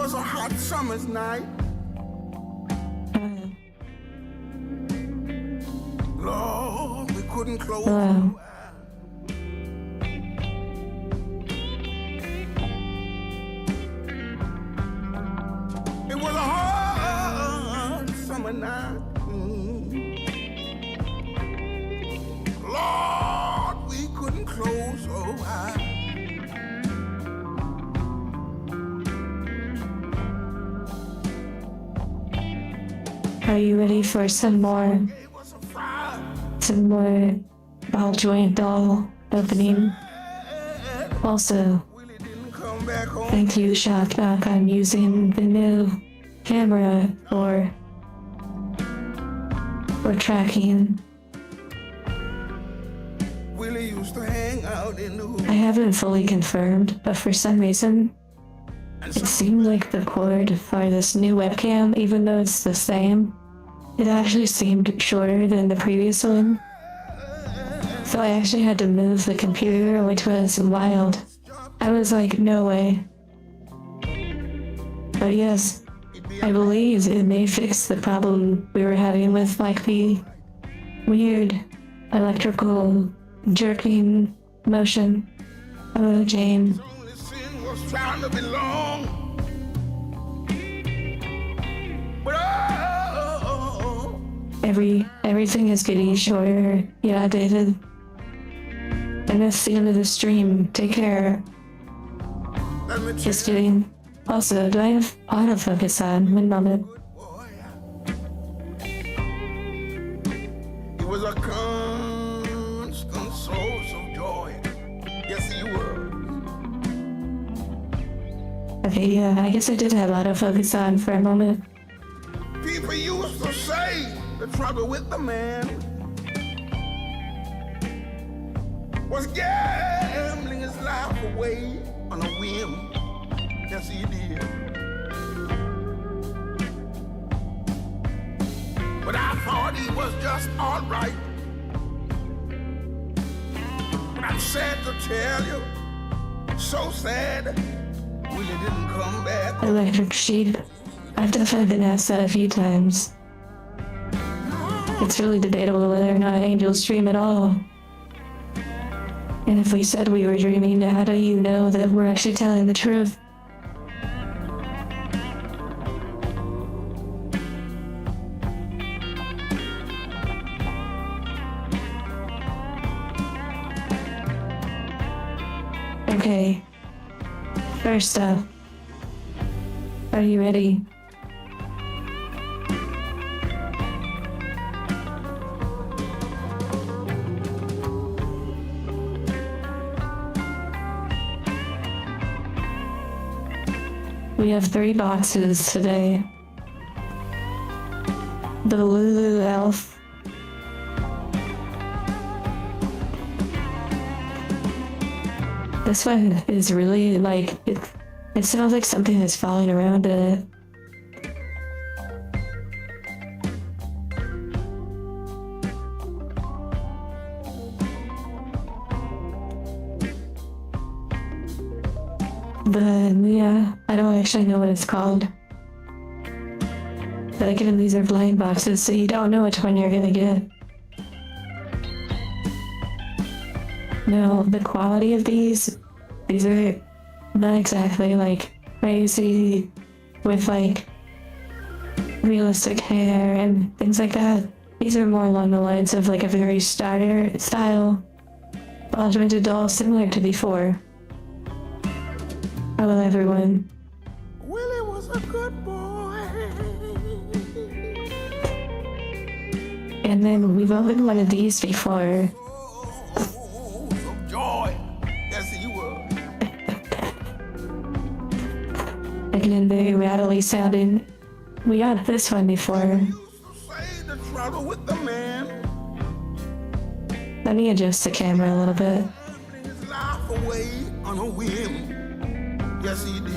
was a hot summer's night. Lord, we couldn't close our eyes. It was a hot summer night. Lord, we couldn't close our eyes. Are you ready for some more ball joint doll opening? Also, thank you, Shockback. I'm using the new camera for tracking. Willie used to hang out in the hood. I haven't fully confirmed, but for some reason, it seemed like the cord for this new webcam, even though it's the same, it actually seemed shorter than the previous one. So I actually had to move the computer, which was wild. I was like, no way. But yes, I believe it may fix the problem we were having with like the weird electrical jerking motion. Oh, Jane. Trying to belong. But everything is getting shorter. Yeah, David. And that's the end of the stream. Take care. Just kidding. Also, do I have autofocus on? One moment. It was a constant source of joy. Yes, he was. Okay, yeah, I guess I did have autofocus on for a moment. People used to say the trouble with the man was gambling his life away on a whim. Yes, he did. But I thought he was just all right. But I'm sad to tell you, so sad. Willie didn't come back. Electric sheep. I've definitely been asked that a few times. It's really debatable whether or not angels dream at all. And if we said we were dreaming, how do you know that we're actually telling the truth? Okay. First up, are you ready? We have 3 boxes today. The Lulu Elf. This one is really like, it sounds like something is falling around in it. But yeah, I don't actually know what it's called. But again, these are blind boxes, so you don't know which one you're gonna get. No, the quality of these are not exactly like crazy with like realistic hair and things like that. These are more along the lines of like a very style automated doll similar to before. Hello everyone. Willie was a good boy. And then we've opened one of these before. Joy. Yes, he was. Again, very rattly sounding. We got this one before. Say the trouble with the man. Let me adjust the camera a little bit. His life away on a whim. Yes, he did.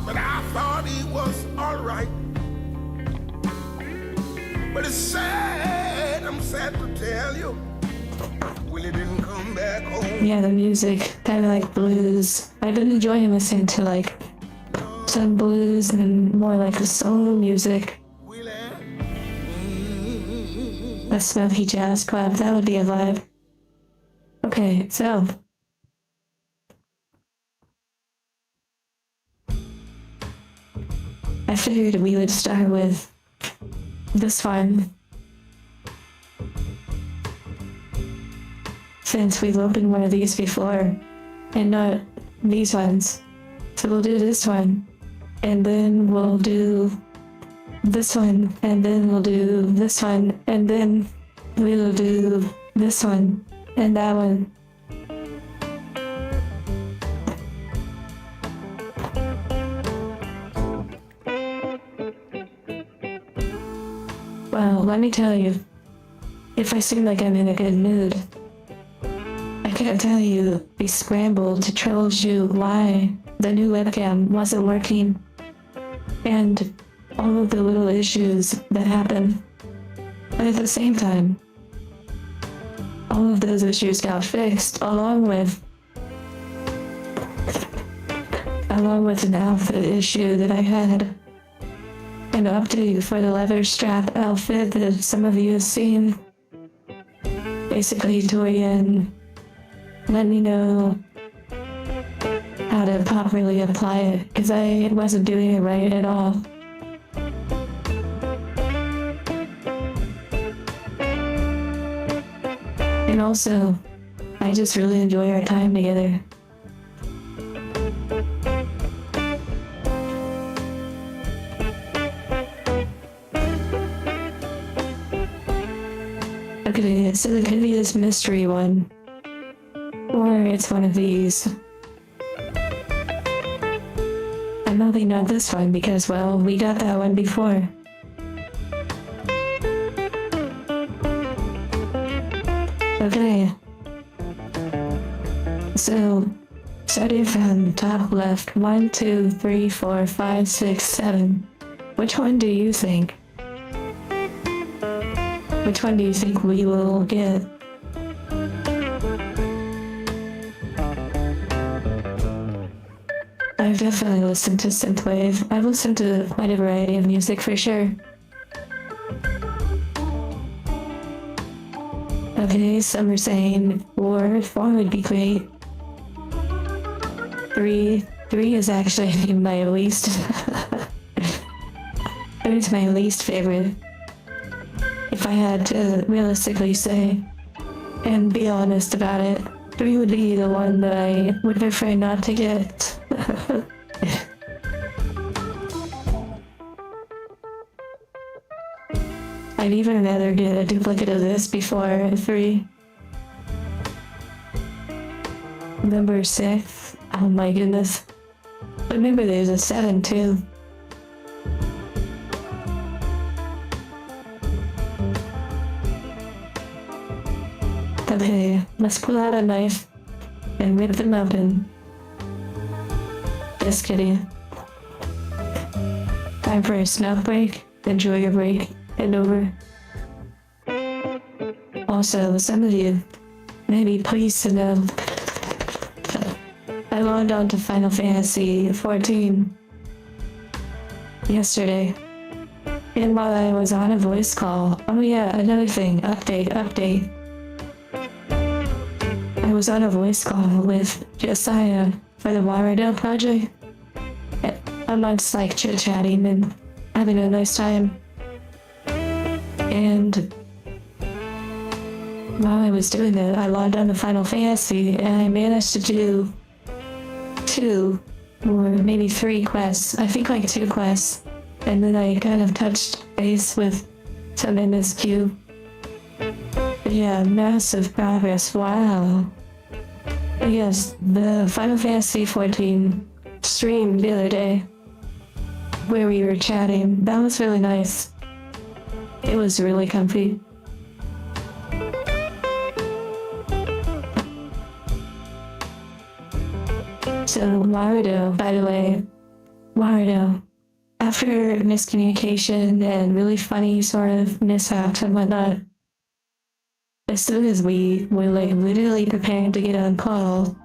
But I thought he was all right. But it's sad, I'm sad to tell you, Willie didn't come back home. yeah, the music, kind of like blues. I've been enjoying listening to like some blues and more like the soul music. A smoky jazz club, that would be a vibe. Okay, so I figured we would start with this one. Since we've opened one of these before, and not these ones. So we'll do this one, and then we'll do this one, and then we'll do this one, and then we'll do this one, and that one. Well, let me tell you, if I seem like I'm in a good mood, I can't tell you, we scrambled to troubleshoot why the new webcam wasn't working, and all of the little issues that happened. But at the same time, all of those issues got fixed along with an outfit issue that I had. An update for the leather strap outfit that some of you have seen. Basically, Torian let me know how to properly apply it, because I wasn't doing it right at all. And also, I just really enjoy our time together. Okay, so it could be this mystery one. Or it's one of these. I'm hoping not this one because, well, we got that one before. Okay. So, starting from top left, 1, 2, 3, 4, 5, 6, 7. Which one do you think? Which one do you think we will get? I've definitely listened to synthwave. I've listened to quite a variety of music for sure. Okay, some are saying 4 would be great. 3 is actually my least. 3 is my least favorite. If I had to realistically say, and be honest about it, 3 would be the one that I would prefer not to get. I'd even rather get a duplicate of this before 3. Number 6, oh my goodness. Remember there's a 7 too. Okay, let's pull out a knife and rip them open. Just kidding. Time for a snuff break. Enjoy your break. And over. Also, some of you may be pleased to know I logged on to Final Fantasy 14 yesterday. And while I was on a voice call, oh yeah, another thing, update. I was on a voice call with Josiah for the Waradale project. Amongst like chit-chatting and having a nice time. And while I was doing it, I logged on to Final Fantasy and I managed to do 2 or maybe 3 quests. I think like 2 quests. And then I kind of touched base with some MSQ. Yeah, massive progress, wow. Yes, the Final Fantasy 14 stream the other day where we were chatting, that was really nice. It was really comfy. So Warudo, by the way, after miscommunication and really funny sort of mishaps and whatnot, as soon as we were like literally preparing to get on call,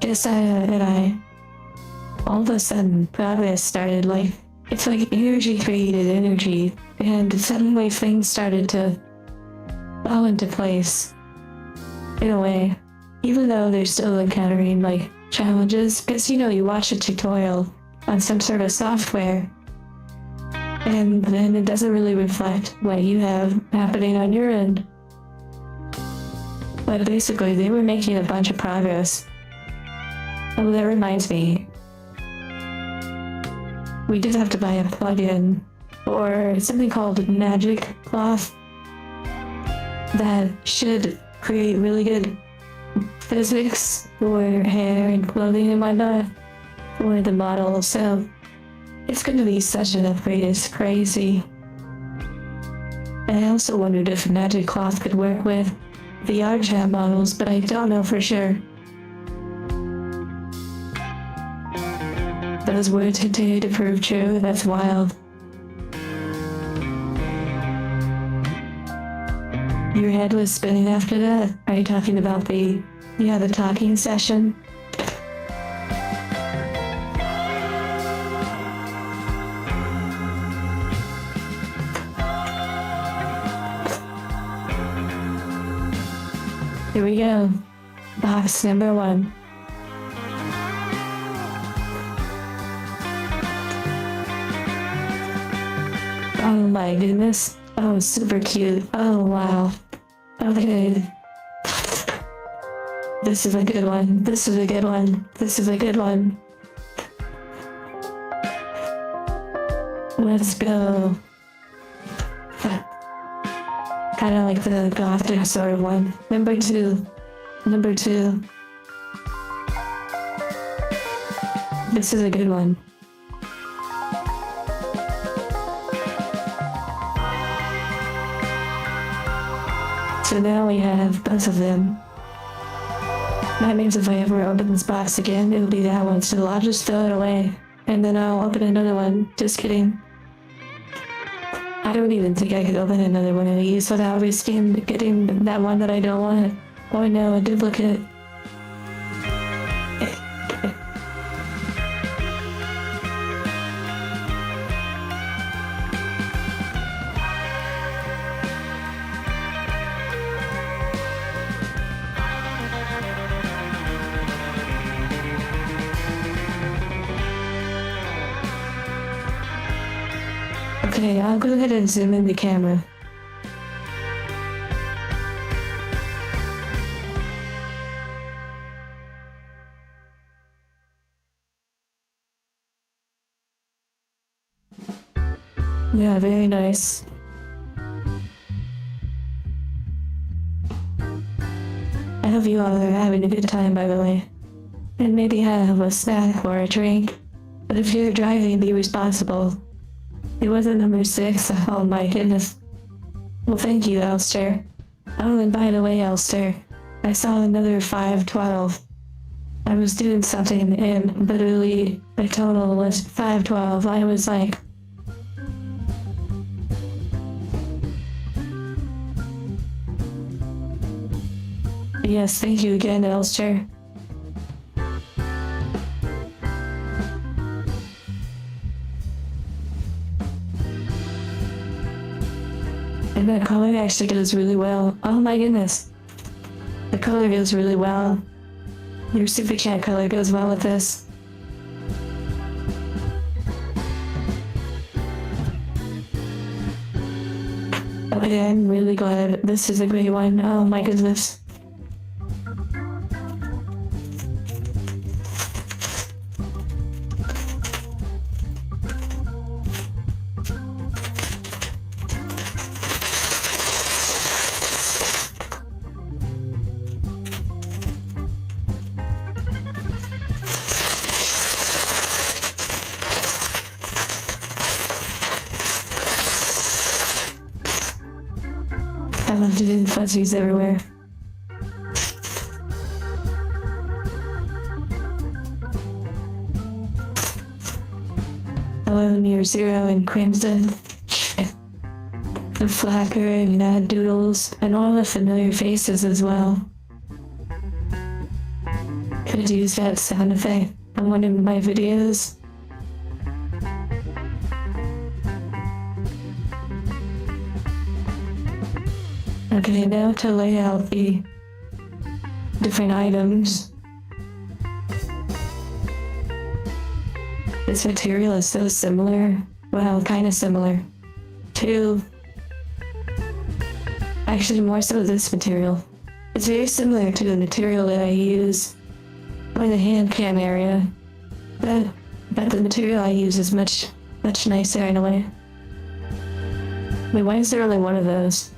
Josiah and I, all of a sudden progress started. Like, it's like energy created energy, and suddenly things started to fall into place in a way, even though they're still encountering like challenges, because you watch a tutorial on some sort of software and then it doesn't really reflect what you have happening on your end. But basically, they were making a bunch of progress. Oh, that reminds me. We did have to buy a plugin or something called Magic Cloth that should create really good physics for hair and clothing and whatnot for the model. So it's going to be such an upgrade, it's crazy. And I also wondered if Magic Cloth could work with the HANDCAM models, but I don't know for sure. Those words continue to prove true. That's wild. Your head was spinning after that? Are you talking about the talking session? Here we go. Box number 1. Oh my goodness. Oh, super cute. Oh, wow. Okay. This is a good one. This is a good one. This is a good one. Let's go. Kind of like the gothic sort of one. Number 2. Number 2. This is a good one. So now we have both of them. That means if I ever open this box again, it'll be that one. So I'll just throw it away. And then I'll open another one. Just kidding. I don't even think I could open another one of these without risking getting that one that I don't want. Oh no, a duplicate. Okay, I'll go ahead and zoom in the camera. Yeah, very nice. I hope you all are having a good time, by the way. And maybe have a snack or a drink. But if you're driving, be responsible. It wasn't number 6. Oh my goodness. Well, thank you, Elster. Oh, and by the way, Elster, I saw another 512. I was doing something and literally the total was 512. I was like, yes, thank you again, Elster. And that color actually goes really well. Oh my goodness. The color goes really well. Your Super Cat color goes well with this. Okay, I'm really glad this is a great one. Oh my goodness. I love doing fuzzies everywhere. Hello, Near Zero and Crimson. the flacker and mad doodles, and all the familiar faces as well. Could use that sound effect on one of my videos. Okay, now to lay out the different items. This material is so similar, well, kind of similar, to, actually more so this material. It's very similar to the material that I use in the HANDCAM area, but the material I use is much nicer in a way. Wait, why is there only one of those?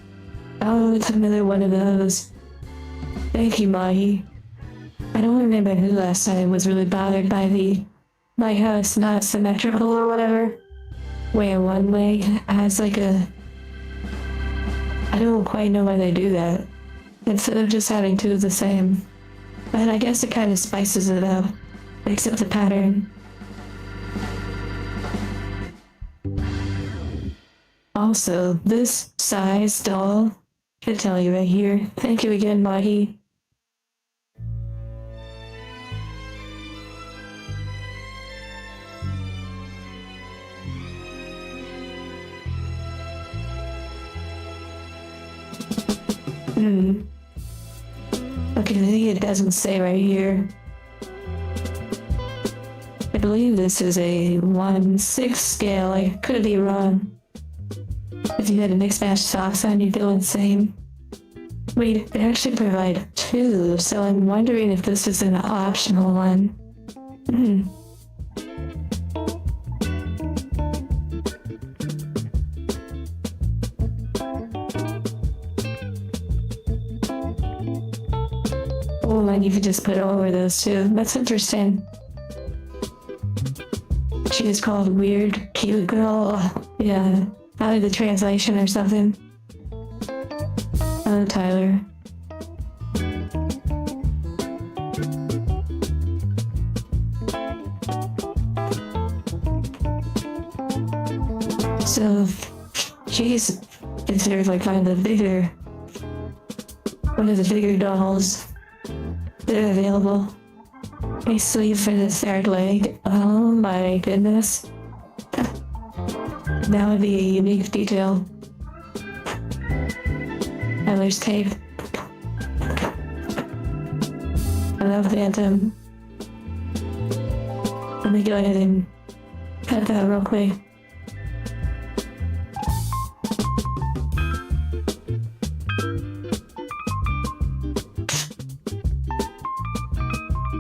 Oh, it's another one of those. Thank you, Mahi. I don't remember who last time was really bothered by my house not symmetrical or whatever, where one leg has like a... I don't quite know why they do that, instead of just having two of the same. But I guess it kind of spices it up, makes up the pattern. Also, this size doll, I tell you right here. Thank you again, Mahi. Okay, I think it doesn't say right here. I believe this is a 1/6 scale. I could be wrong. If you had a mixed match socks on, you'd go insane. Wait, they actually provide two, so I'm wondering if this is an optional one. Oh, and you could just put it over those two. That's interesting. She is called Weird Cute Girl. Yeah, probably the translation or something. Oh, Tyler. So, she's considered like one of the bigger dolls that are available. A sleeve for the third leg. Oh my goodness. That would be a unique detail. Tyler's tape. I love Phantom. Let me go ahead and cut that real quick.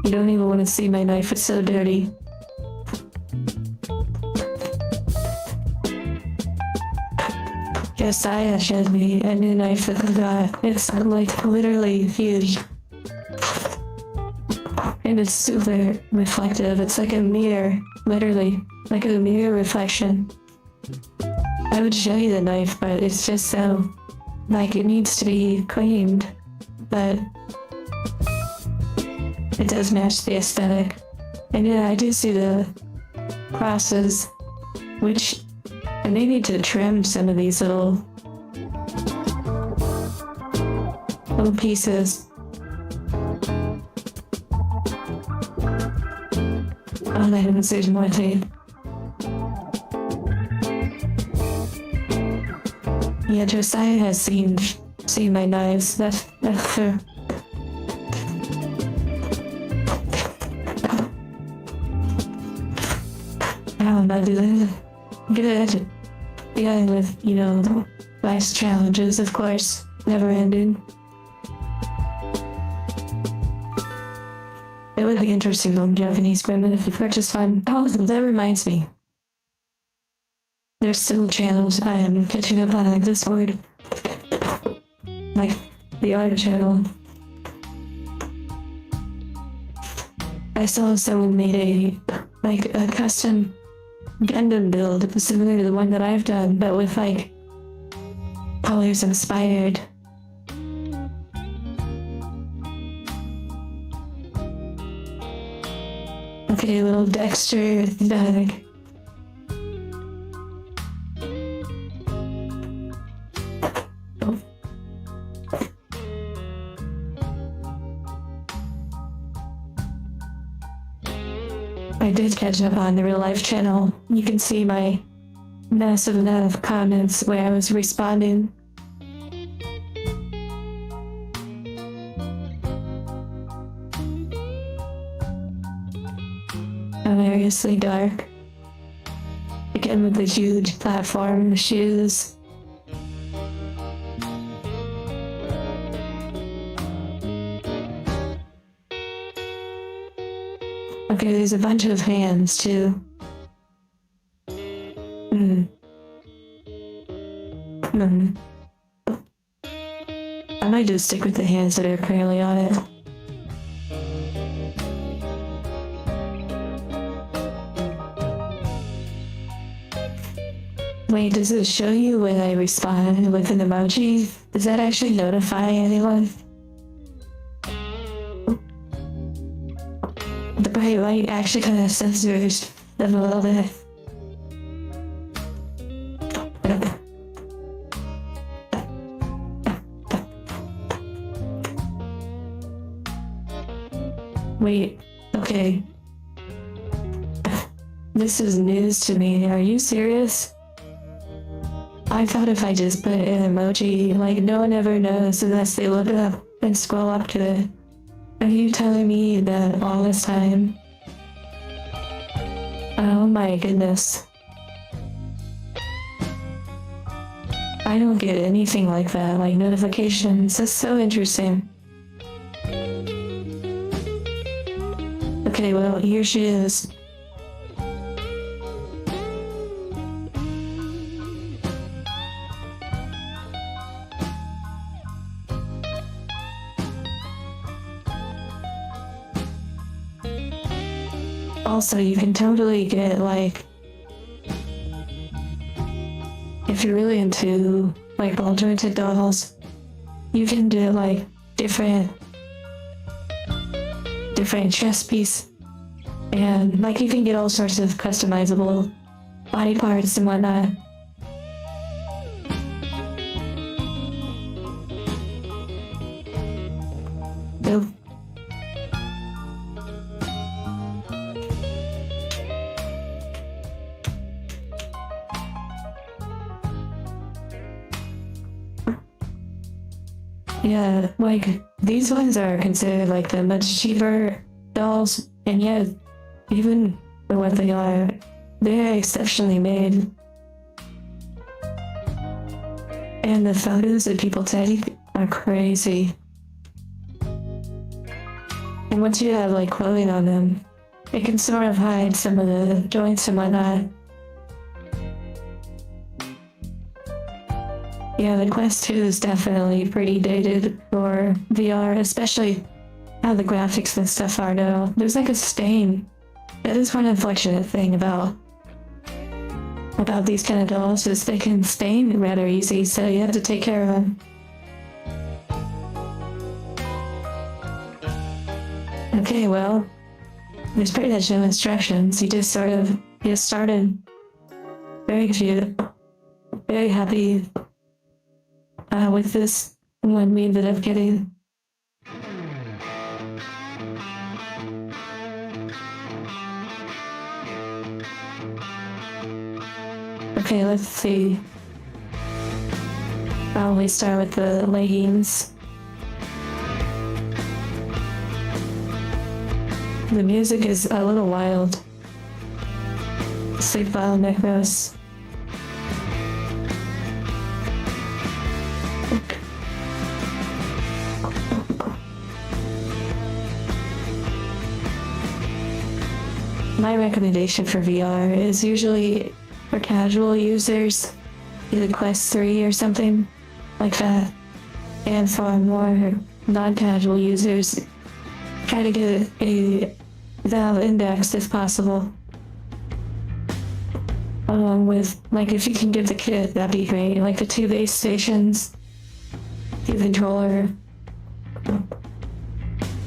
You don't even want to see my knife, it's so dirty. Josiah showed me a new knife that I got. It's like literally huge. And it's super reflective. It's like a mirror, literally, like a mirror reflection. I would show you the knife, but it's just so, like, it needs to be cleaned. But it does match the aesthetic. And yeah, I do see the crosses, which I may need to trim some of these little pieces. Oh, I haven't seen more tape. Yeah, Josiah has seen my knives. That's true. I'm not doing good. Yeah, with, you know, life's challenges, of course, never ending. It would be interesting on Japanese women if you purchase one. Oh, that reminds me. There's still channels I am catching up on, like this word. Like the art channel. I saw someone made a custom Gundam build similar to the one that I've done, but with like colors inspired. Okay, little Dexter bag. I did catch up on the real life channel. You can see my massive amount of comments where I was responding. Hilariously dark. Again with the huge platform shoes. Okay, there's a bunch of hands too. I might just stick with the hands that are currently on it. Wait, does it show you when I respond with an emoji? Does that actually notify anyone? The bright light actually kind of censors them a little bit. Wait, okay. This is news to me. Are you serious? I thought if I just put an emoji, like no one ever knows unless they look up and scroll up to it. Are you telling me that all this time? Oh my goodness. I don't get anything like that, like notifications. That's so interesting. Okay, well, here she is. Also, you can totally get, like, if you're really into, like, ball jointed dolls, you can do, like, different chest piece, and, like, you can get all sorts of customizable body parts and whatnot. Nope. Yeah, like, these ones are considered, like, the much cheaper dolls, and yet, even for what they are, they're exceptionally made. And the photos that people take are crazy. And once you have, like, clothing on them, it can sort of hide some of the joints and whatnot. Yeah, the Quest 2 is definitely pretty dated for VR, especially how the graphics and stuff are now. There's like a stain. That is one unfortunate thing about these kind of dolls, is they can stain rather easy, so you have to take care of them. Okay, well, there's pretty much no instructions. You just sort of get started. Very cute. Very happy with this one we ended up getting. Okay, let's see. Probably start with the leggings. The music is a little wild. Sleep While Necros. My recommendation for VR is usually for casual users, either Quest 3 or something like that, and for more non-casual users, try to get a Valve Index if possible. Along with, like, if you can get the kit, that'd be great, like the 2 base stations, the controller. And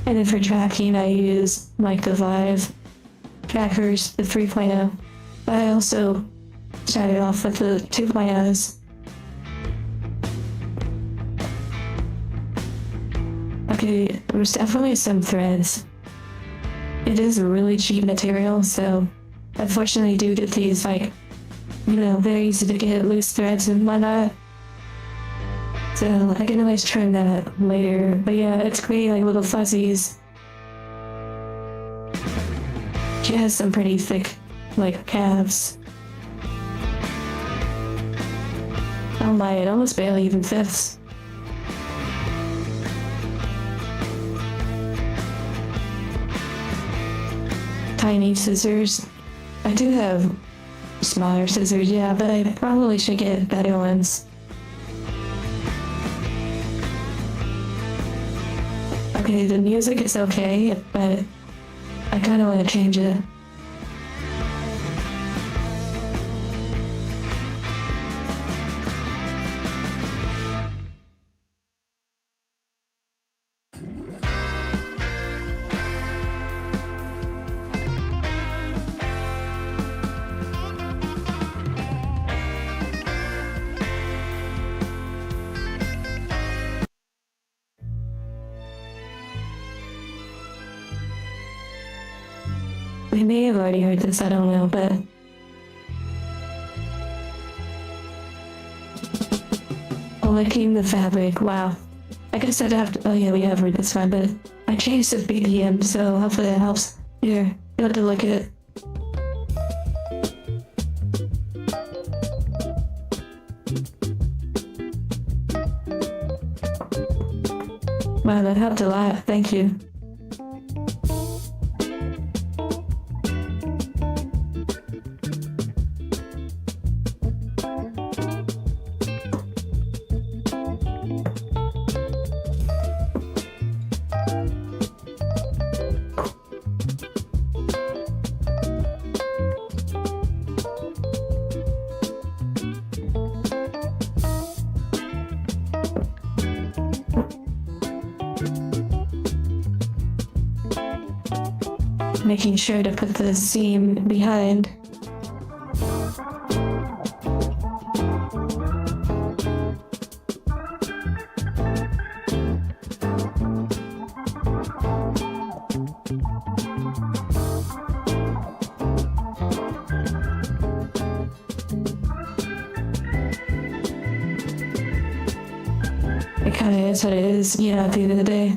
then for tracking, I use, like, the Vive trackers, the 3.0, but I also started off with the 2.0s. Okay, there's definitely some threads. it is a really cheap material, so unfortunately I do get these like, you know, very easy to get loose threads and whatnot. So I can always trim that later. But yeah, it's creating like little fuzzies. She has some pretty thick, like, calves. Oh my, it almost barely even fits. Tiny scissors. I do have smaller scissors, yeah, but I probably should get better ones. Okay, the music is okay, but I kind of want to change it. We may have already heard this, I don't know, but licking the fabric, wow. I guess I'd have to, oh yeah, we have heard this one, but I changed the BPM, so hopefully that helps. Here, you have to look at it. Wow, that helped a lot, thank you. Making sure to put the seam behind. It kind of is what it is, yeah, at the end of the day.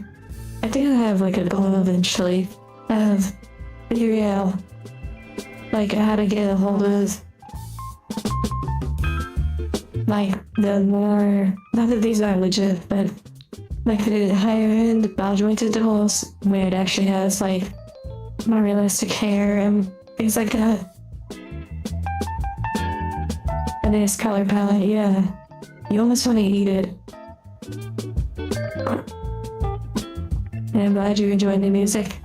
I think I have like a goal eventually of figuring out like how to get a hold of like the more, not that these are legit, but like the higher end ball jointed dolls where it actually has like more realistic hair and things like that. A nice color palette, yeah. You almost want to eat it. And I'm glad you're enjoying the music.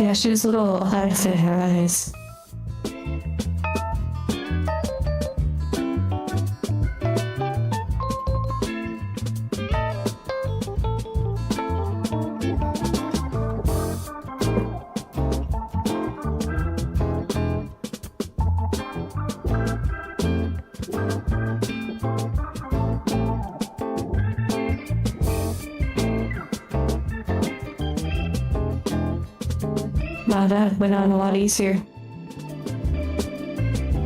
Yeah, she has little hearts in her eyes. Wow, that went on a lot easier.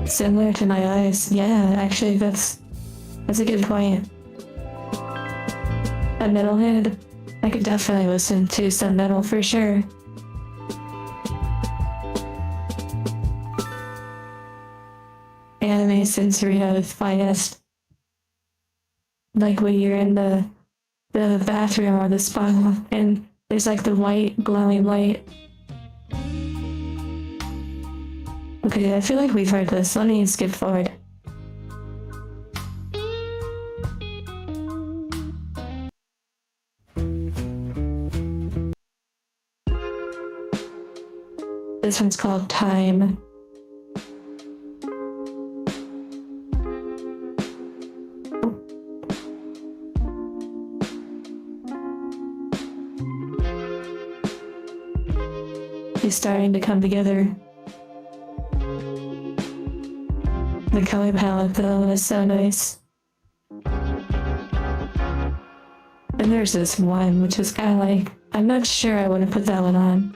Similar to my eyes. Yeah, actually, that's a good point. A metalhead? I could definitely listen to some metal for sure. Anime sensory at its finest. Like when you're in the bathroom or the spa and there's like the white glowing light. Okay, I feel like we've heard this. Let me skip forward. This one's called Time. It's starting to come together. The color palette though is so nice. And there's this one, which is kind of like, I'm not sure I want to put that one on.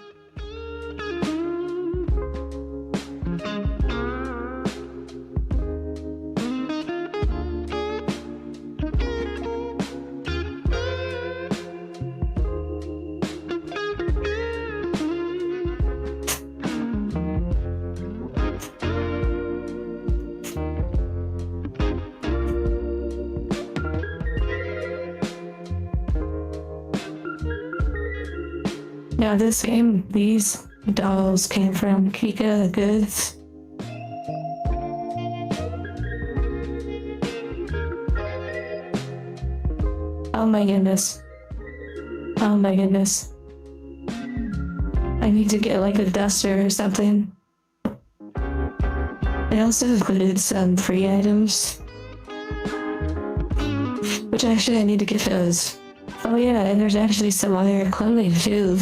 Now these dolls came from KikaGoods. Oh my goodness. Oh my goodness. I need to get like a duster or something. I also included some free items. Which actually I need to get those. Oh yeah, and there's actually some other clothing too.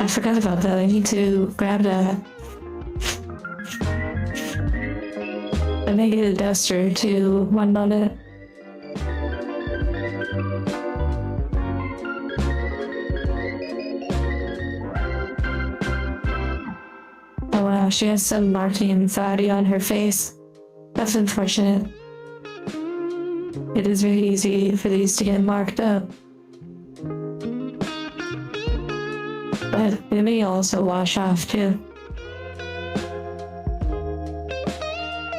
I forgot about that. I need to grab that. I may get a duster too. One moment. Oh wow, she has some marking anxiety on her face. That's unfortunate. It is very easy for these to get marked up. But it may also wash off too.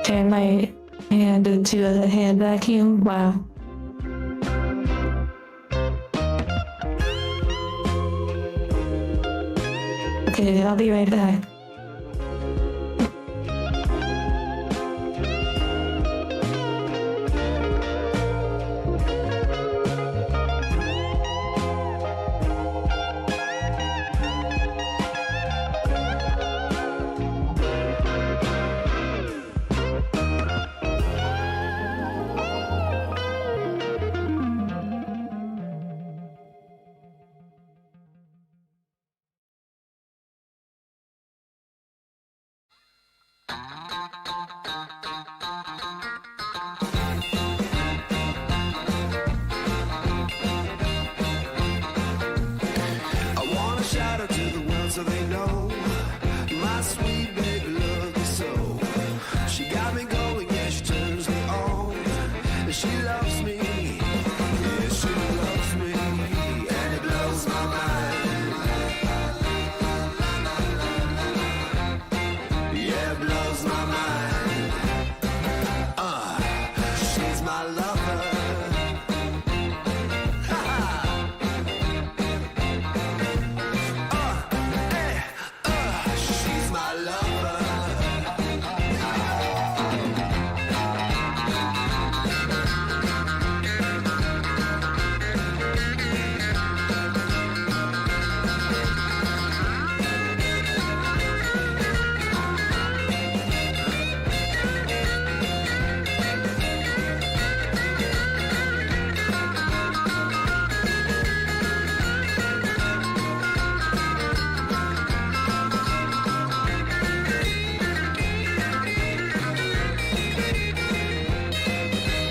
Turn my hand into a hand vacuum. Wow. Okay, I'll be right back. Shout out to the world so they know my sweet baby loves me so. She got me going, yeah, she turns me on. And she loves me, yeah, she loves me, and it blows my mind. Yeah, it blows my mind. She's my lover.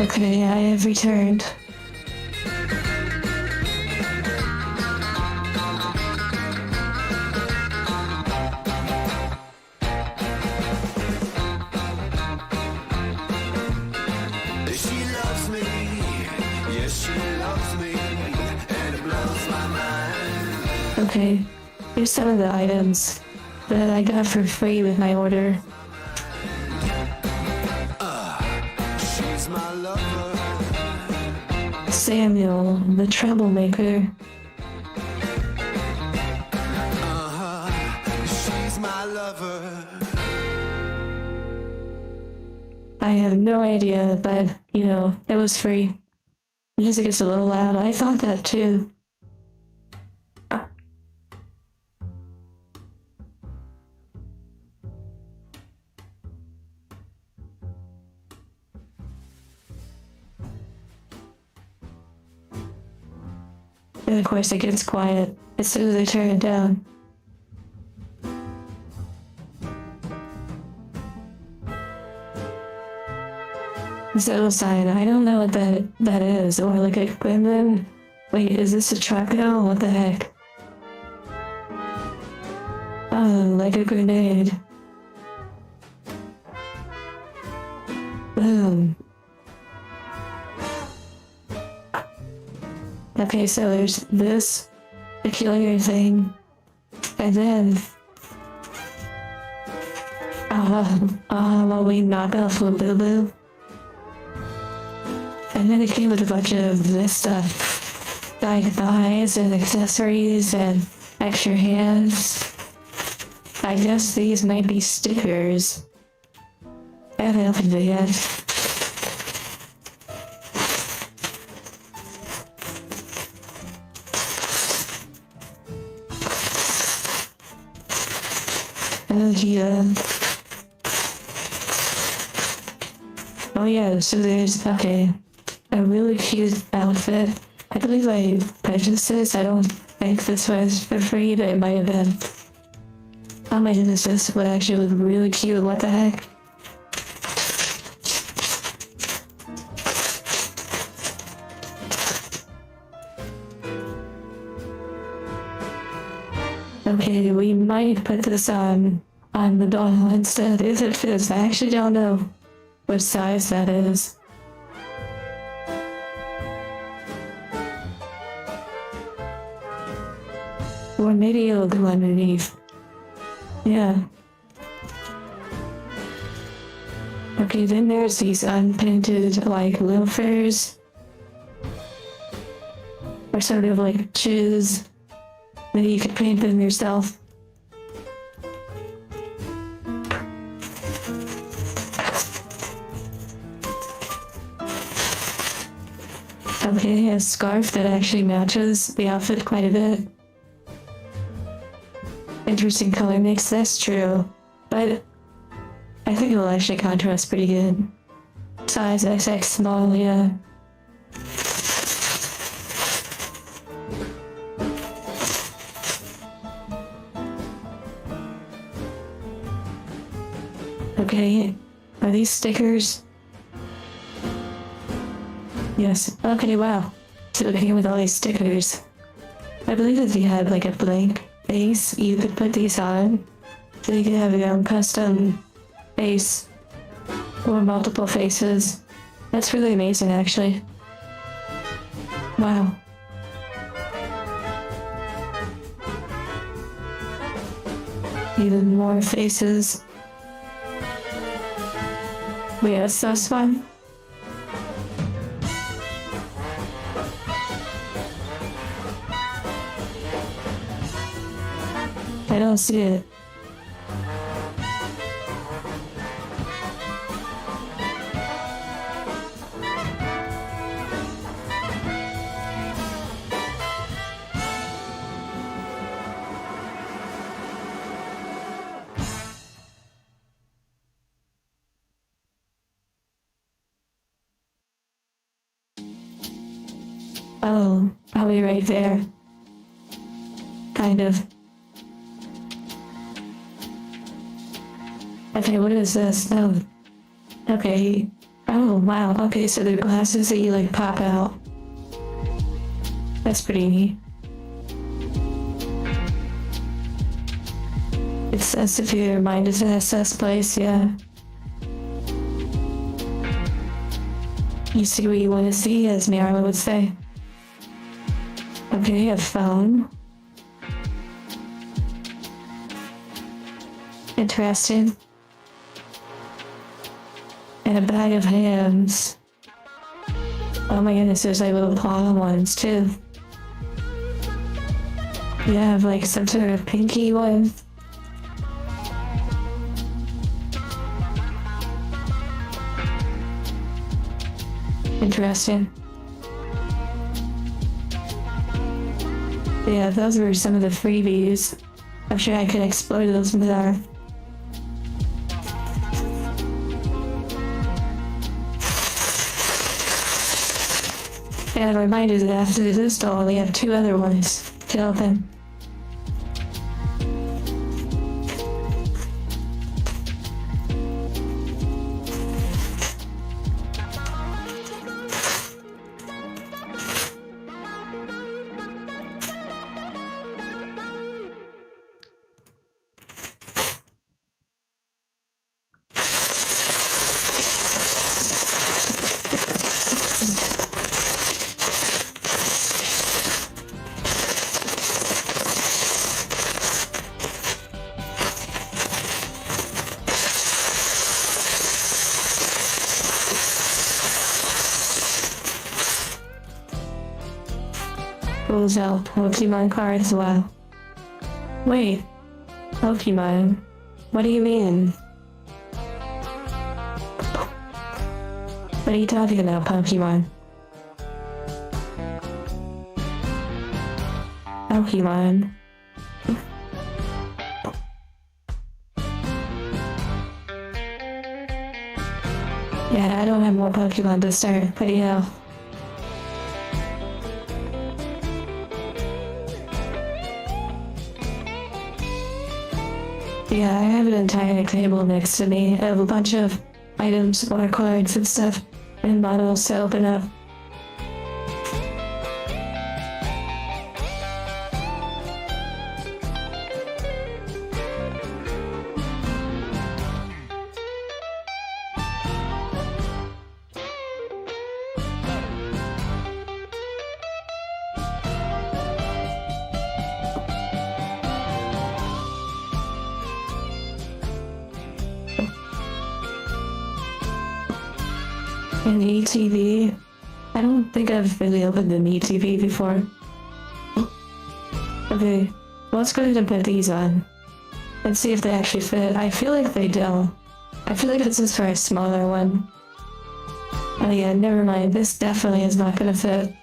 Okay, I have returned. She loves me, yes she loves me, and it blows my mind. Okay, here's some of the items that I got for free with my order. She's my lover. Samuel, the troublemaker. She's my lover. I have no idea, but, you know, it was free. Music is a little loud. I thought that too. And of course it gets quiet as soon as I turn it down. Zero sign. I don't know what that is. Or like a gremlin. Wait, is this a truck now? What the heck? Oh, like a grenade. Boom. Okay, so there's this peculiar thing. And then well, we knock off a boo-boo. And then it came with a bunch of this stuff. Like thighs and accessories and extra hands. I guess these might be stickers. I haven't opened it yet. Oh yeah. Oh yeah, so there's, okay, a really cute outfit. I believe I purchased this. I don't think this was for free, but it might have been. Oh my goodness, this would actually look really cute. What the heck? Okay, we might put this on the doll instead if it fits. I actually don't know what size that is. Or maybe it'll go underneath. Yeah. Okay, then there's these unpainted, like, loafers. Or sort of like shoes. Maybe you could paint them yourself. Okay, a scarf that actually matches the outfit quite a bit. Interesting color mix, that's true. But I think it will actually contrast pretty good. Size XX small, yeah. Okay, are these stickers? Yes, okay, wow. So it came with all these stickers. I believe if you had like a blank base, you could put these on. So you could have your own custom face or multiple faces. That's really amazing, actually. Wow. Even more faces. Wait, that's so fun. I don't see it. Oh, probably right there. Kind of. Okay, what is this? Oh, okay. Oh, wow. Okay, so they're glasses that you like pop out. That's pretty neat. It says if your mind is an SS place, yeah. You see what you want to see, as Mara would say. Okay, a phone. Interesting. And a bag of hams. Oh my goodness, there's like little paw ones too. You have like some sort of pinky one. Interesting. Yeah, those were some of the freebies. I'm sure I could explore those more. And I'm reminded that after this install, we have 2 other ones to open. pulls out Pokemon cards as well. Wait, Pokemon? What do you mean? What are you talking about, Pokemon? Pokemon. Yeah, I don't have more Pokemon to start, but yeah. Yeah, I have an entire table next to me of a bunch of items or cards and stuff and bottles to open up. An ETV? I don't think I've really opened an ETV before. Okay, let's go ahead and put these on. And see if they actually fit. I feel like they don't. I feel like this is for a smaller one. Oh yeah, never mind. This definitely is not gonna fit.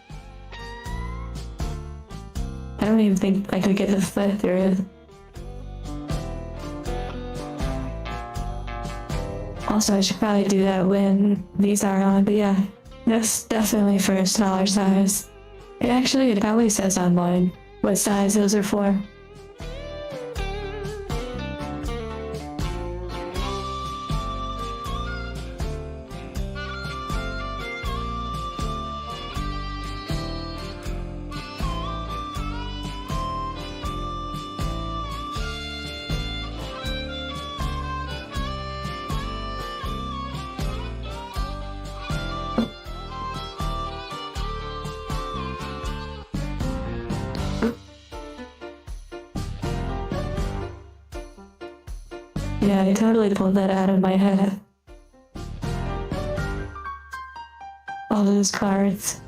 I don't even think I could get the foot through it. Also, I should probably do that when these are on, but yeah, that's definitely for a smaller size. It probably says online what size those are for. Yeah, I totally pulled that out of my head. All those cards.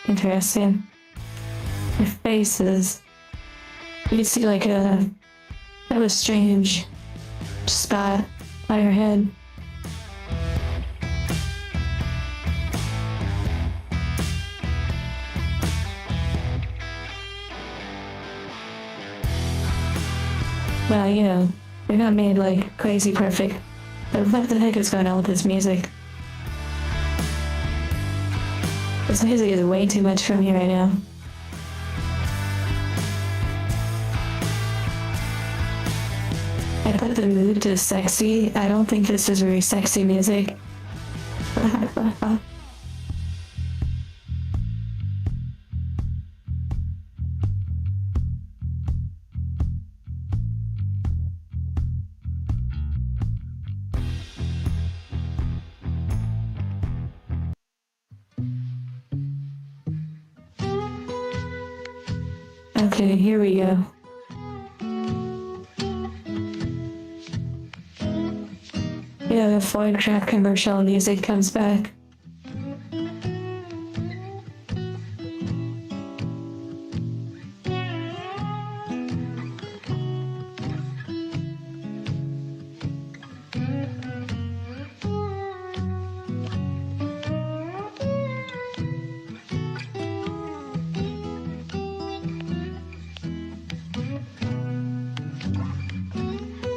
Interesting. Your faces. You can see like a strange spot on your head. Well, you know, they're not made like crazy perfect. But what the heck is going on with this music? This music is way too much for me right now. I put the mood to sexy. I don't think this is very sexy music. Okay, here we go. Yeah, the 4-track commercial music comes back.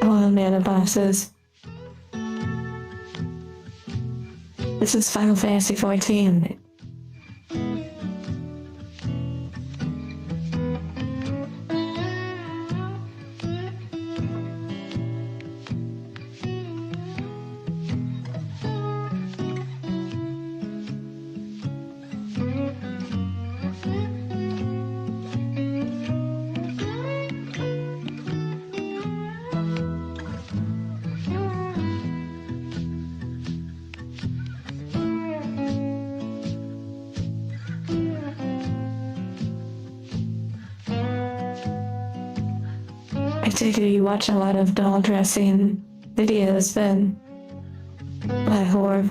Oh man, the bosses. This is Final Fantasy 14. take it you watch a lot of doll dressing videos then. Or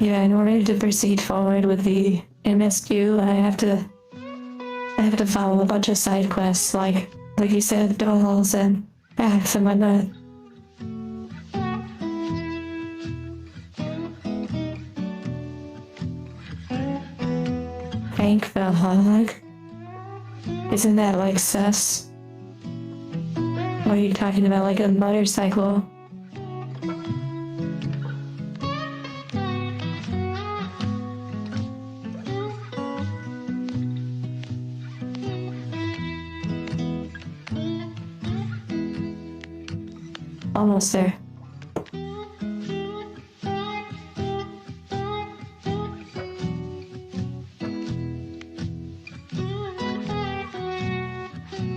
yeah, in order to proceed forward with the MSQ, I have to follow a bunch of side quests like you said, dolls and facts and whatnot. Thank the hog. Isn't that like sus? Or are you talking about like a motorcycle? Almost there.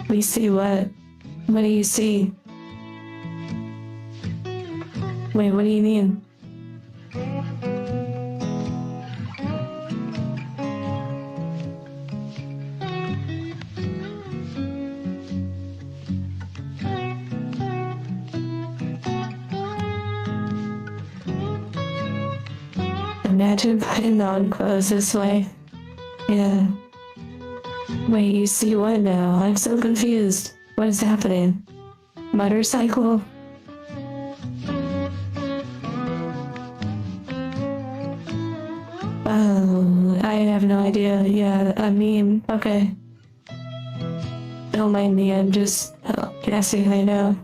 We see what? What do you see? Wait, what do you mean? Imagine putting on clothes this way. Yeah. Wait, you see what now? I'm so confused. What is happening? Motorcycle? Oh, I have no idea. Yeah, I mean, okay. Don't mind me, I'm just guessing I know.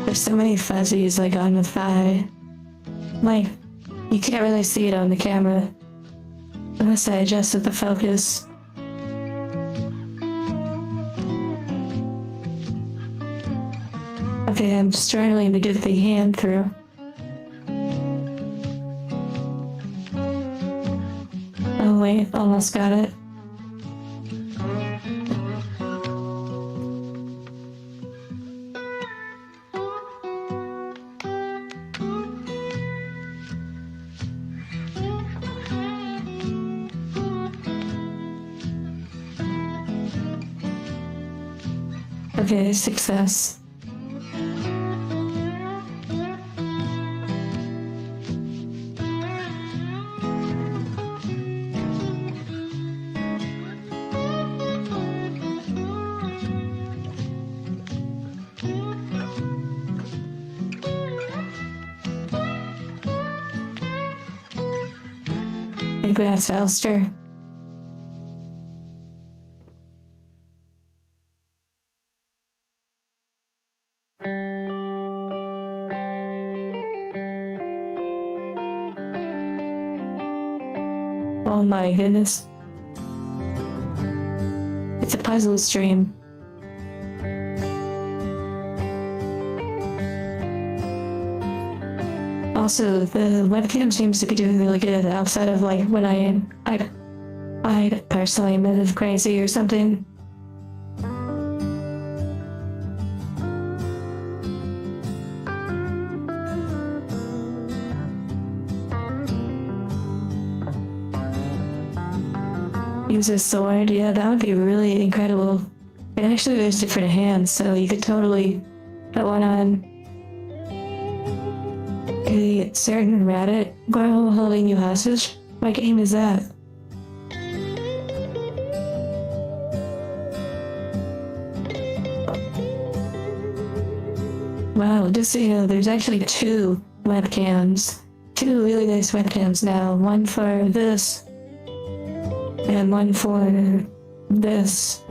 There's so many fuzzies like on the thigh. Like, you can't really see it on the camera. Unless I adjusted the focus. Okay, I'm struggling to get the hand through. Oh wait, almost got it. Okay, success. I think that's Elster. Oh my goodness. It's a puzzle stream. Also, the webcam seems to be doing really good outside of like when I personally move crazy or something. Use a sword, yeah, that would be really incredible. And actually there's different hands, so you could totally put one on a certain rabbit girl holding you hostage. What game is that? Wow, just so you know, there's actually two webcams. Two really nice webcams now. One for this and one for this.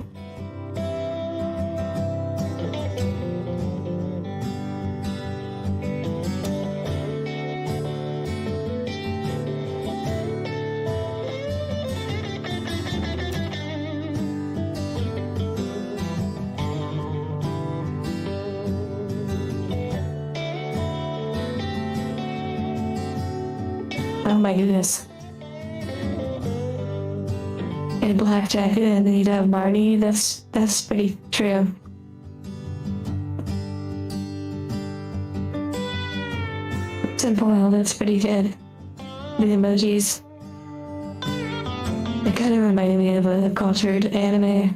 Oh my goodness. A black jacket and then you'd have Marty. That's pretty true. Simple, that's pretty good. The emojis. reminded me of a cultured anime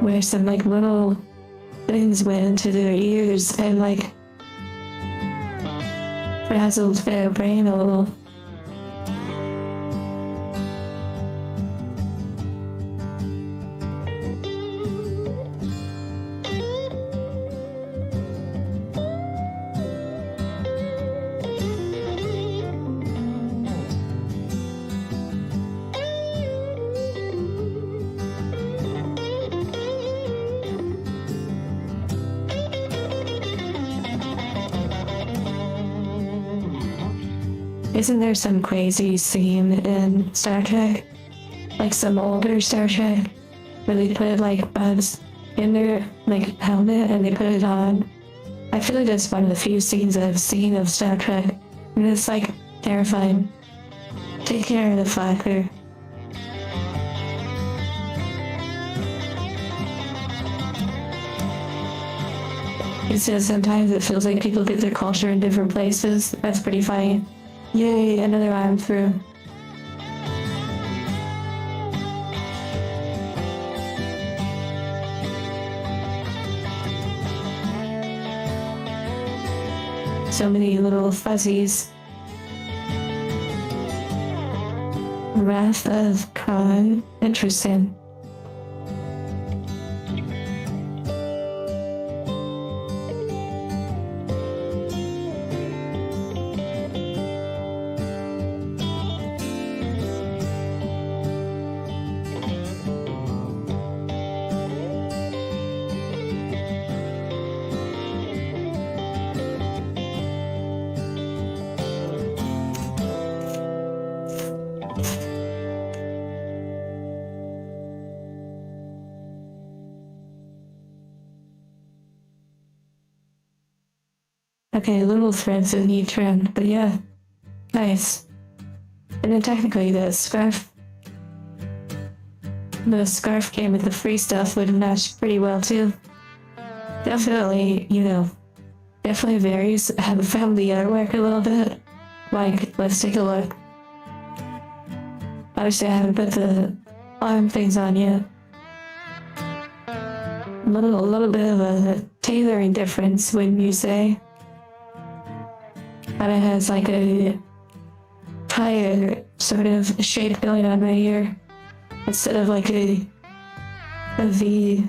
where some like little things went into their ears and like frazzled their brain a little. Isn't there some crazy scene in Star Trek, like some older Star Trek, where they put like buds in their like helmet and they put it on? I feel like that's one of the few scenes I've seen of Star Trek, and it's like terrifying. Take care of the fucker. He says sometimes it feels like people get their culture in different places. That's pretty funny. Yay, another arm through. So many little fuzzies. Wrath of Khan. Interesting. Okay, little threads that need trimmed, but yeah, nice. And then technically the scarf came with the free stuff would match pretty well too. Definitely, definitely varies. I haven't found the artwork a little bit. Like, let's take a look. Obviously I haven't put the arm things on yet. A little bit of a tailoring difference, wouldn't you say? But it has like a tire sort of shape going on right here instead of like a V.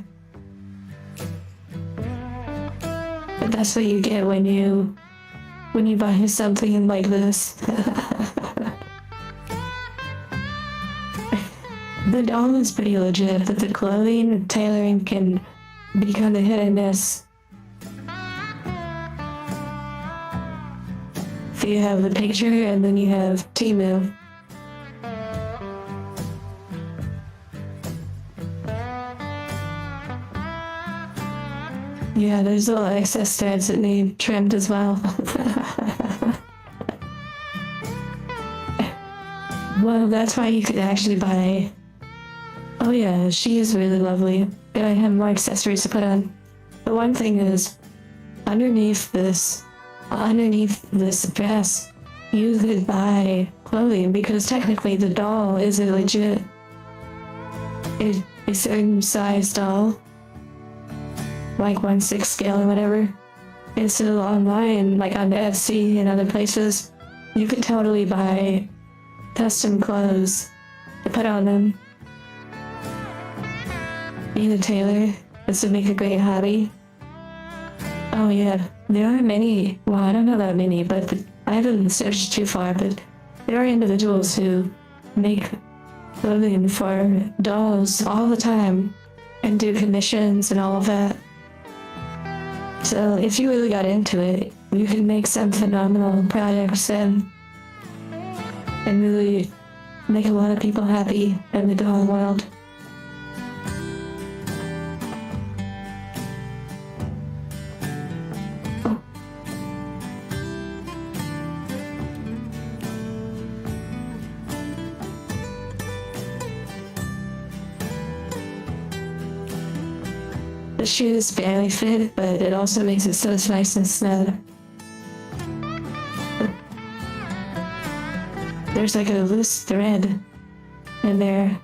But that's what you get when you buy something like this. The doll is pretty legit, but the clothing and tailoring can be kind of hit and miss. So you have the picture and then you have Temu. Yeah, there's little excess threads that need trimmed as well. Well, that's why you could actually buy... Oh yeah, she is really lovely. And I have more accessories to put on. The one thing is, underneath this dress, you could buy clothing because technically the doll is a legit, a certain size doll, like 1/6 scale or whatever. And so online, like on the Etsy and other places, you could totally buy custom clothes to put on them. Being a tailor, this would make a great hobby. Oh yeah, there are many, well I don't know that many, but I haven't searched too far, but there are individuals who make clothing for dolls all the time and do commissions and all of that. So if you really got into it, you can make some phenomenal products and really make a lot of people happy in the doll world. The shoes barely fit, but it also makes it so nice and snug. There's like a loose thread in there.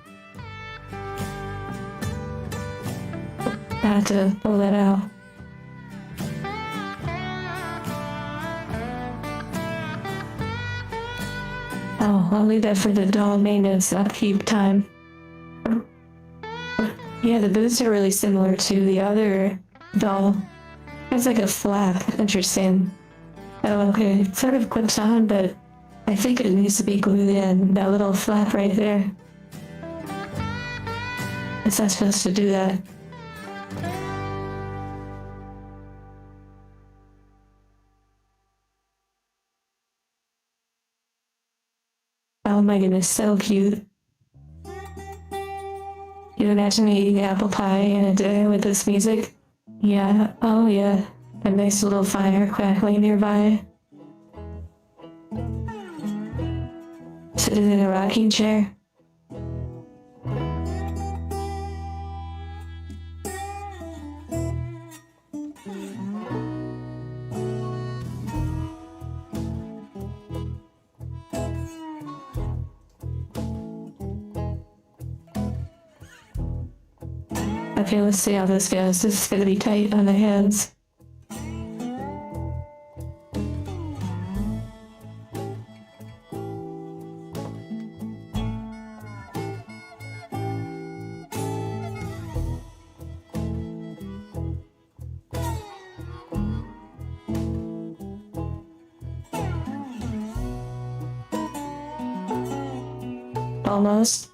I have to pull that out. Oh, I'll leave that for the doll maintenance upkeep time. Yeah, the boots are really similar to the other doll. It's like a flap. Interesting. Oh, okay. It sort of clips on, but I think it needs to be glued in. That little flap right there. It's not supposed to do that. Oh my goodness, so cute. You imagine me eating apple pie in a day with this music? Yeah, oh yeah. A nice little fire crackling nearby. Sitting in a rocking chair. Okay, let's see how this goes. This is gonna be tight on the hands. Almost.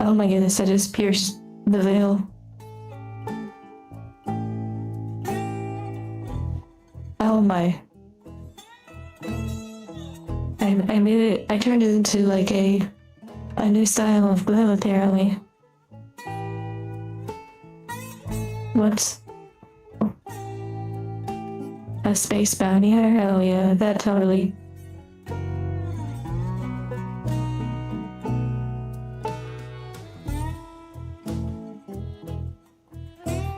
Oh my goodness, I just pierced the veil. Oh my. I made it, I turned it into like a new style of glue apparently. What's a space bounty? Oh yeah, that totally.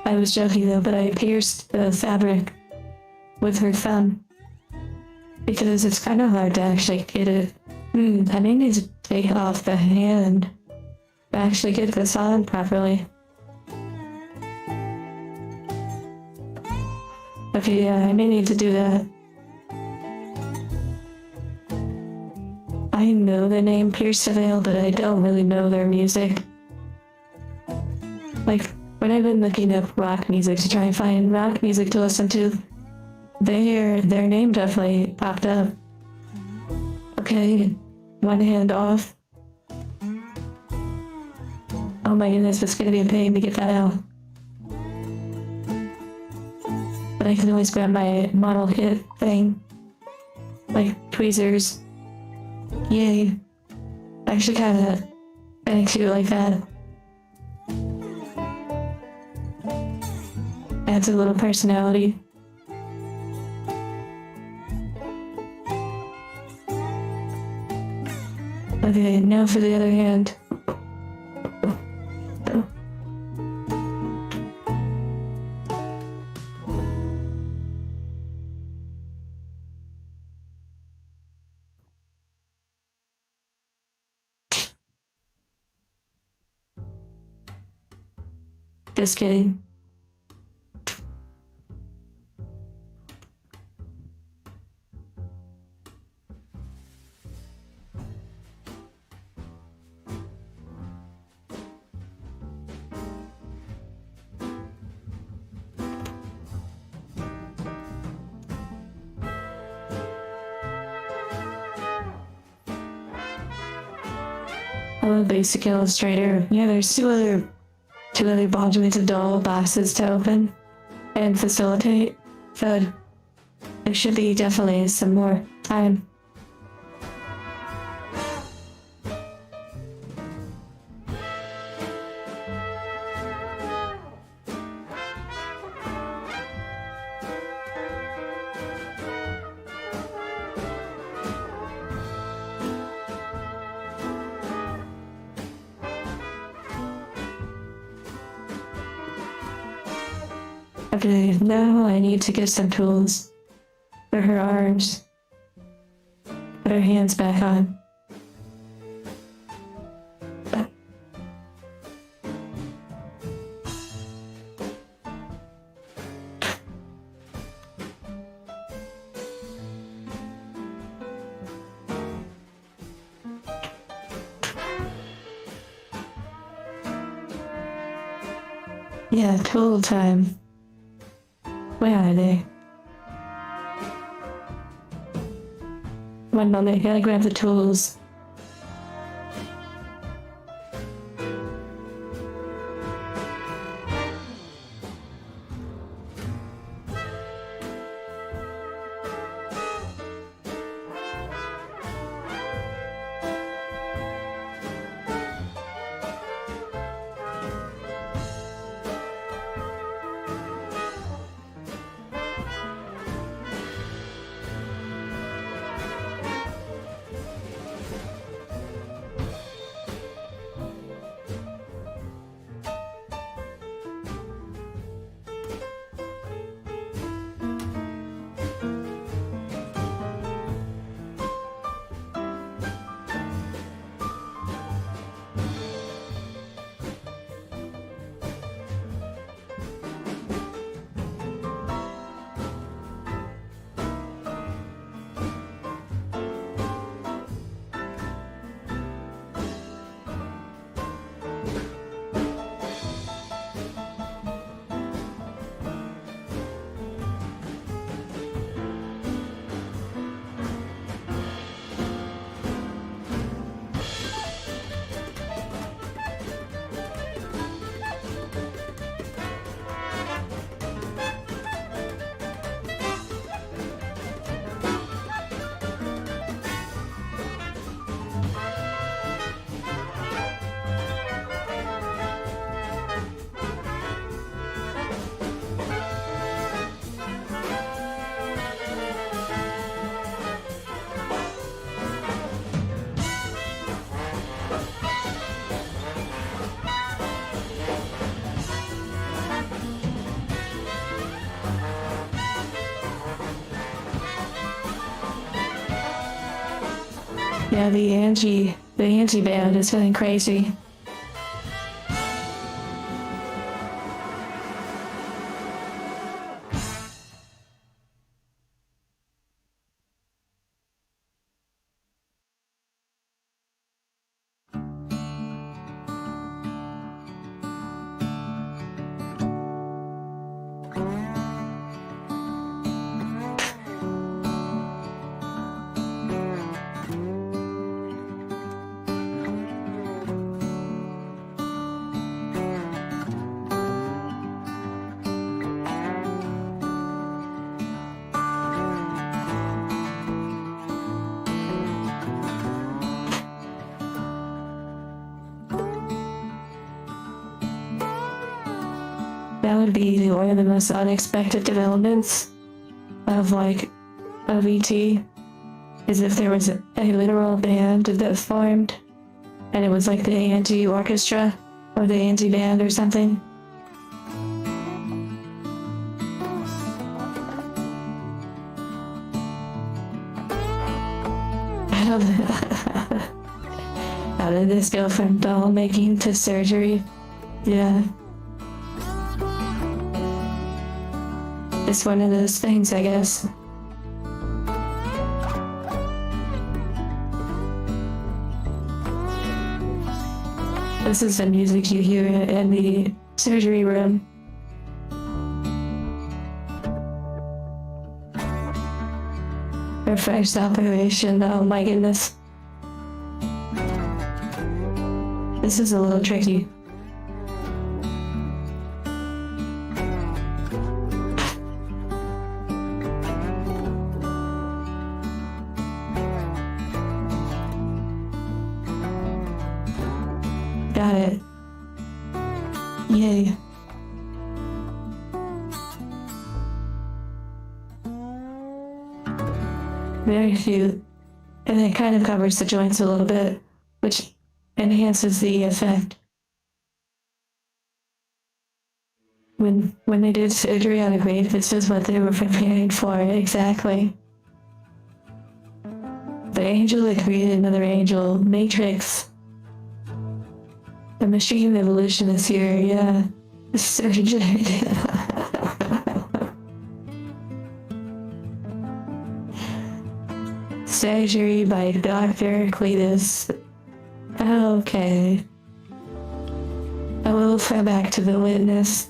I was joking though, but I pierced the fabric with her thumb because it's kind of hard to actually get it. I may need to take off the hand to actually get this on properly. Okay, yeah, I may need to do that. I know the name Pierce the Veil, but I don't really know their music. Like, when I've been looking up rock music to try and find rock music to listen to, their name definitely popped up. Okay, one hand off. Oh my goodness, it's gonna be a pain to get that out. But I can always grab my model kit thing. Like tweezers. Yay. I actually kinda do it like that. Adds a little personality. Okay, now for the other hand. Just kidding. I love Basic Illustrator. Yeah, there's two other modules of doll boxes to open and facilitate, so there should be definitely some more time. Okay, now I need to get some tools for her arms. Put her hands back on. Yeah, tool time. Where are they? One moment, I gotta grab the tools. Yeah, the Angie band is getting crazy. That would be one of the most unexpected developments of ET, is if there was a literal band that formed, and it was like the Angie Orchestra or the Angie Band or something. How did this go from doll making to surgery? Yeah. It's one of those things, I guess. This is the music you hear in the surgery room. Her first operation, oh my goodness. This is a little tricky. Got it. Yay. Very cute. And it kind of covers the joints a little bit, which enhances the effect. when they did surgery on a grave, this is what they were preparing for, exactly. The angel that created another angel, Matrix. The machine evolution is here, yeah. Surgery. Surgery by Dr. Cletus. Okay. I will fly back to the witness.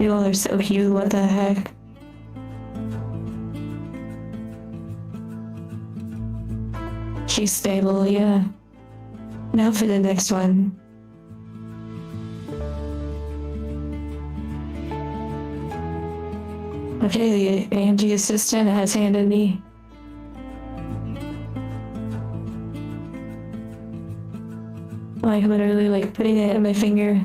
You all are so cute, what the heck? She's stable, yeah. Now for the next one. Okay, the AMG assistant has handed me like literally like putting it in my finger.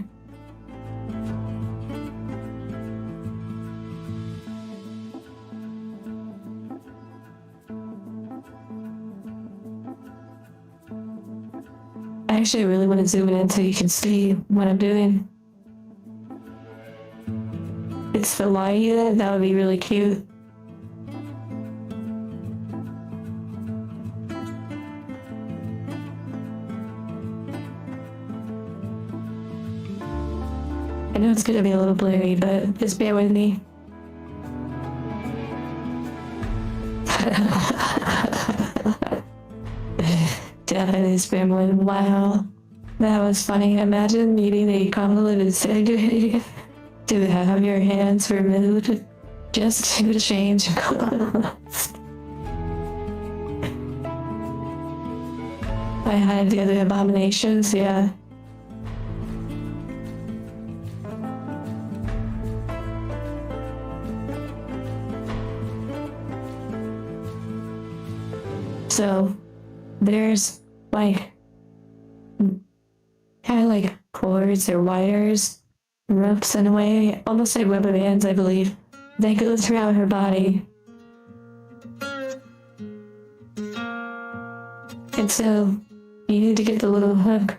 I actually really want to zoom in so you can see what I'm doing. It's the light unit, that would be really cute. I know it's gonna be a little blurry, but just bear with me. Definitely spambling. Wow. That was funny. Imagine needing a convoluted surgery to have your hands removed just to change clothes. I had the other abominations, yeah. So there's like kind of like cords or wires, ropes in a way, almost like rubber bands, I believe, that go throughout her body. And so you need to get the little hook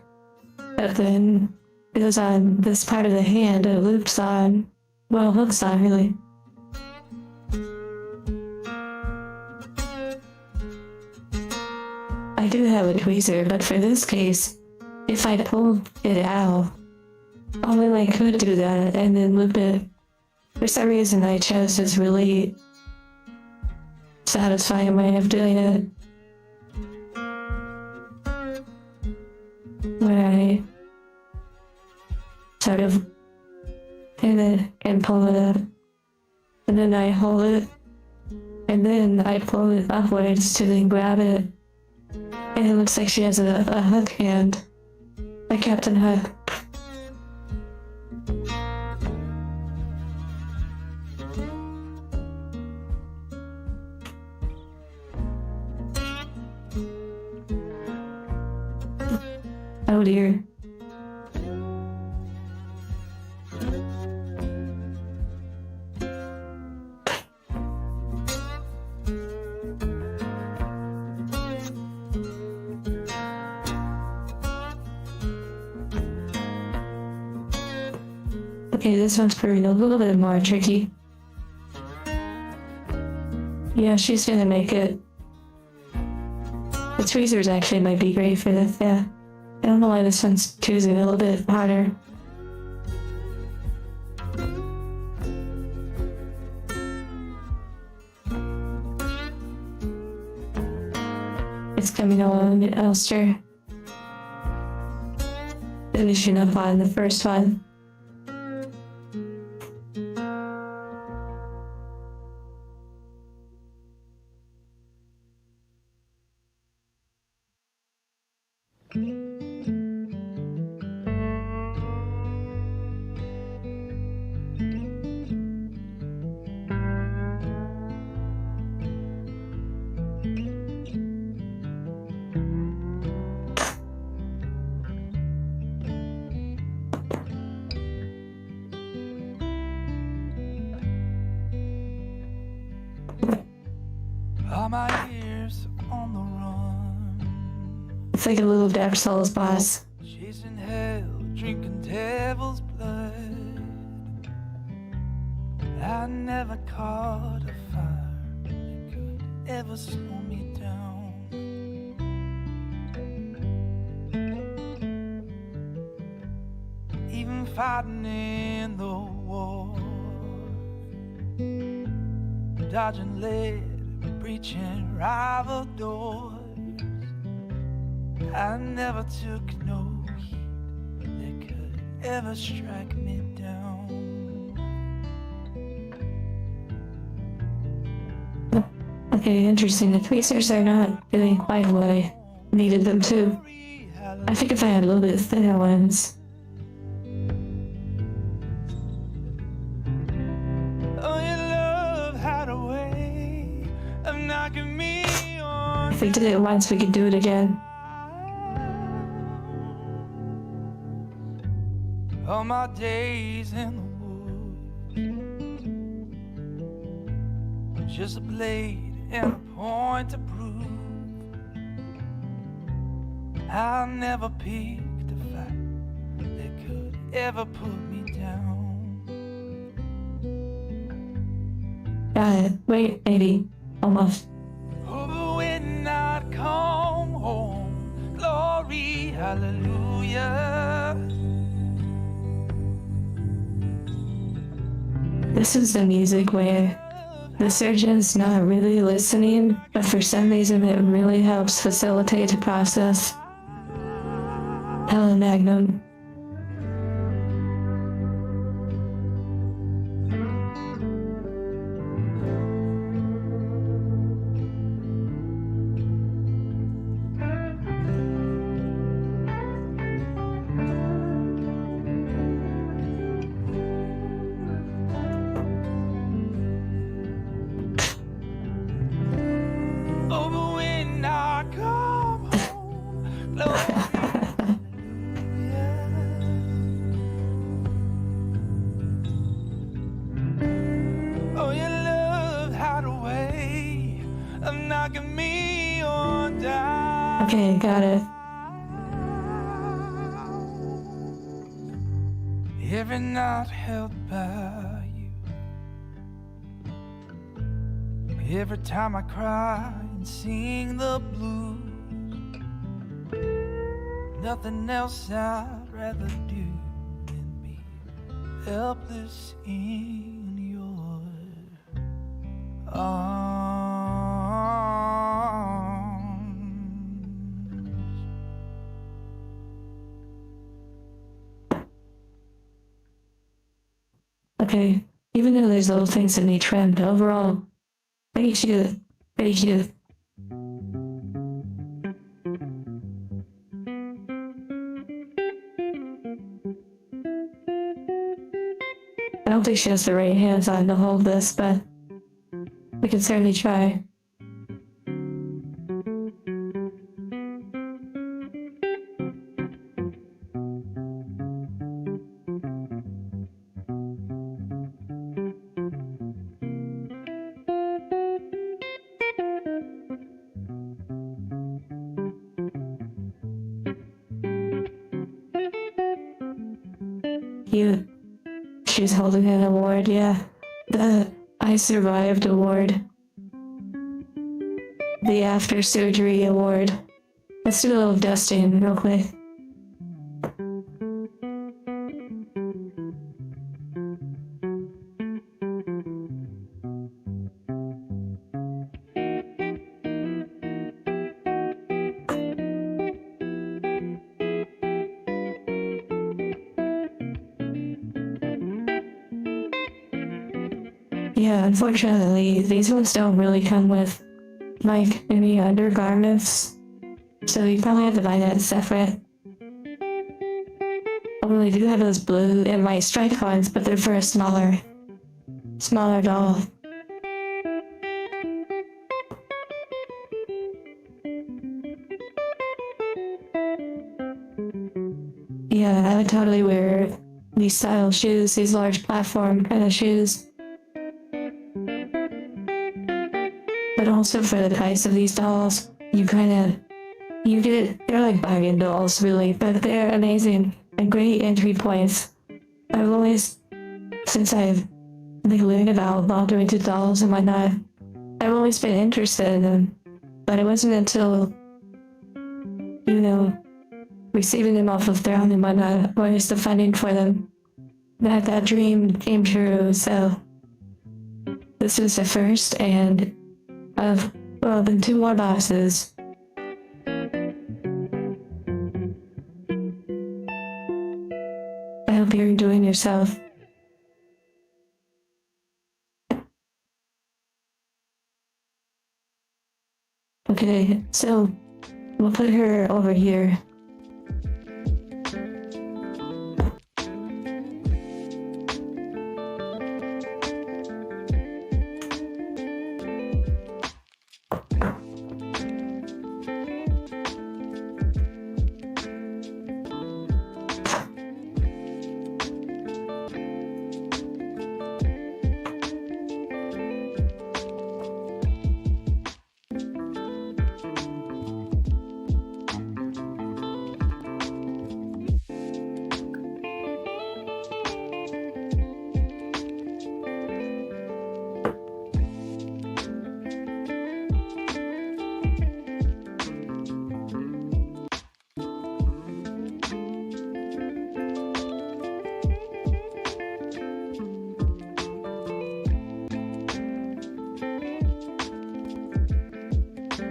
that then goes on this part of the hand, it loops on, well, hooks on really. I do have a tweezer, but for this case, if I pulled it out, only I could do that and then loop it. For some reason, I chose this really satisfying way of doing it. Where I sort of pin it and pull it up, and then I hold it, and then I pull it upwards to then grab it. And it looks like she has a hook hand. A Captain Hook. Oh dear. Okay, this one's proving a little bit more tricky. Yeah, she's gonna make it. The tweezers actually might be great for this, yeah. I don't know why this one's choosing a little bit harder. It's coming along, Elster. Finishing up on the first one. All my years on the run, It's like a little Dark Souls boss. chasing hell, drinking devil's blood. I never caught a fire that could ever slow me down. Even fighting in the war, dodging lead, breaching rival doors, I never took no heat that could ever strike me down. Okay, interesting. The tweezers are not doing quite what I needed them to. I think if I had a little bit thinner ones. Oh, your love had a way of knocking me on. If we did it once, we could do it again. All my days in the woods, just a blade and a point to prove. I never picked a fight that could ever put me down. Got it. Wait, maybe. Almost. Oh, but when I come home, glory, hallelujah. This is the music where the surgeon's not really listening, but for some reason it really helps facilitate the process. Helen Magnum. Oh, but when I come home, glory, oh, your love had a way of knocking me on down. Okay, got it. Every night held by you. Every time I cry and sing the blues, nothing else I'd rather do than be helpless in your arms. Okay, even though there's little things that need trimmed, overall, thank you. Thank you. I don't think she has the right hands on to hold this, but we can certainly try. Cute. She's holding an award, yeah. The I Survived award. The After Surgery award. Let's do a little dusting real quick. Yeah, unfortunately, these ones don't really come with, like, any undergarments. So you probably have to buy that separate. Although they do have those blue and white striped ones, but they're for a smaller doll. Yeah, I would totally wear these style shoes, these large platform kind of shoes. But also for the price of these dolls, you get, they're like bargain dolls really, but they're amazing. a great entry point. I've always, since I've been learning about alternative dolls and whatnot, I've always been interested in them. But it wasn't until, you know, receiving them off of Throne and whatnot, or is the funding for them, that dream came true. So this is the first and of, well, then 2 more boxes. I hope you're enjoying yourself. Okay, so we'll put her over here.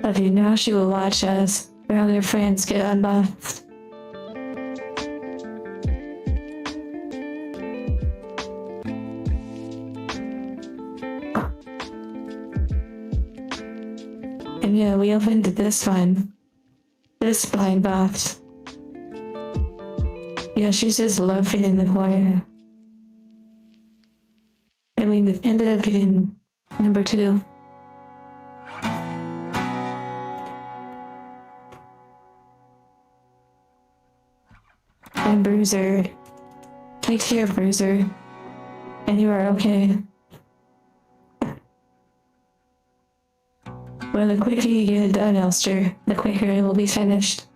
Okay, now she will watch us, her other friends get unboxed. And yeah, we opened this one. This blind box. Yeah, she's just loafing in the corner. And we ended up getting number 2. And Bruiser. Take care, Bruiser. And you are okay. Well, the quicker you get it done, Elster, the quicker it will be finished.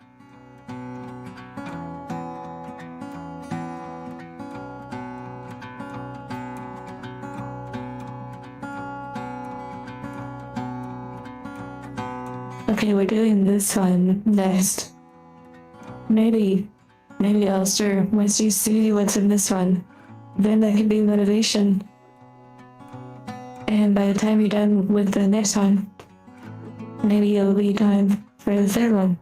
Okay, we're doing this one next. Maybe Elster, once you see what's in this one, then that can be motivation. And by the time you're done with the next one, maybe it'll be time for the third one.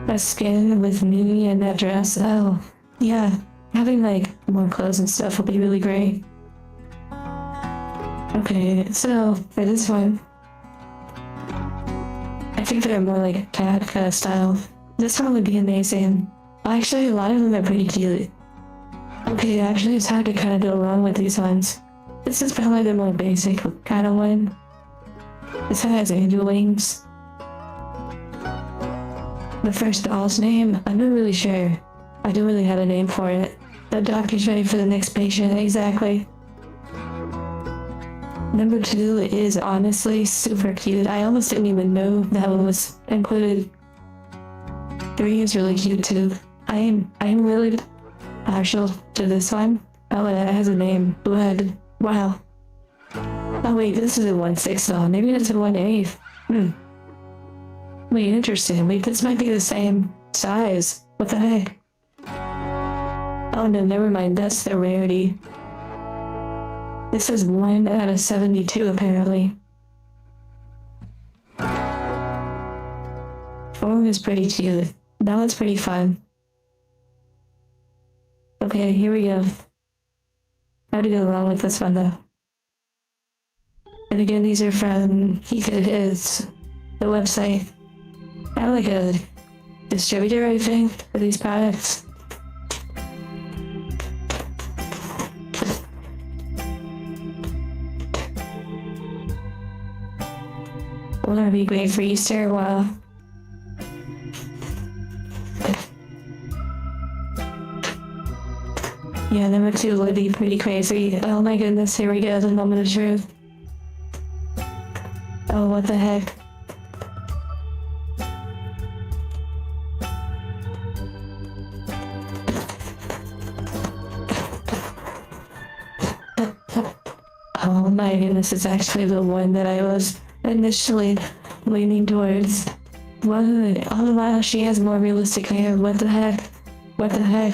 A skin with me and that dress. Oh, yeah. Having like more clothes and stuff will be really great. Okay, so for this one, I think they're more like cat kind of style. This one would be amazing. Actually, a lot of them are pretty cute. Okay, actually it's hard to kind of go wrong with these ones. This is probably the more basic kind of one. This one has angel wings. The first doll's name, I'm not really sure. I don't really have a name for it. The doctor's ready for the next patient, exactly. Number 2 is honestly super cute. I almost didn't even know that one was included. 3 is really cute too. I'm really partial to this one. Oh, it has a name. Blood. Wow. Oh wait, this is a 1/6 doll. Maybe that's a 1/8. Wait, interesting. Wait, this might be the same size. What the heck? Oh no, never mind. That's the rarity. This is 1 out of 72 apparently. 4 is pretty cute. That one's pretty fun. Okay, here we go. How to go wrong with this one though. And again, these are from KikaGoods, the website. I'm like a distributor, I think, for these products. Will that be great for Easter? Wow. Yeah, number 2 would be pretty crazy. Oh my goodness, here we go, the moment of truth. Oh, what the heck? Oh my goodness, it's actually the one that I was initially leaning towards. What? Oh wow, she has more realistic hair. What the heck? What the heck?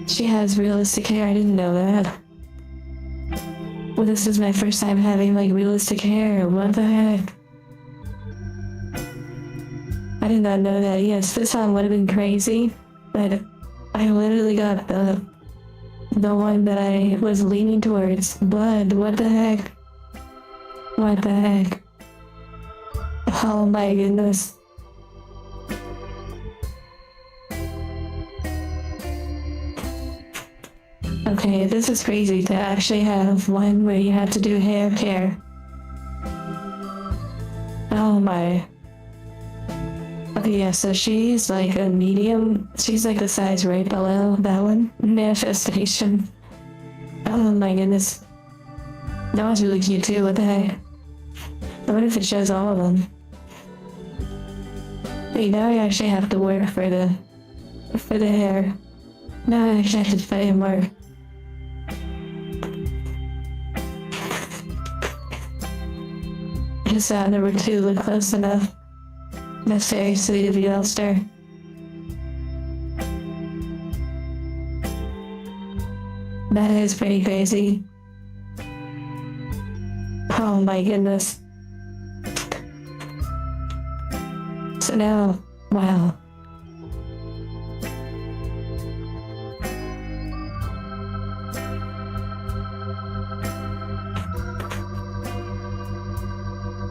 She has realistic hair, I didn't know that. Well, this is my first time having like realistic hair. What the heck? I did not know that. Yes, this song would have been crazy, but I literally got the one that I was leaning towards. Blood, what the heck? What the heck? Oh my goodness. Okay, this is crazy to actually have one where you have to do hair care. Oh my. Okay, yeah, so she's like a medium. She's like the size right below that one. Manifestation. Oh my goodness. That was really cute too, what the heck? What if it shows all of them? Wait, now I actually have to work for the hair. Now I actually have to put in work. Just number 2 look close enough. That's very sweet of you, Elster. That is pretty crazy. Oh my goodness. So now, wow.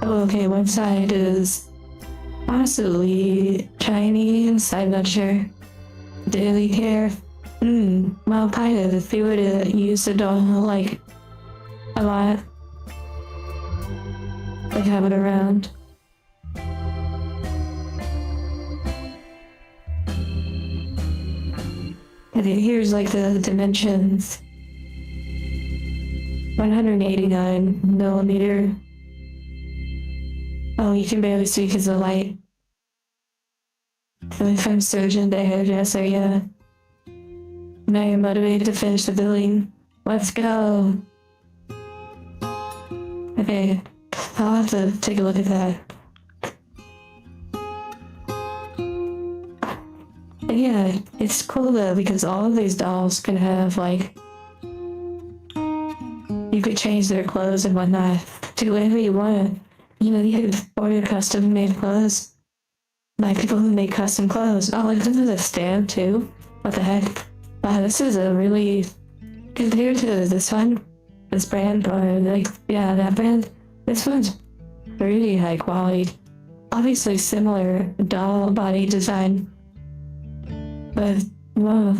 Okay, one side is possibly Chinese, I'm not sure. Daily hair. Well, kind of. If you were to use the doll, like, a lot. Like, have it around. Okay, here's, like, the dimensions. 189 millimeter. Oh, you can barely see because of the light. So if I'm surgeon to hairdresser, yeah. Now you're motivated to finish the billing. Let's go. Okay, I'll have to take a look at that. But yeah, it's cool though because all of these dolls can have like, you could change their clothes and whatnot to whatever you want. You know, you could order custom made clothes. Like people who make custom clothes. Oh, like this is a stand too? What the heck? Wow, this is a really, compared to this one, this brand, or like, yeah, that brand, this one's really high quality. Obviously similar doll body design. But, whoa.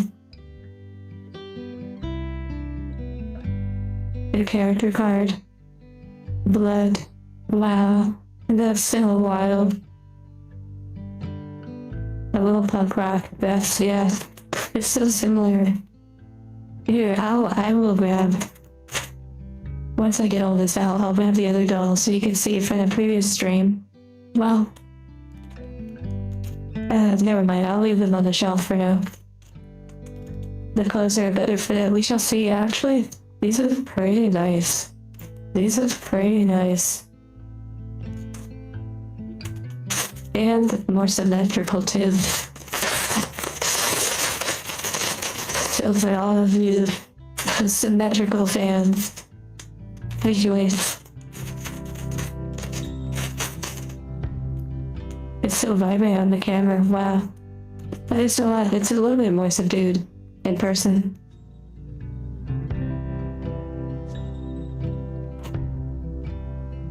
Your character card. Blood. Wow. That's so wild. A little punk rock vest, yeah. It's so similar. Here, I will grab. Once I get all this out, I'll grab the other dolls so you can see from the previous stream. Well. Never mind, I'll leave them on the shelf for now. The clothes are a better fit. We shall see, actually. These are pretty nice. These are pretty nice. And more symmetrical too. So for all of you symmetrical fans, rejoice. It's so vibrant on the camera, wow. But it's a little bit more subdued in person.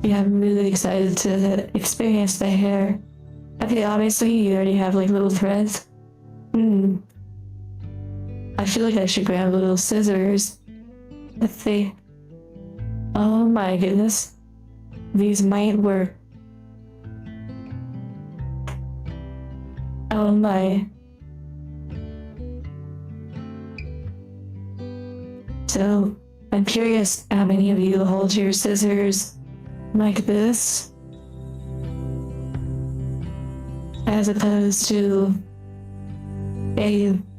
Yeah, I'm really excited to experience the hair. Okay, obviously you already have like little threads. I feel like I should grab little scissors. Let's see. Oh my goodness. These might work. Oh my. So, I'm curious how many of you hold your scissors like this, as opposed to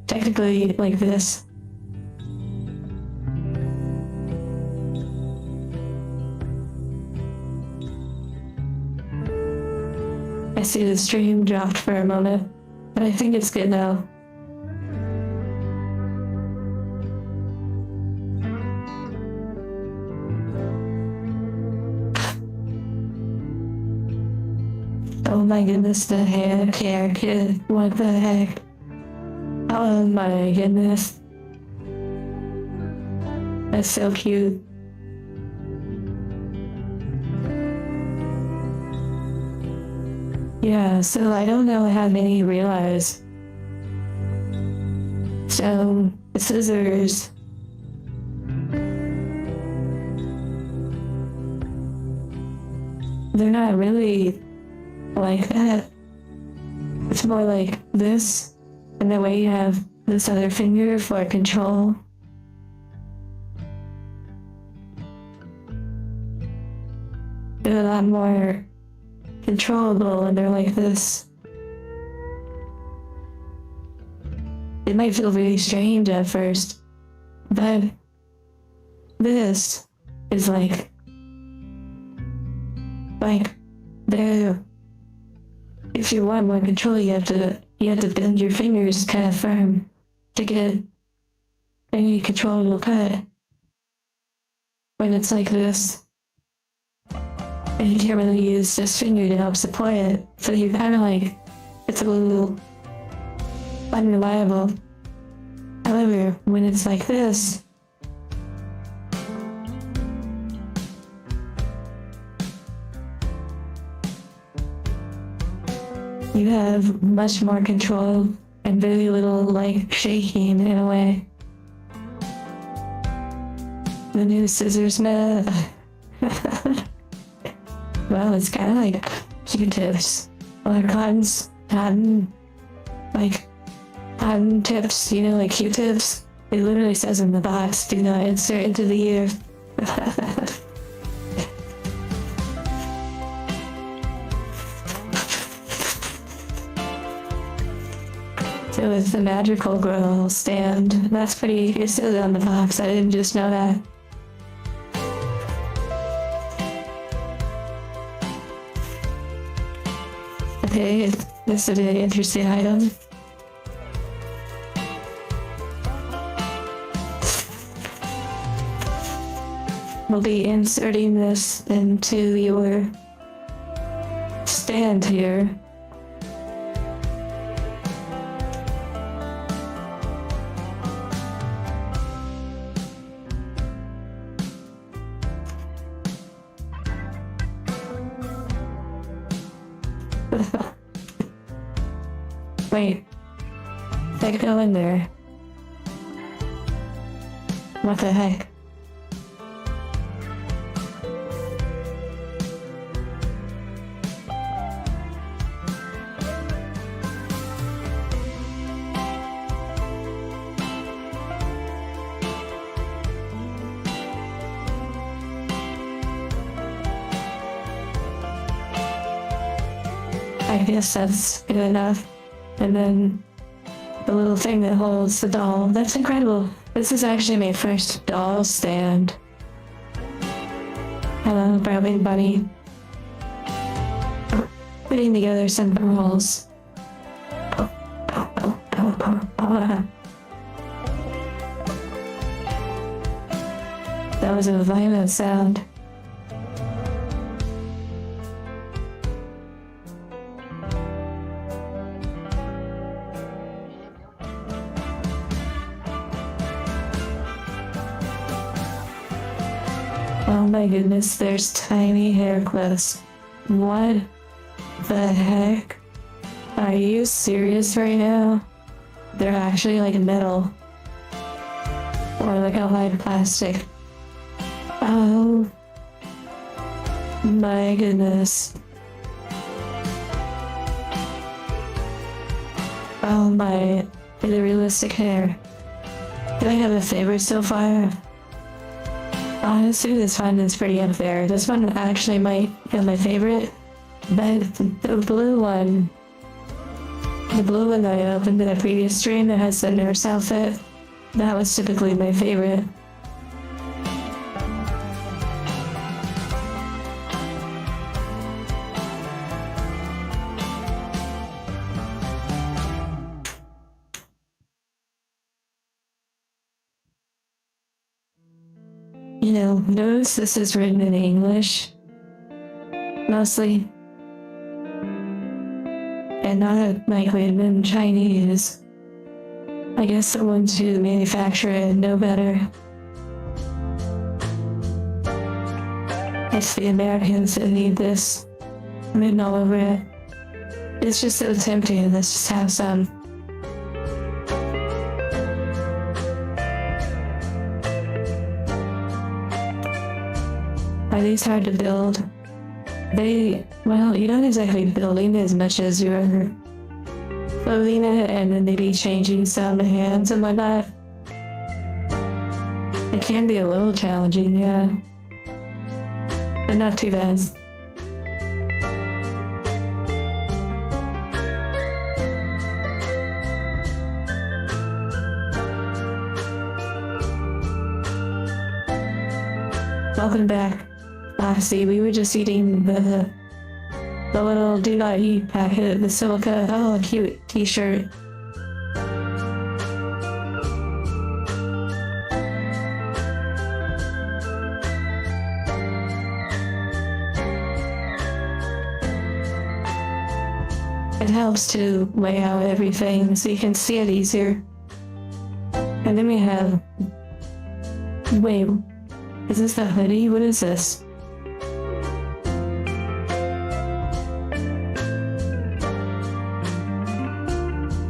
technically like this. see the stream dropped for a moment, but I think it's good now. Oh my goodness, the hair care kid. What the heck? Oh my goodness. That's so cute. Yeah, so I don't know how many realize. So, the scissors. They're not really like that. It's more like this, and the way you have this other finger for control. They're a lot more controllable, and they're like this. It might feel really strange at first, but this is like there. If you want more control, you have to bend your fingers kind of firm to get any controllable cut. When it's like this, and you can't really use this finger to help support it, so you kind of like, it's a little unreliable. However, when it's like this, you have much more control and very little like shaking in a way. The new scissors net. Well, it's kind of like Q-tips or cotton tips, you know, like Q-tips. It literally says in the box, do not insert into the ear. So it's the magical girl stand. That's pretty, it says on the box. I didn't just know that. Okay, this is an interesting item. We'll be inserting this into your stand here. Wait, they go in there. What the heck? I guess that's good enough. And then the little thing that holds the doll. That's incredible. This is actually my first doll stand. Hello, Barbie Bunny. Putting together some pearls. That was a violent sound. Oh my goodness, there's tiny hair clips. What the heck? Are you serious right now? They're actually like metal. Or like a light plastic. Oh my goodness. Oh my, the realistic hair. Do I have a favorite so far? Honestly, this one is pretty unfair. This one actually might be my favorite, but the blue one that I opened in a previous stream that has the nurse outfit, that was typically my favorite. notice this is written in English, mostly, and not like written in Chinese. I guess the ones who manufacture it know better. It's the Americans that need this written all over it. It's just so tempting. Let's just have some. Are these hard to build? Well, you're not exactly building as much as you're clothing it and then maybe changing some hands and whatnot. It can be a little challenging, yeah. But not too bad. Welcome back. See, we were just eating the little do not eat packet, the silica, oh, cute t-shirt. It helps to lay out everything so you can see it easier. And then we have, wait, is this the hoodie? What is this?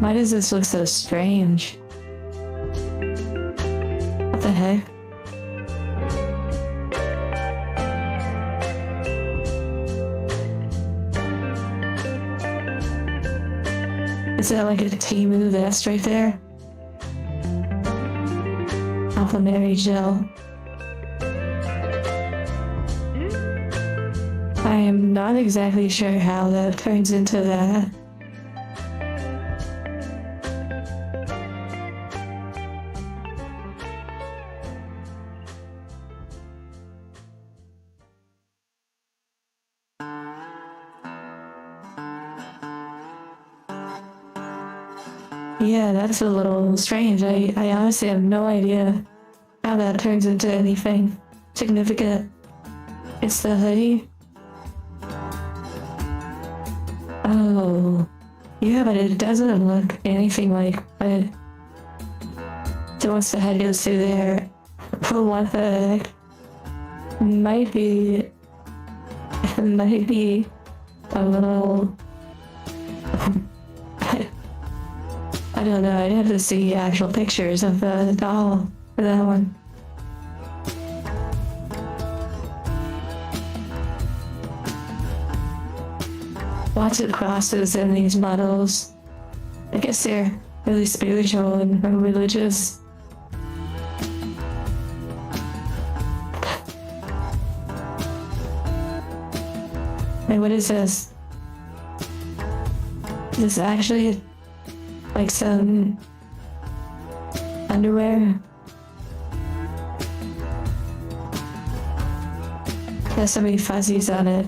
Why does this look so strange? What the heck? Is that like a Temu vest right there? Alpha Mary gel. I am not exactly sure how that turns into that. Yeah, that's a little strange. I honestly have no idea how that turns into anything significant. It's the hoodie. Oh, yeah, but it doesn't look anything like it. So once the head goes through there, what the heck? Might be a little. I don't know, I'd have to see actual pictures of the doll for that one. Lots of crosses in these models. I guess they're really spiritual and religious. Hey, what is this? Is this actually like some underwear? There's so many fuzzies on it.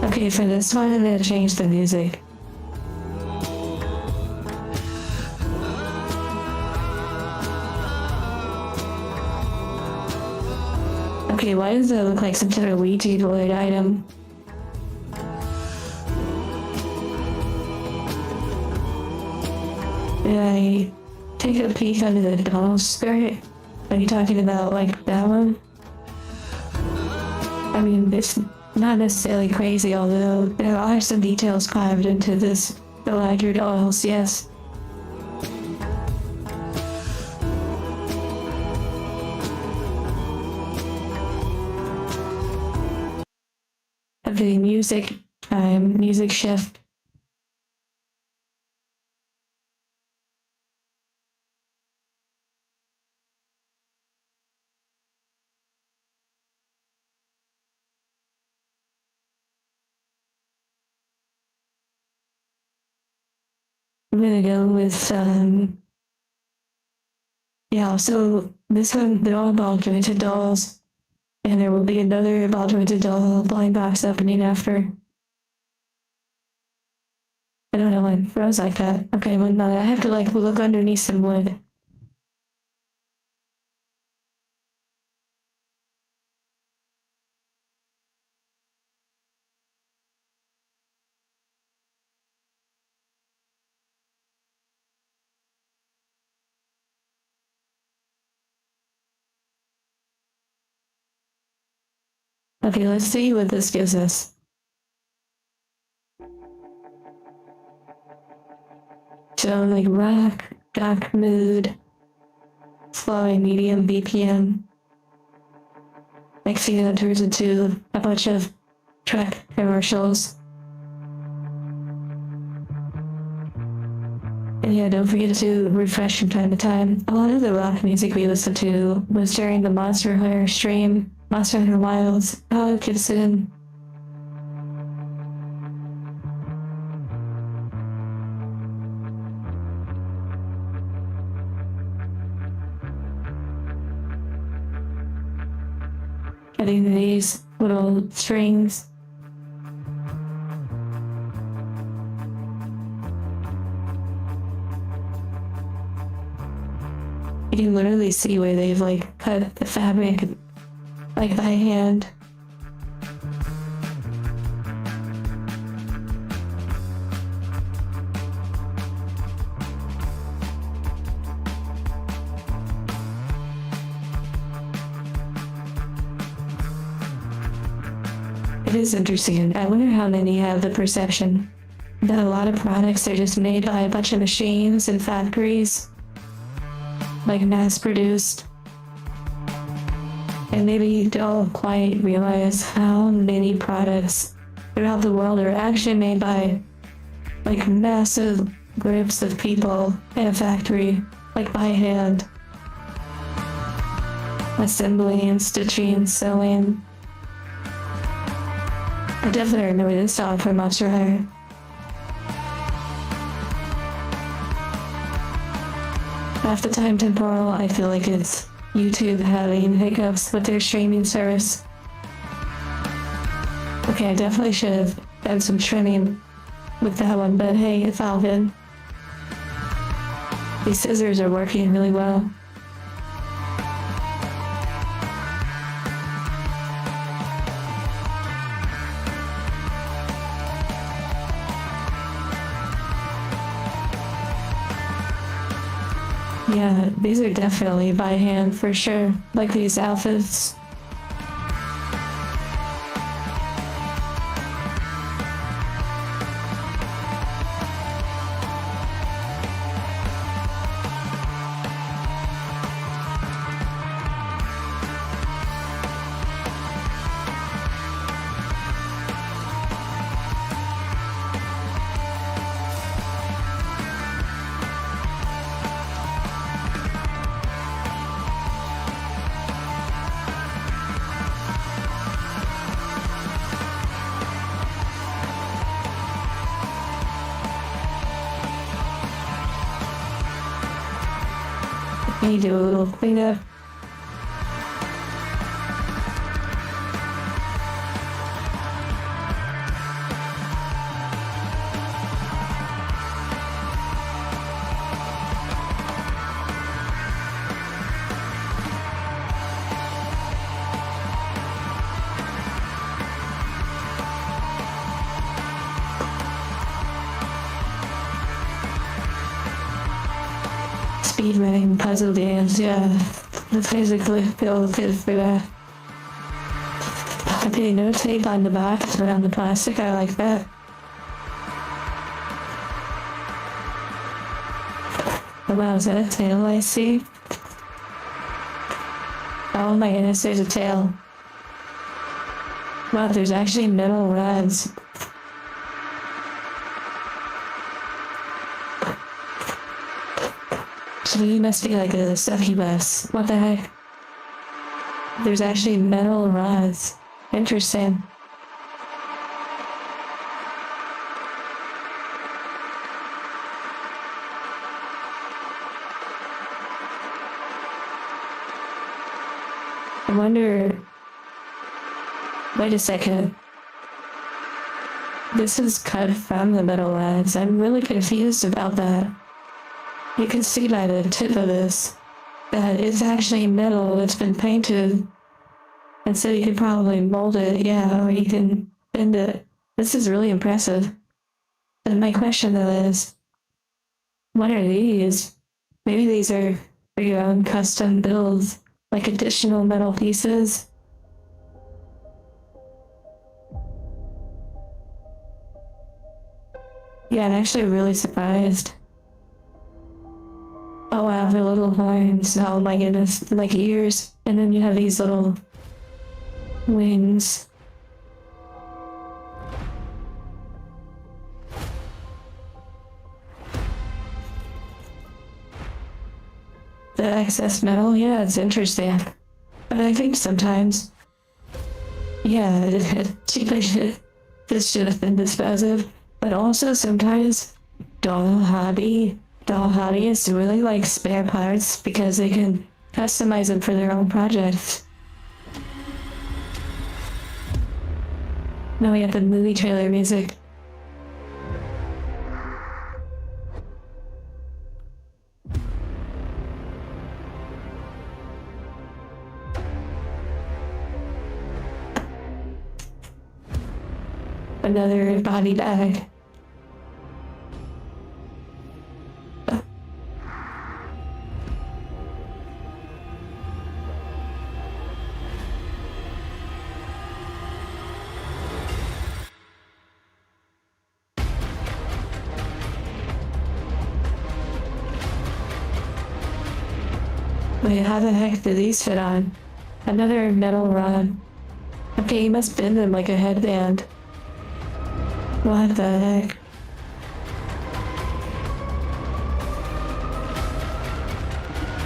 Okay, for this one, I'm gonna change the music. Okay, why does it look like some sort of Ouija board item? Did I take a peek under the doll's skirt? Are you talking about like that one? I mean, it's not necessarily crazy, although there are some details carved into this larger dolls, yes. Okay, music shift. I'm gonna go with Yeah, so this one, they're all ball-jointed dolls. And there will be another ball-jointed doll blind box opening after. I don't know why it froze like that. Okay, well, no, I have to like look underneath some wood. Okay, let's see what this gives us. So like rock, dark mood, slow, medium BPM. Next thing that turns into a bunch of truck commercials. And yeah, don't forget to refresh from time to time. A lot of the rock music we listened to was during the Monster Hunter stream, Monster Hunter Wilds. Oh, Gibson. Getting these little strings. You can literally see where they've like cut the fabric like by hand. It is interesting. I wonder how many have the perception that a lot of products are just made by a bunch of machines and factories, like mass produced. And maybe you don't quite realize how many products throughout the world are actually made by like massive groups of people in a factory, like by hand. Assembly and stitching and sewing. I definitely remember this song from Monster Hunter. Half the time temporal, I feel like it's YouTube having hiccups with their streaming service. Okay, I definitely should have done some trimming with that one, but hey, it's all good. These scissors are working really well. Yeah, these are definitely by hand for sure, like these outfits. Need to do a little cleanup. Speedrunning puzzle games, yeah. That's basically feel good for that. Okay, no tape on the box, but on the plastic, I like that. Oh wow, is that a tail I see? Oh my goodness, there's a tail. Wow, there's actually metal rods. So he must be like a succubus. What the heck? There's actually metal rods. Interesting. I wonder. Wait a second. This is cut from the metal lines. I'm really confused about that. You can see by the tip of this that it's actually metal that's been painted. And so you can probably mold it, yeah, or you can bend it. This is really impressive. And my question though is, what are these? Maybe these are for your own custom builds, like additional metal pieces. Yeah, I'm actually really surprised. Oh wow, the little horns. Oh my goodness, like ears. And then you have these little wings. The excess metal, yeah, it's interesting. But I think sometimes, yeah, this should have been disposed of. But also sometimes doll hobbyists really like spare parts because they can customize them for their own projects. Now we have the movie trailer music. Another body bag. Wait, how the heck do these fit on? Another metal rod. Okay, you must bend them like a headband. What the heck?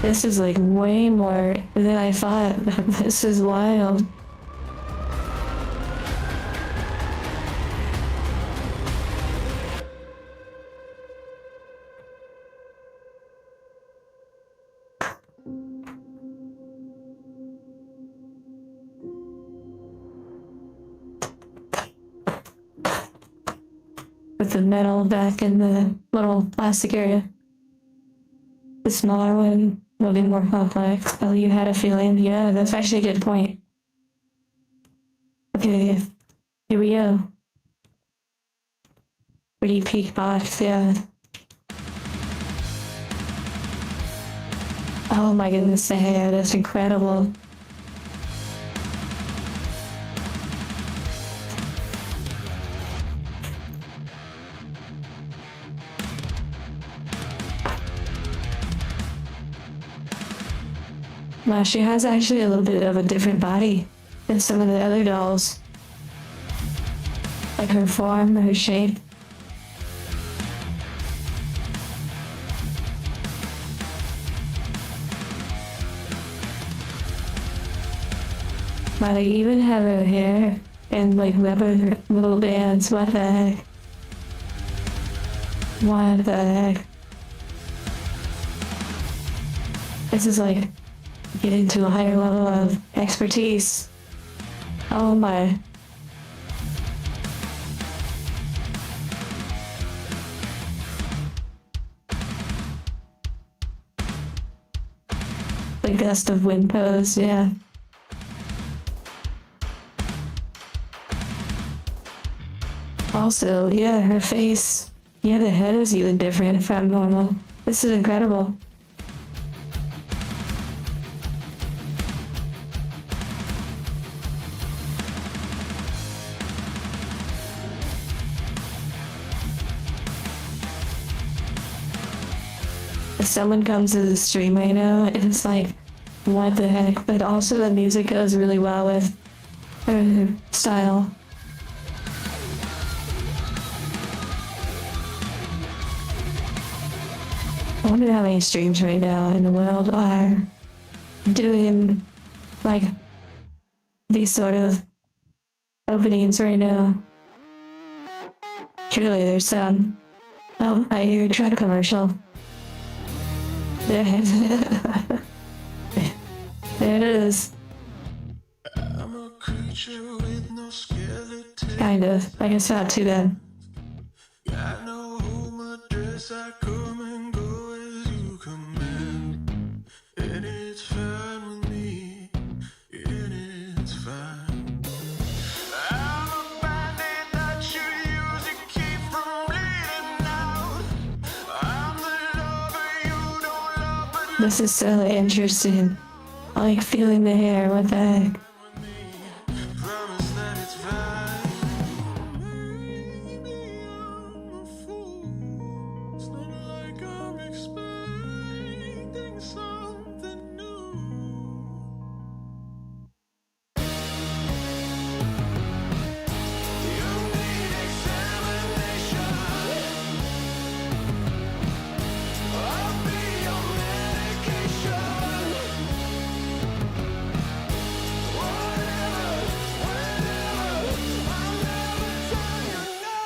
This is like way more than I thought. This is wild. With the metal back in the little plastic area. The smaller one will be more complex. Oh, you had a feeling? Yeah, that's actually a good point. Okay, here we go. Pretty peak box, yeah. Oh my goodness, the hair, that's incredible. Wow, she has actually a little bit of a different body than some of the other dolls. Like her form, her shape. Wow, they even have her hair and like rubber little bands. What the heck? What the heck? This is like getting to a higher level of expertise. Oh my. The gust of wind pose, yeah. Also, yeah, her face. Yeah, the head is even different from normal. This is incredible. If someone comes to the stream right now, it's like, what the heck? But also the music goes really well with her style. I wonder how many streams right now in the world are doing like these sort of openings right now. Surely there's some. Oh, I hear a truck commercial. There it is. a creature with no skeleton. Kind of. I guess not too bad. Got no home address, I come and go as you command. And it's fine with me, and it's fine. I'm a bandit that you use to keep from bleeding out. I'm the lover you don't love, but This is so interesting. I like feeling the hair. What the heck? with me. Promise that it's fine. Maybe I'm a fool. It's not like I'm expecting something new. You need examination. I'll be your medication. Whatever, whenever, I'll never tell you no.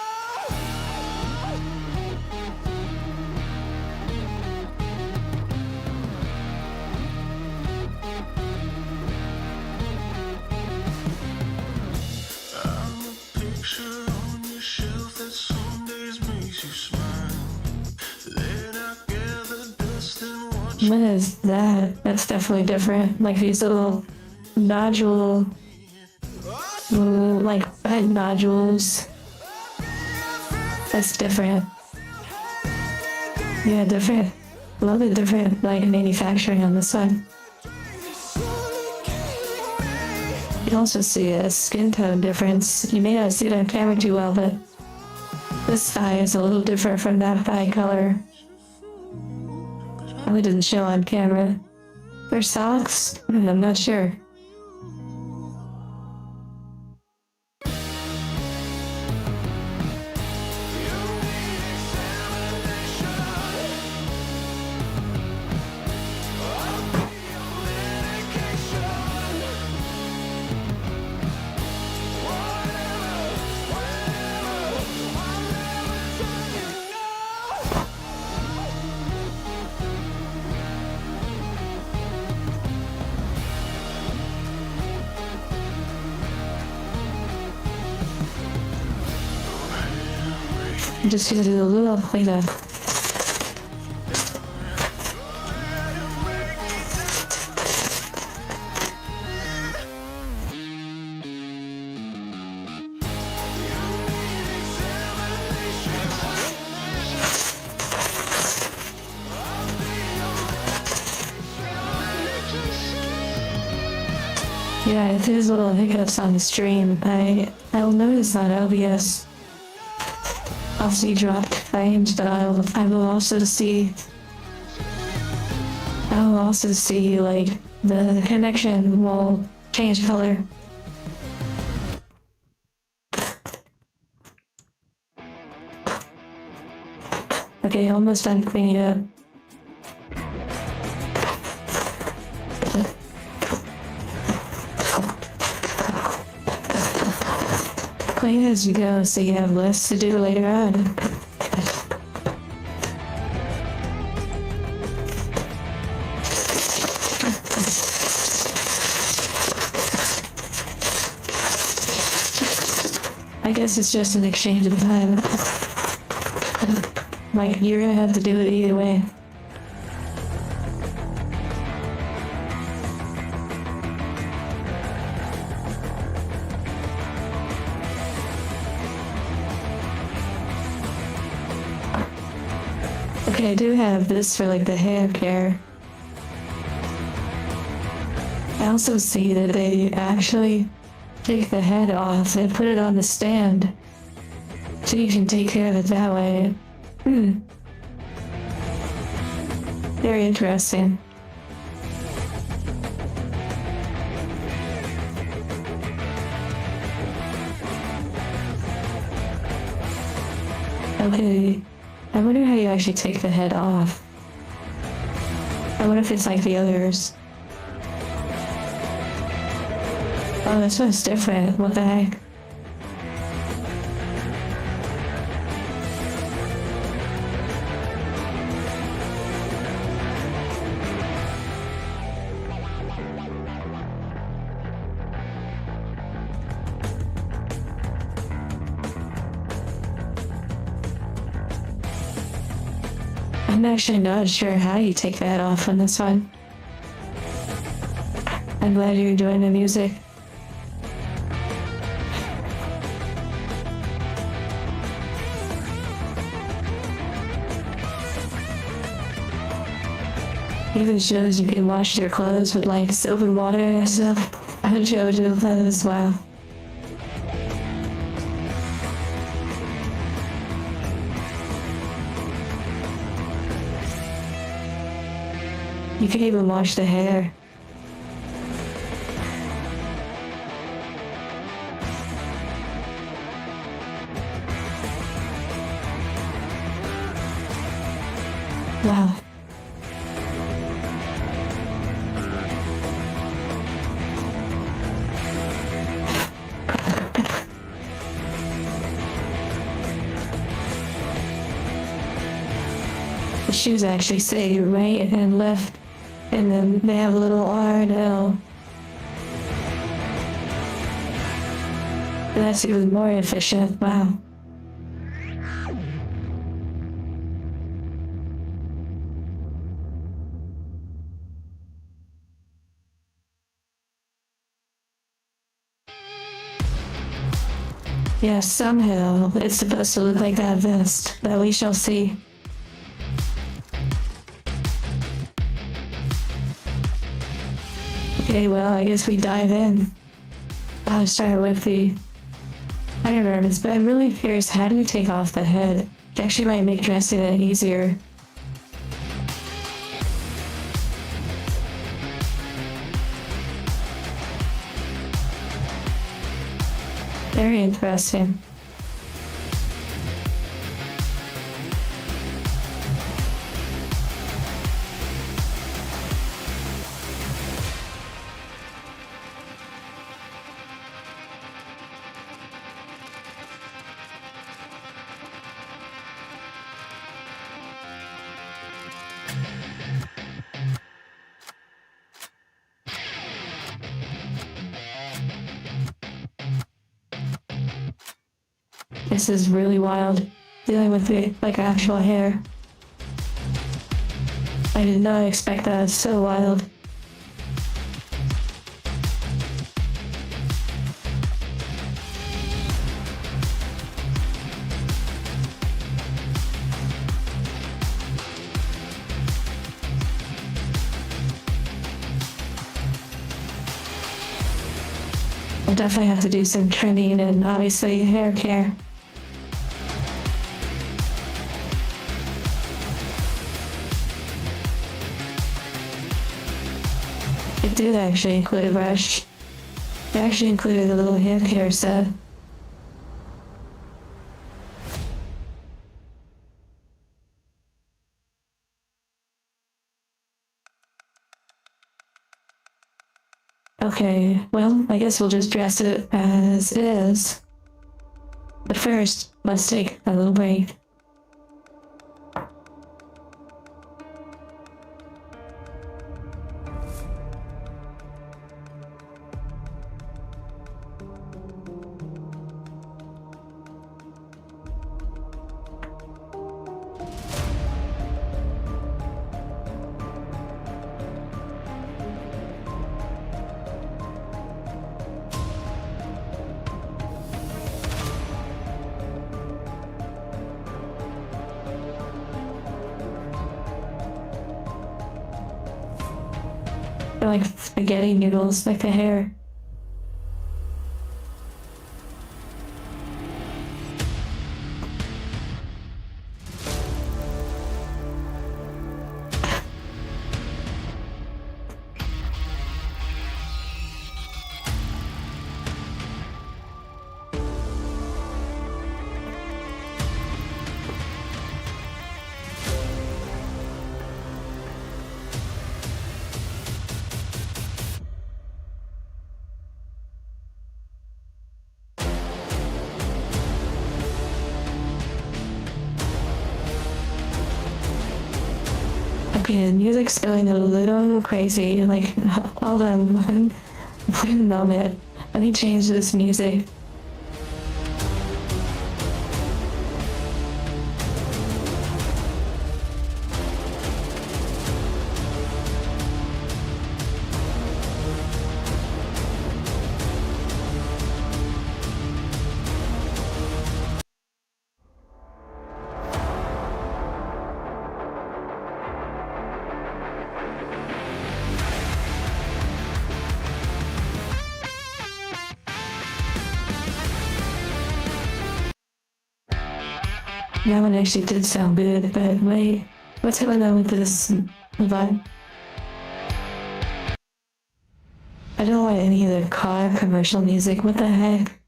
I'm a picture on your shelf that some days makes you smile. Then I gather dust and watch. What is that? That's definitely different. Like these little nodule, little, like head nodules. That's different. Yeah, different. A little bit different, like manufacturing on this one. You can also see a skin tone difference. You may not see it on camera too well, but this thigh is a little different from that thigh color. Probably doesn't show on camera. For socks? I'm not sure. I'm just gonna do a little cleanup. Yeah, if there's little hiccups on the stream, I'll notice on OBS. I'll see dropped frames, but I will also see like the connection will change color. Okay, almost done cleaning up. Clean as you go so you have less to do later on. I guess it's just an exchange of time. Like, you're gonna have to do it either way. Okay, I do have this for like the hair care. I also see that they actually take the head off and put it on the stand. So you can take care of it that way. Very interesting. Okay, I wonder how you actually take the head off. I wonder if it's like the others. Oh, this one's different. What the heck? I'm actually not sure how you take that off on this one. I'm glad you're enjoying the music. Even shows you can wash your clothes with like soap and water and stuff. I showed you that as well. You can even wash the hair. Wow. The shoes actually say right and left, and then they have a little R and L. That's even more efficient. Wow. Yes, somehow it's supposed to look like that vest, but we shall see. Okay, well, I guess we dive in. I'll start with the undergarments, but I'm really curious, how do you take off the head? It actually might make dressing it easier. Very interesting. This is really wild, dealing with the like actual hair. I did not expect that. It's so wild. I'll definitely have to do some trimming and obviously hair care. It did actually include a brush. It actually included a little hand care set. Okay, well, I guess we'll just dress it as it is. But first, let's take a little break. They're like spaghetti noodles, like the hair. Okay, the music's going a little crazy. Like, hold on one moment. Let me change this music. That one actually did sound good, but wait, what's going on with this vibe? I don't want any of the car commercial music, what the heck?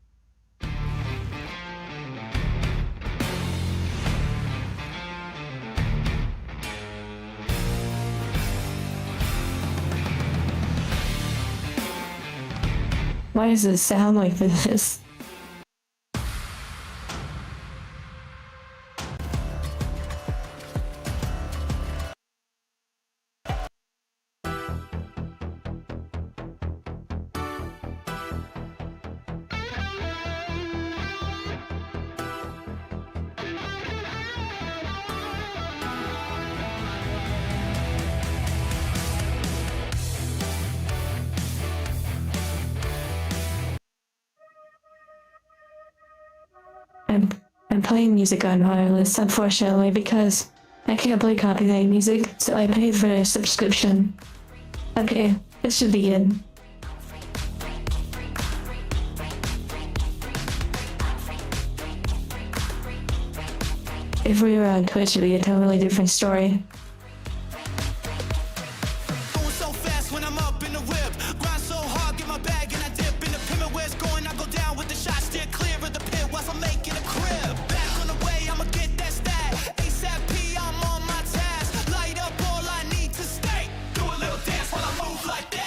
Why does it sound like this? I'm playing music on wireless, unfortunately, because I can't play copyright music, so I paid for a subscription. Okay, this should be good. If we were on Twitch, it'd be a totally different story. Going so fast when I'm up in the whip. Grind so hard, get my bag and I dip in the pivot where it's going. I go down with the shot, steer clear of the pit whilst I'm making a crib. Back on the way, I'ma get that stat. ASAP P, I'm on my task. Light up all I need to stay. Do a little dance while I move like that.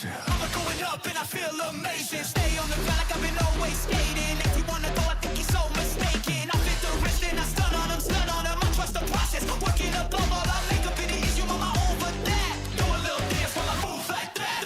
I'm going up and I feel amazing. Stay on the ground like I've been always skating. If you wanna go, I think he's so mistaken. I fit the wrist and I stun on him, stun on him. I trust the process, working above all I make up in it is you on my own, but that. Do a little dance while I move like that.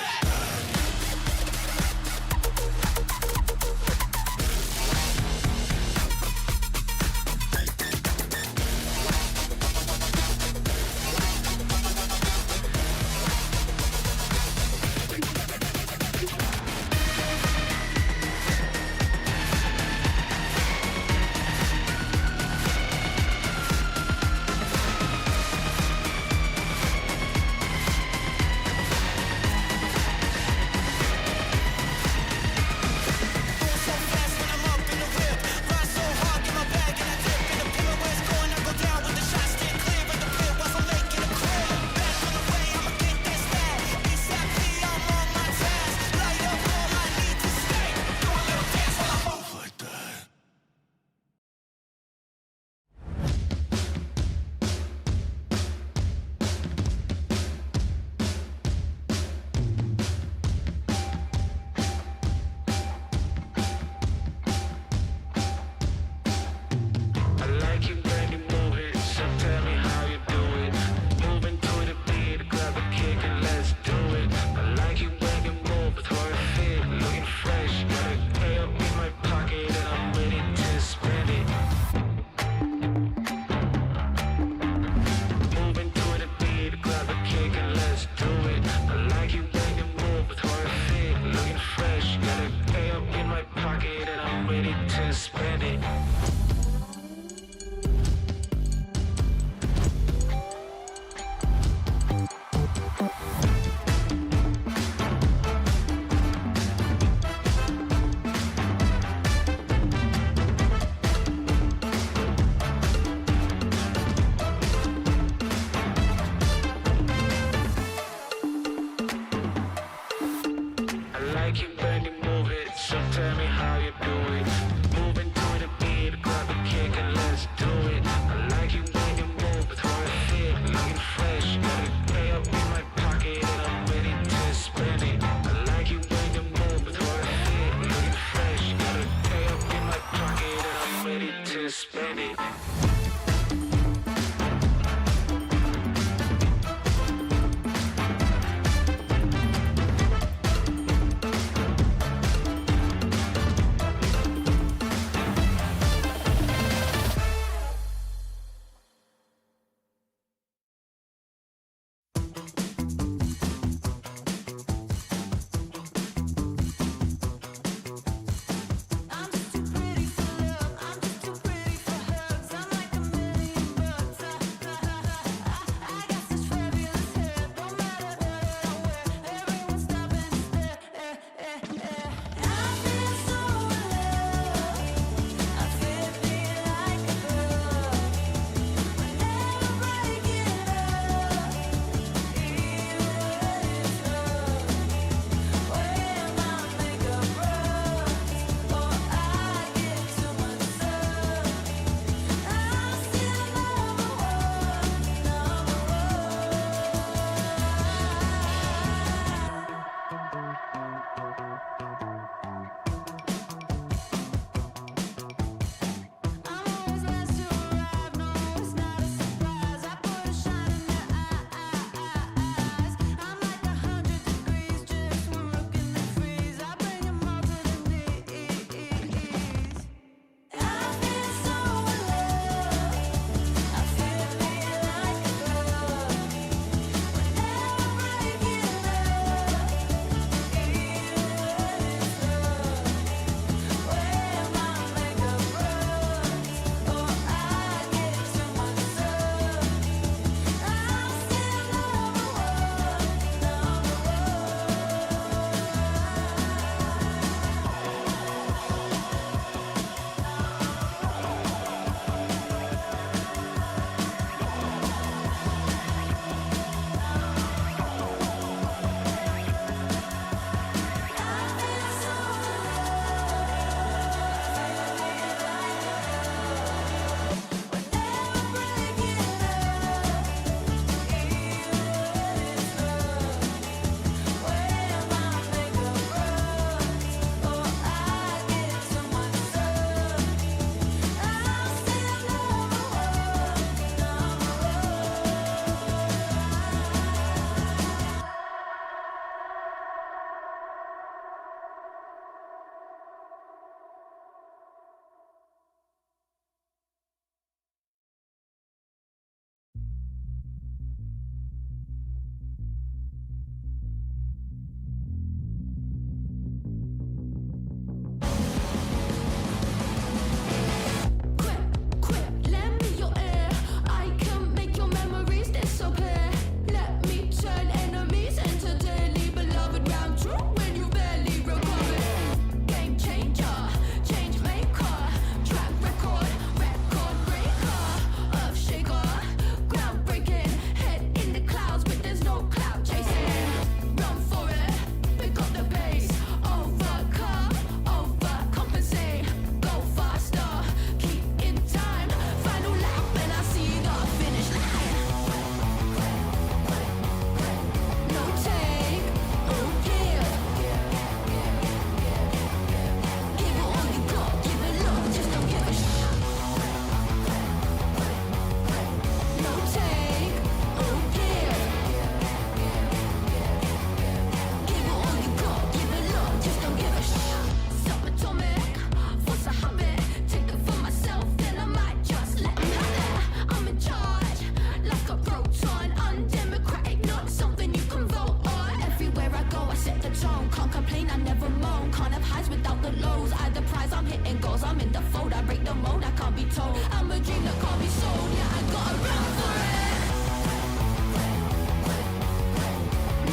hitting goals. I'm in the fold, I break the mold, I can't be told. I'm a dream that can't be sold. Yeah, I gotta run for it.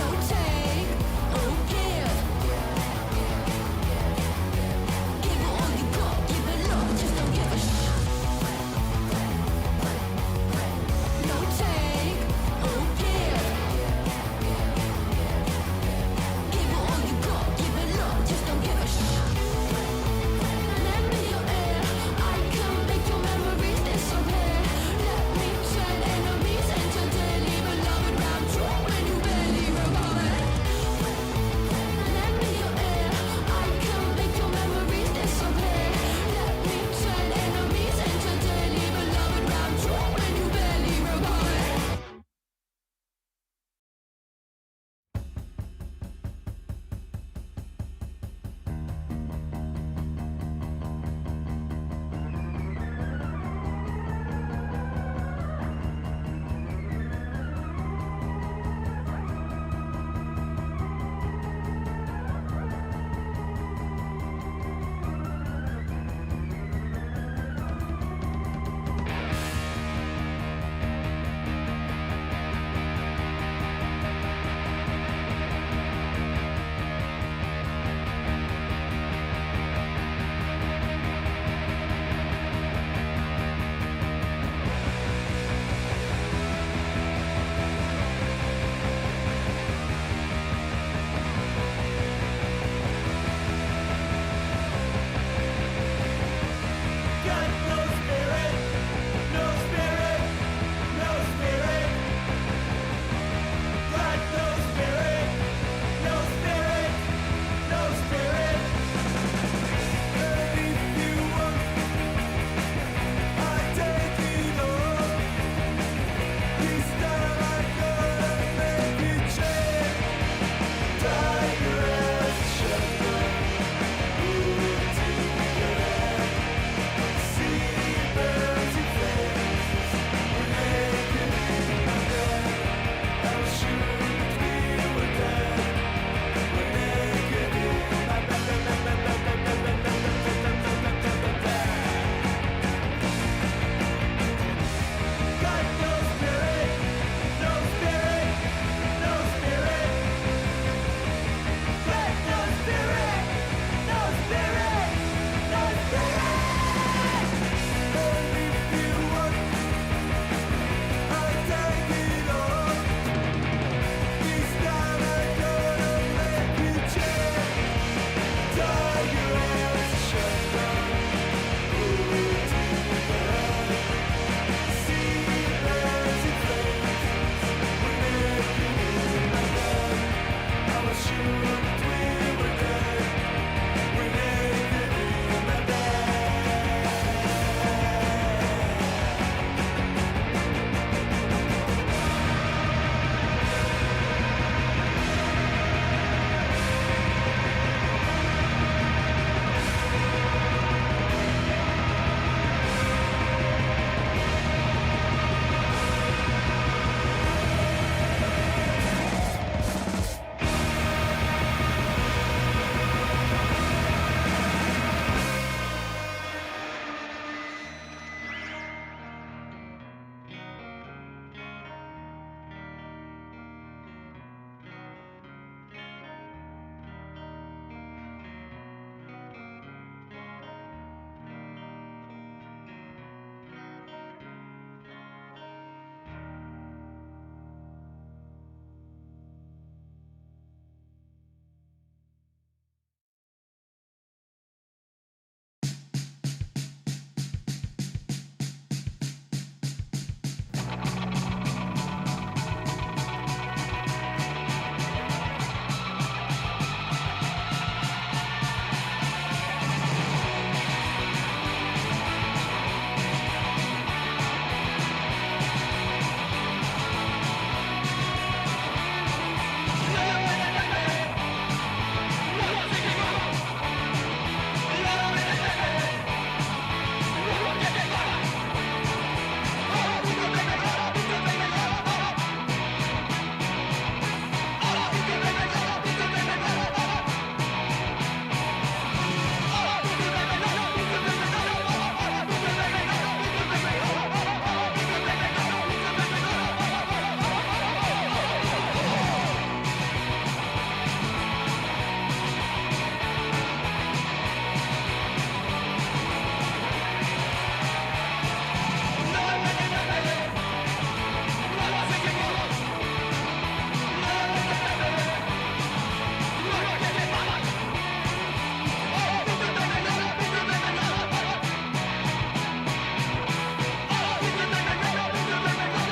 No take, no give. Give it all you got, give it love, just don't give a no take, no give. Give it all you got, give it love, just don't give a Lend me your ear, I can make your memories disappear.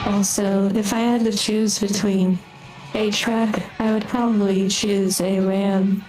Also, if I had to choose between a track, I would probably choose a Ram.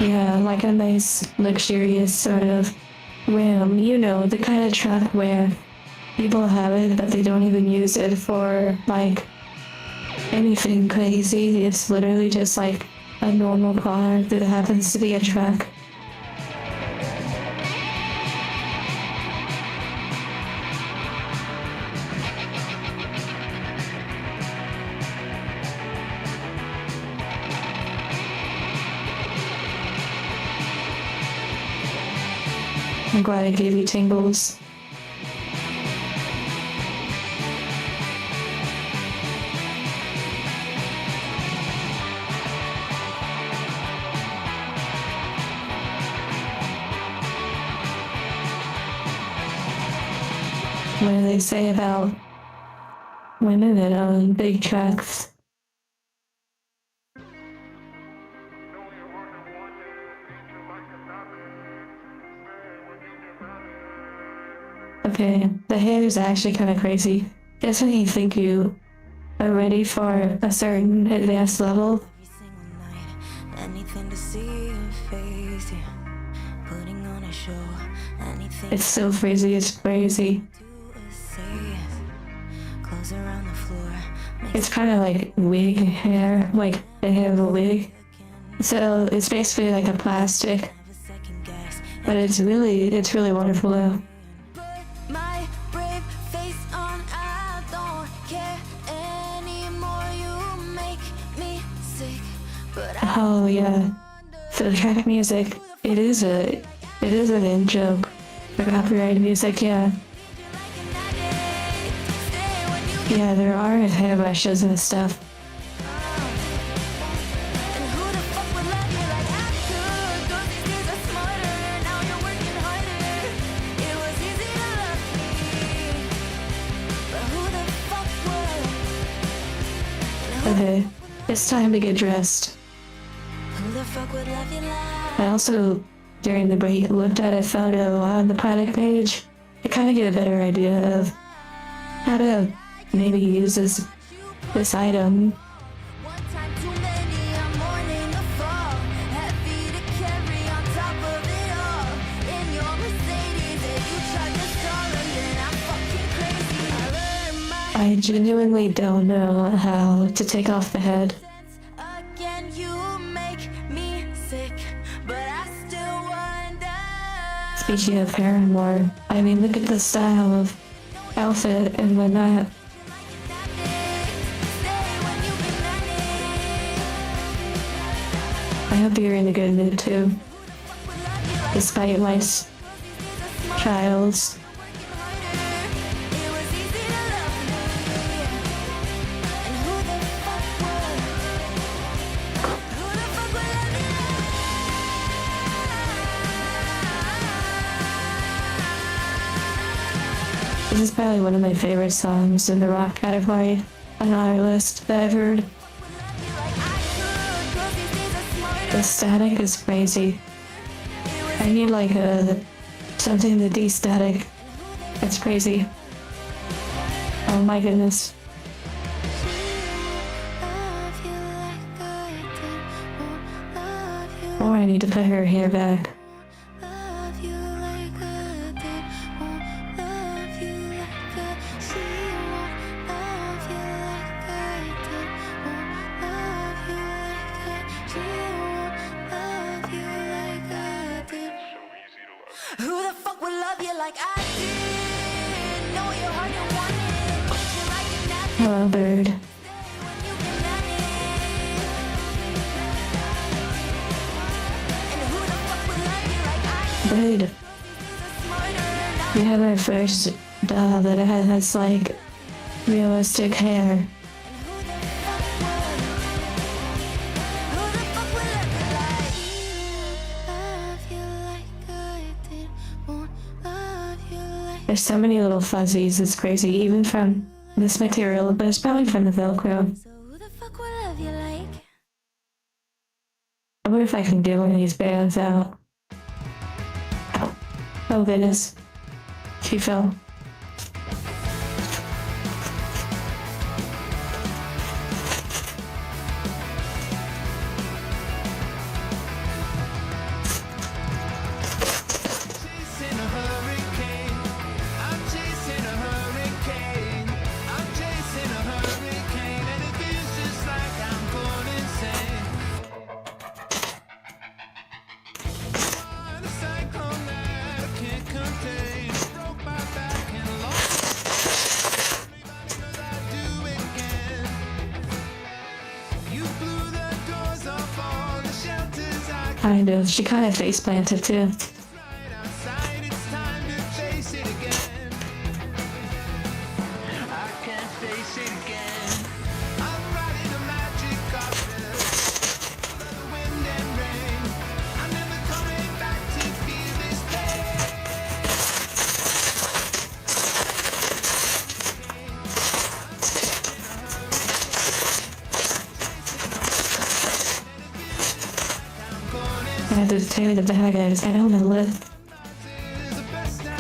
Yeah, like a nice, luxurious sort of Ram. You know, the kind of truck where people have it, but they don't even use it for, like, anything crazy. It's literally just like a normal car that happens to be a truck. I'm glad I gave you tingles. What do they say about women that own big trucks? Okay, the hair is actually kind of crazy. Just when you think you are ready for a certain advanced level, Every single night, anything to see your face, yeah. Putting on a show, anything it's so crazy, it's crazy. to say. Clothes around the floor, makes It's kind of like wig hair, like the hair of a wig. So it's basically like a plastic, a second guess. but it's really wonderful though. Put my brave face on, I don't care anymore. You make me sick, but I Oh yeah, so the track music, it is an in joke for copyrighted music, yeah. Yeah, there are hairbrushes and stuff. And who the fuck would love you like I could? Those these days are smarter, now you're working harder. It was easy to love me, but who the fuck would? Okay, it's time to get dressed. Who the fuck would love you like? I also, during the break, looked at a photo on the product page to kind of get a better idea of how to maybe use this item. One time too many, I'm mourning the fall. Heavy to carry on top of it all. In your Mercedes, and you tried to stall, and then I'm fucking crazy. I learned my I genuinely don't know how to take off the head. sense again. You make me sick, but I still wonder. Speaking of Paramore, I mean, look at the style of outfit and whatnot. I hope you're in a good mood too, despite my trials. This is probably one of my favorite songs in the rock category on our list that I've heard. The static is crazy. I need like something to de-static. It's crazy. Oh my goodness. Or I need to put her hair back. Who the fuck would love you like I did? Know your heart and want it. But you like it nasty Hello, bird. when you can manage. And who the fuck would love you like I did? Bird. Smarter, We have our first doll that has like realistic hair. There's so many little fuzzies, it's crazy, even from this material, but it's probably from the Velcro. So who the fuck will love you like? I wonder if I can get one of these bands out. Ow. Oh goodness. She fell. Chasing a hurricane. I'm chasing a hurricane. I'm chasing a hurricane, and it feels just like I'm going insane. On a cyclone that I can't contain. Broke my back and lost. Everybody knows I do again. You blew the doors off all the shelters I Kind of. She kind of face planted too. right outside, it's time to face it again. I can't face it again. I'm riding a magic carpet through the wind and rain. I'm never coming back to feel this pain. I had to tell you the bad guys. I don't know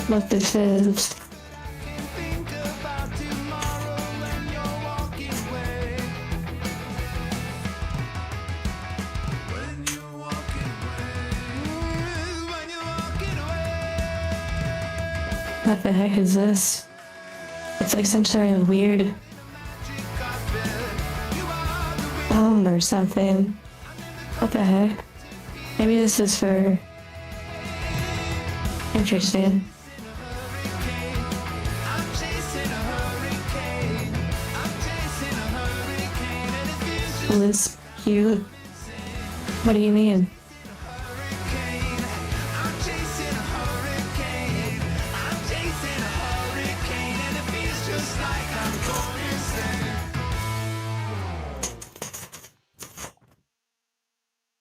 what this is. Think about tomorrow when you're walking away. When you're walking away. When you're walking away. What the heck is this? It's like some sort of weird poem or something. What the heck? Maybe this is for... Interesting. I'm chasing a hurricane. I'm chasing a hurricane, and it feels just This cute. What do you mean? hurricane. I'm chasing a hurricane. I'm chasing a hurricane, and it feels just like I'm going insane.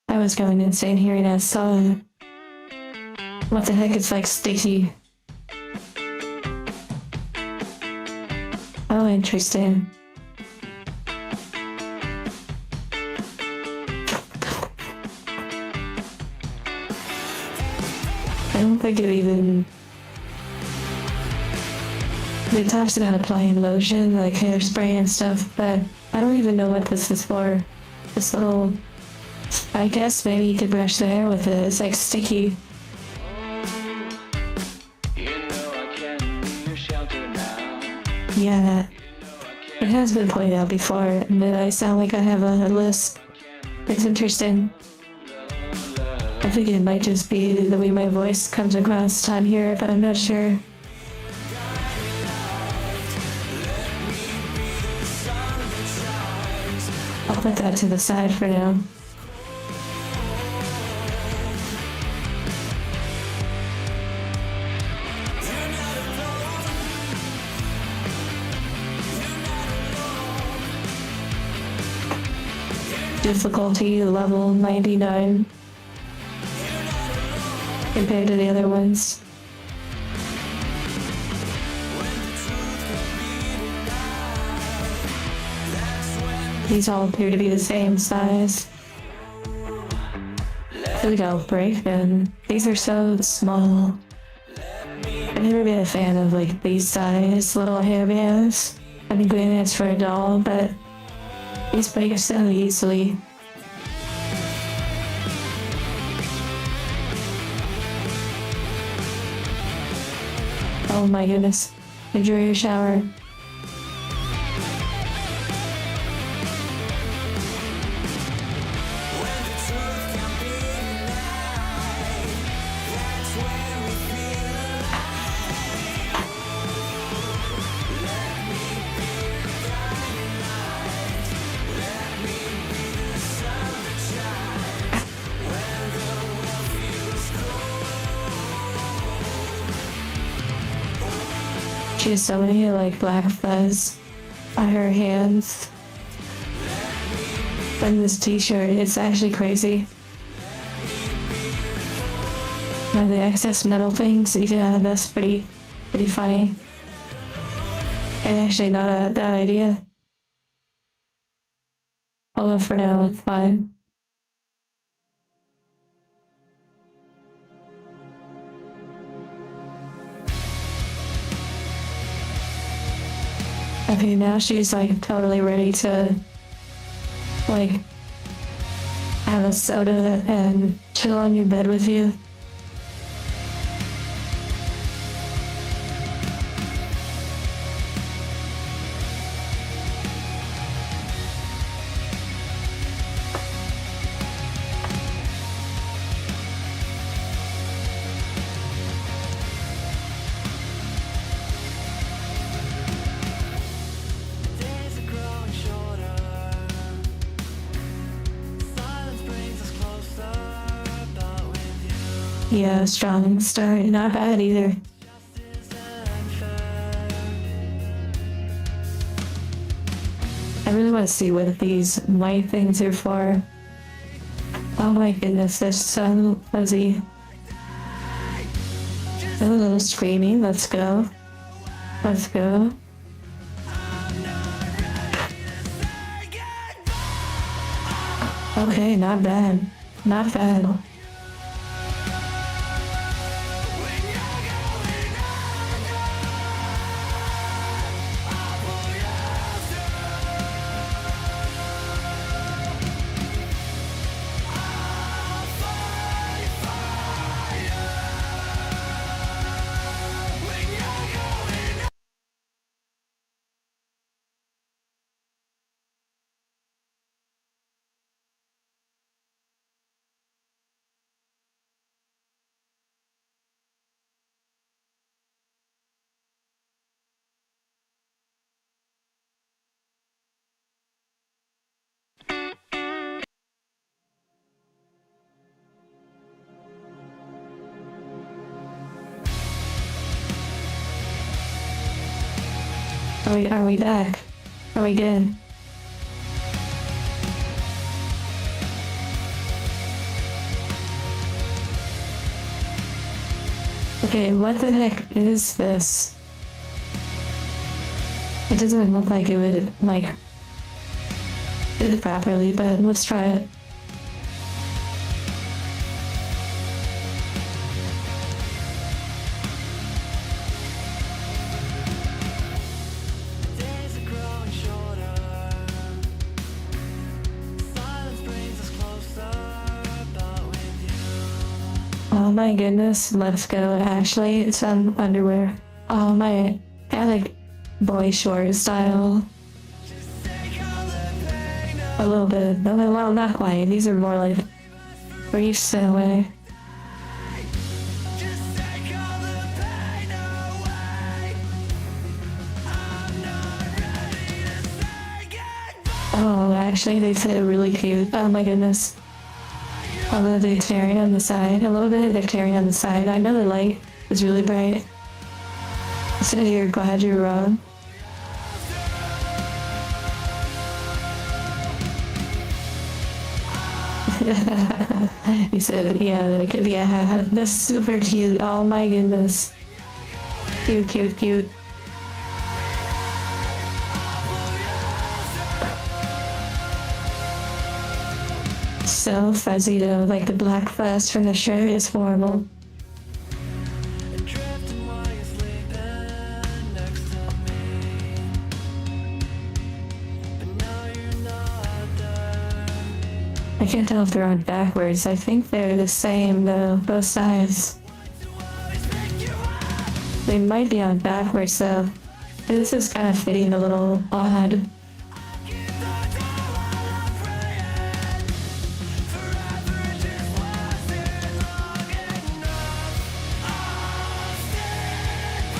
I was going insane hearing that song. What the heck? It's like sticky. Oh, interesting. I don't think it even... It talks about applying lotion, like hairspray and stuff, but I don't even know what this is for. This little... I guess maybe you could brush the hair with it. It's like sticky. Yeah. It has been pointed out before, and that I sound like I have a list. It's interesting. I think it might just be the way my voice comes across time here, but I'm not sure. I'll put that to the side for now. Difficulty level 99 compared to the other ones. These all appear to be the same size. I think I'll break them. These are so small. I've never been a fan of like these size little hairbands. I think that's for a doll, but these break so easily. Oh my goodness. Enjoy your shower. She has so many like black fuzz on her hands. And this t-shirt, it's actually crazy. And the excess metal things, yeah, that's pretty funny. And actually not a bad idea. Although for now, it's fine. Okay, now she's like totally ready to like have a soda and chill on your bed with you. Days are growing shorter. Silence brings us closer, but with you, Yeah, strong start, not bad either. justice and fair. I really want to see what these white things are for. Oh my goodness, they're so fuzzy. A little screaming, let's go. Let's go. Okay, not bad. Not bad. Are we back? Are we good? Okay, what the heck is this? It doesn't look like it would, like, do it properly, but let's try it. Days are growing shorter. Silence brings us closer, but with you, Oh my goodness, let's go. Actually, it's some underwear. Oh my, I like boy short style. take all the pain A little bit. No, well, not quite. These are more like briefs in a way. just take all the pain away. I'm not ready to say goodbye. Oh, actually, they said really cute. Oh my goodness. A little dicteria on the side. A little bit of dicteria on the side. I know the light is really bright. So you're glad you're wrong. He said, yeah, like, yeah, that's super cute. Oh my goodness. Cute, cute, cute. So fuzzy though, like the black fuzz from the shirt is horrible. Drifting while you're sleeping next to me, but now you're not there. I can't tell if they're on backwards. I think they're the same though, both sides. They might be on backwards though. This is kind of fitting a little odd.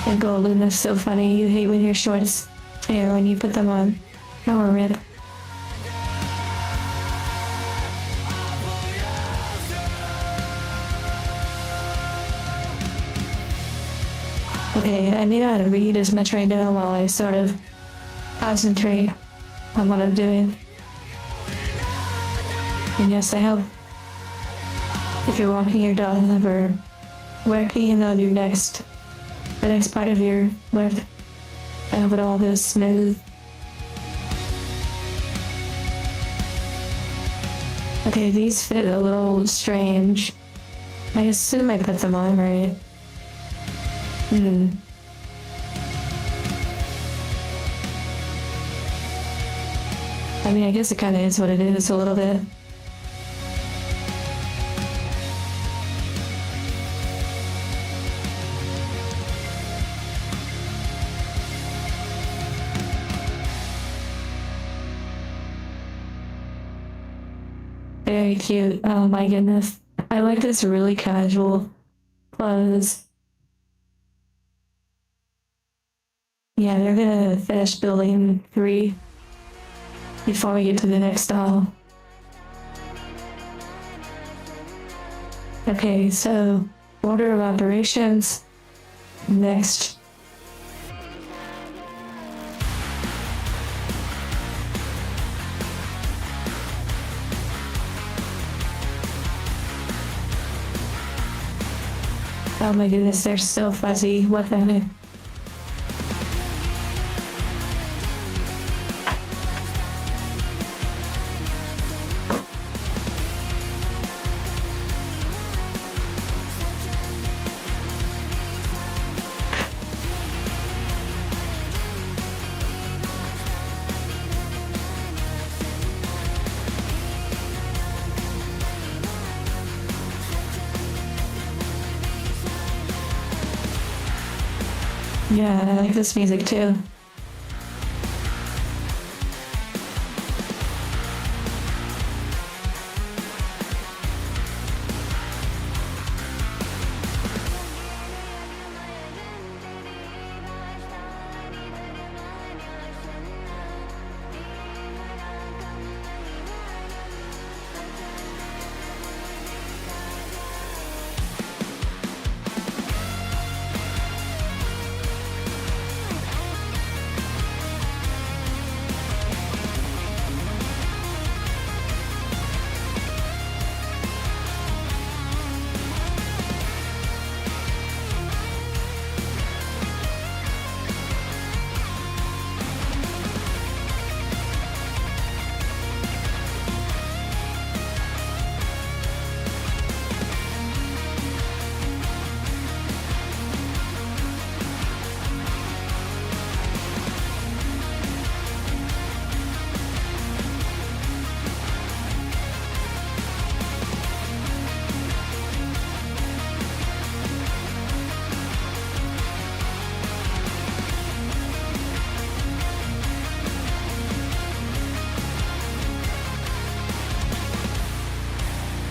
And golden is so funny. You hate when your shorts tear when you put them on. No, rip. Okay, I may not read as much right now while I sort of concentrate on what I'm doing. And yes, I hope if you're walking your dog or working on the next part of your work, I hope it all goes smooth. Okay, these fit a little strange. I assume I put them on right. I mean, I guess it kind of is what it is a little bit. Very cute. Oh my goodness. I like this really casual clothes. Yeah, they're gonna finish building 3 before we get to the next style. Okay, so order of operations. Next. Oh my goodness, they're so fuzzy. What the heck? Yeah, I like this music too.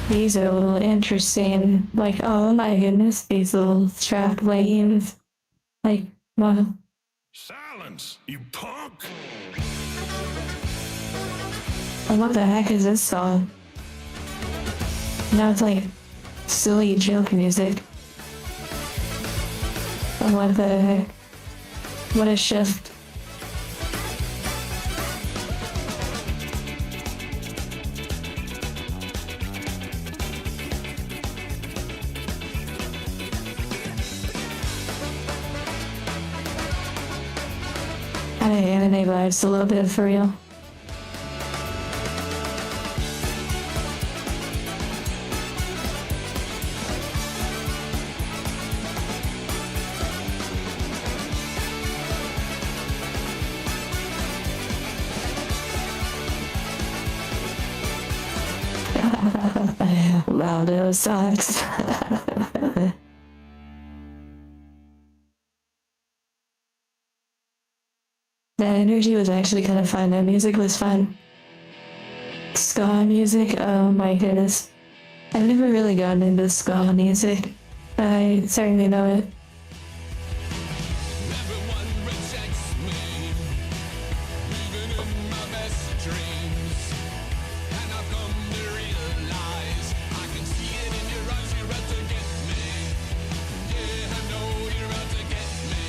These are a little interesting. Like, oh my goodness, these little trap lanes. Like, wow. Silence, you punk! And what the heck is this song? Now it's like silly joke music. And what the heck? What a shift. Kind of anime vibes a little bit for real. Wow, those sucks. That energy was actually kind of fun. That music was fun. Ska music, oh my goodness. I've never really gotten into ska music. I certainly know it. Everyone rejects me, even in my best dreams. And I've come to realize I can see it in your eyes. You're out to get me. Yeah, I know you're out to get me.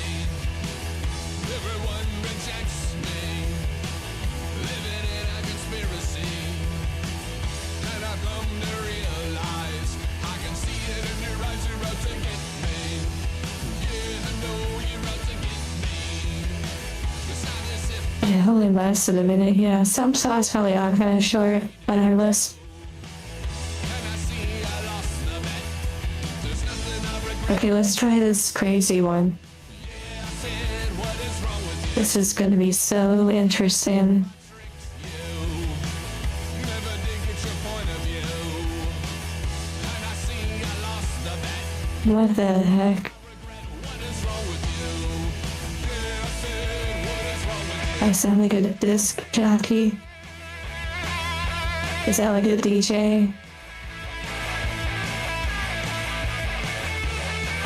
only lasted a minute. Yeah, some songs probably are kind of short on our list. Okay, let's try this crazy one. This is gonna be so interesting. What the heck? I sound like a disc jockey. Is that like a DJ?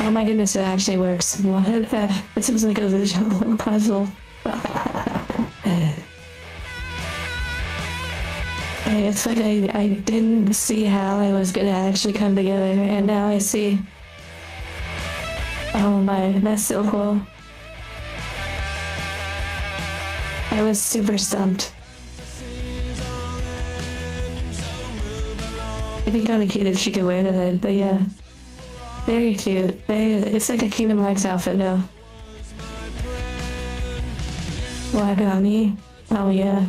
Oh my goodness, it actually works. What the heck? This is like a visual puzzle. It's like I didn't see how I was gonna actually come together, and now I see. Oh my, that's so cool. I was super stumped. I think on a kid that she could wear that, but yeah. Very cute. It's like a Kingdom Hearts outfit now. What about me? Oh yeah.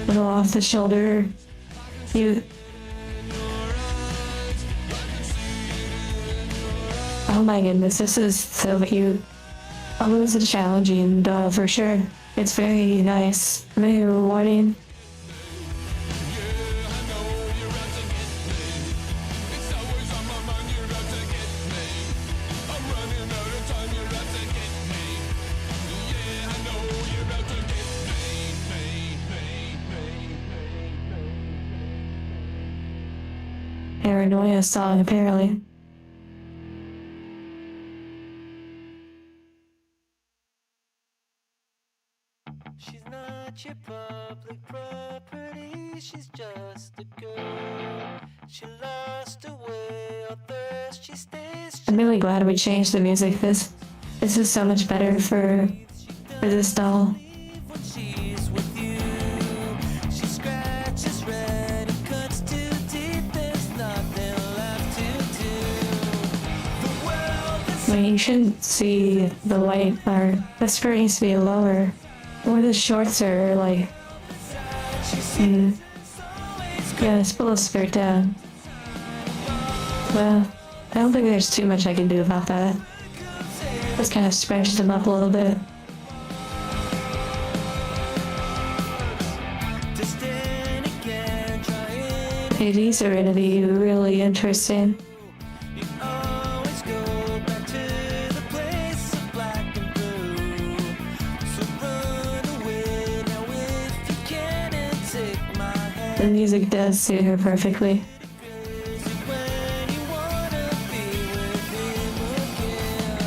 Little off the shoulder. Cute. Oh my goodness, this is so cute. Although it's a challenging doll for sure. It's very nice, very rewarding. Paranoia song, apparently. She's not your public property, she's just a girl. She lost her way, or thirst, she stays. I'm really glad we changed the music. This is so much better for this doll. When she's with you, she scratches red and cuts too deep. There's nothing left to do. The world is Wait, you shouldn't see the white part. The skirt needs to be lower. Or the shorts are like. Yeah, let's pull the skirt down. Well, I don't think there's too much I can do about that. Just kind of stretch them up a little bit. distant again, trying. Hey, these are gonna be really interesting. You always go back to the place of black and blue. So run away now if you can and take my hand. The music does suit her perfectly. When you wanna be with him again,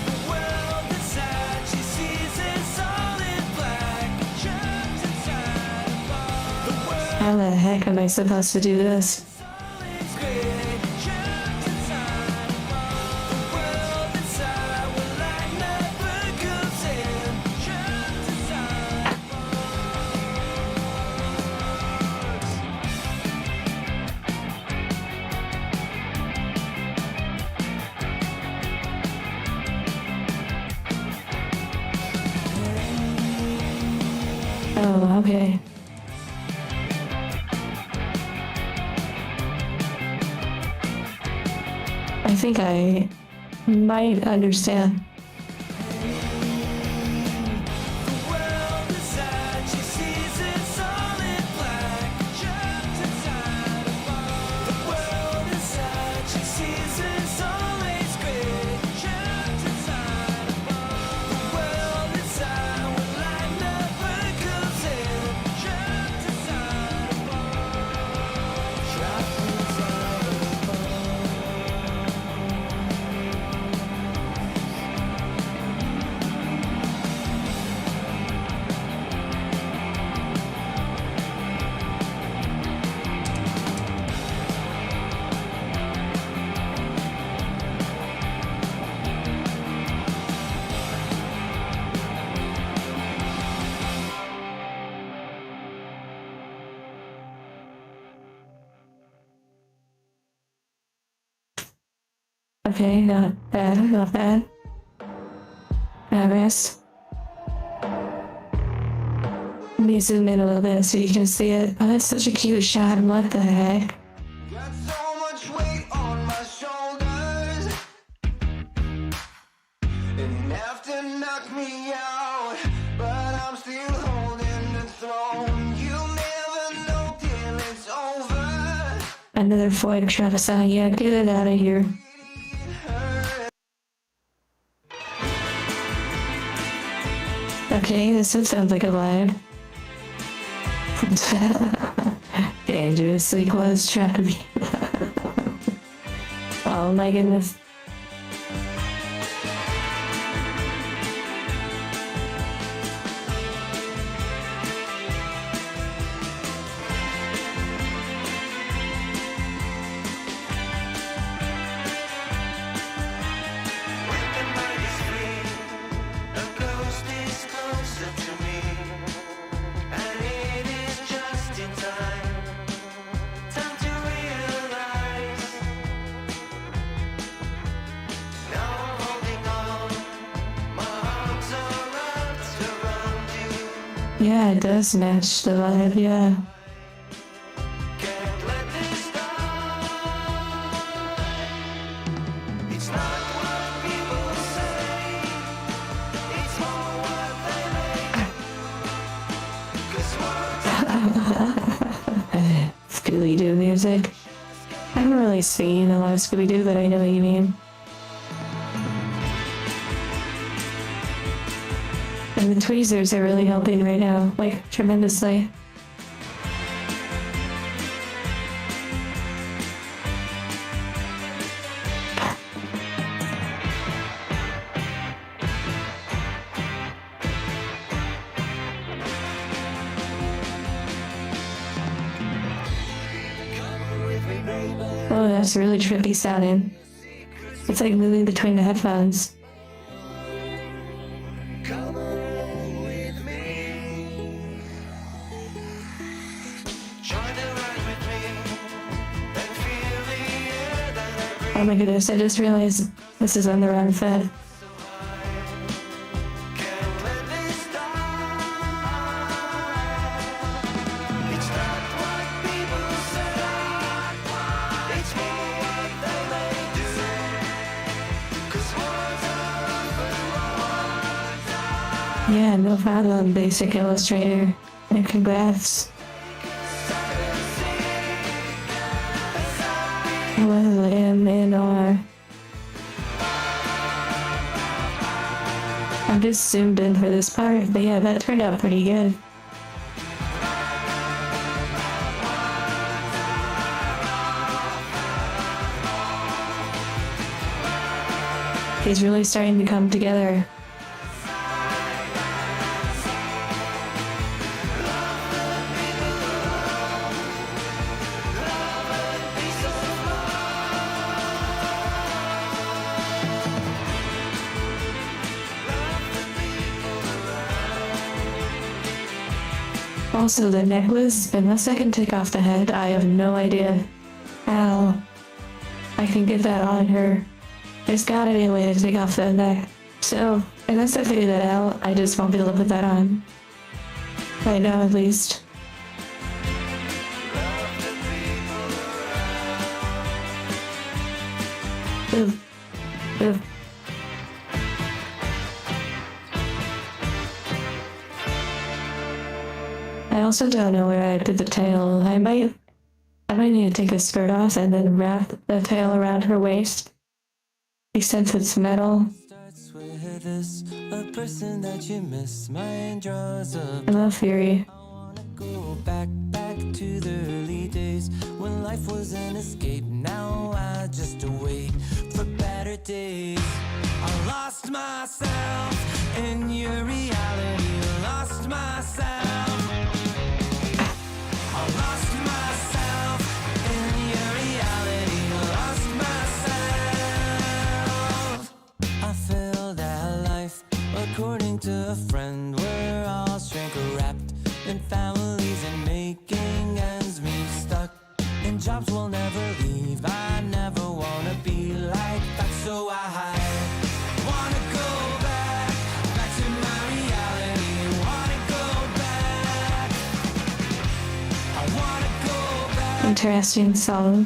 the world inside she sees is all in black, trapped inside a bar. The world How the heck am I supposed to do this? is gray, trapped inside a bar. The world inside where light never comes in, trapped inside a Oh, okay. I think I might understand. The world inside she sees it's all in black, trapped inside a bar. The world inside she sees it's always gray, trapped inside a bar. The world inside where light never comes in, trapped inside a bar. Trapped inside a bar. Okay, not bad, not bad. Progress. Let me zoom in a little bit so you can see it. Oh, that's such a cute shot. What the heck? Got so much weight on my shoulders, and enough to knock me out, but I'm still holding the throne. You never know till it's over. Another Floyd Travis song. Yeah, get it out of here. Okay, this one sounds like a vibe. Dangerously close track of me. Oh my goodness. When the mind is free, a ghost is closer to me, and it is just in time to realize. Now I'm holding on, my arms are wrapped around you. Yeah, it does match the vibe, yeah. Can't let this die. It's not what people say, it's more what they make. 'Cause words Scooby-Doo music. I haven't really seen a lot of Scooby-Doo, but I know what you mean. And the tweezers are really helping right now, like, tremendously. Oh, that's really trippy sounding. It's like moving between the headphones. come along with me. Join the ride with me and feel the air that I breathe. Oh my goodness, I just realized this is on the wrong foot. Can't let this die. It's not what people say, it's more what they may do. 'Cause words are often words. Yeah, no problem, Basic Illustrator. And congrats. Well, M&R. I'm just zoomed in for this part, but yeah, that turned out pretty good. He's really starting to come together. Also, the necklace, unless I can take off the head, I have no idea how I can get that on her. There's gotta be a way to take off the neck. So, unless I figure that out, I just won't be able to put that on. Right now, at least. Ooh. Ooh. I also don't know where I did the tail. I might need to take the skirt off and then wrap the tail around her waist. Since it's metal. Starts with this, a person that you miss. Mine draws a I love Fury. I wanna go back to the early days when life was an escape. Now I just wait for better days. I lost myself in your reality. Lost myself. I lost myself in your reality. Lost myself. I feel that life, according to a friend, we're all shrink wrapped in families and making ends meet, stuck in jobs we'll never leave. I never wanna be like that. interesting song.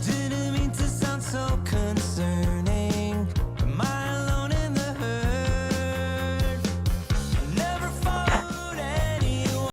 Didn't mean to sound so concerning. Am I alone in the hurt? I never followed anyone.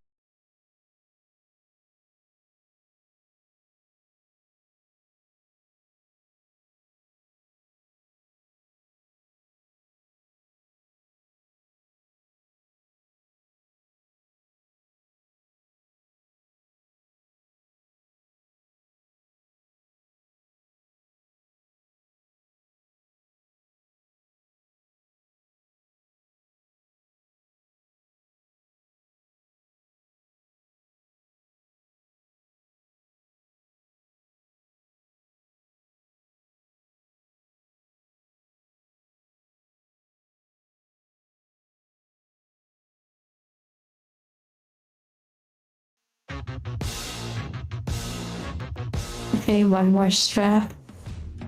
Okay, one more strap.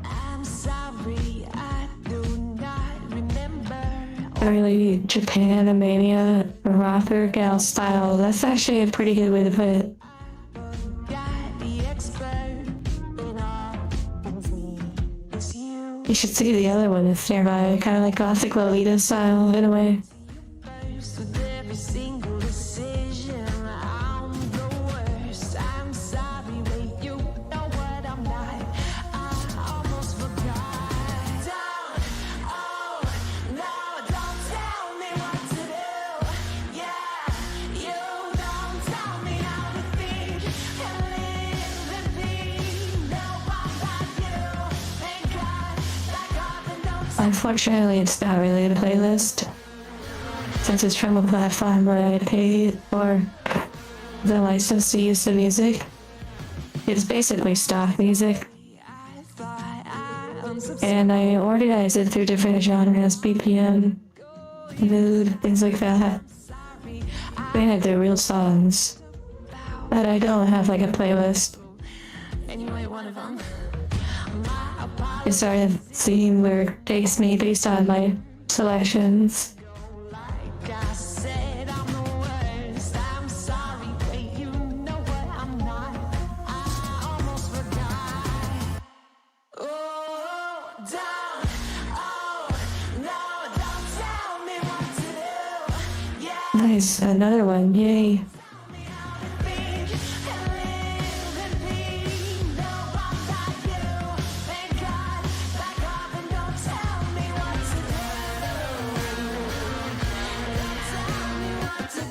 I'm sorry, I do not remember. Early Japanimania rocker gal style. That's actually a pretty good way to put it. Got the expert in all things. It's you. You should see the other one that's nearby. Kind of like Gothic Lolita style in a way. First with every single decision, I'm the worst. I'm sorry, but you know what I'm not. I almost forgot. Don't, oh no, don't tell me what to do. Yeah, you don't tell me how to think and live and be. No, I'm not you. Thank God, that God don't. Unfortunately, it's not really a playlist. Since it's from a platform where I paid for the license to use the music. It's basically stock music. I thought I unsubscribed. And I organize it through different genres, BPM, mood, things like that. They have their real songs. But I don't have like a playlist. Anyway, one of them. I started seeing where it takes me based on my selections. Like I said, I'm the worst. I'm sorry, but you know what I'm not. I almost forgot. Oh, don't. Oh, no, don't tell me what to do. Yeah, Nice, another one, yay. think and live and be. No, I'm not you. Thank God, back up and don't tell me what to do. Don't tell me what to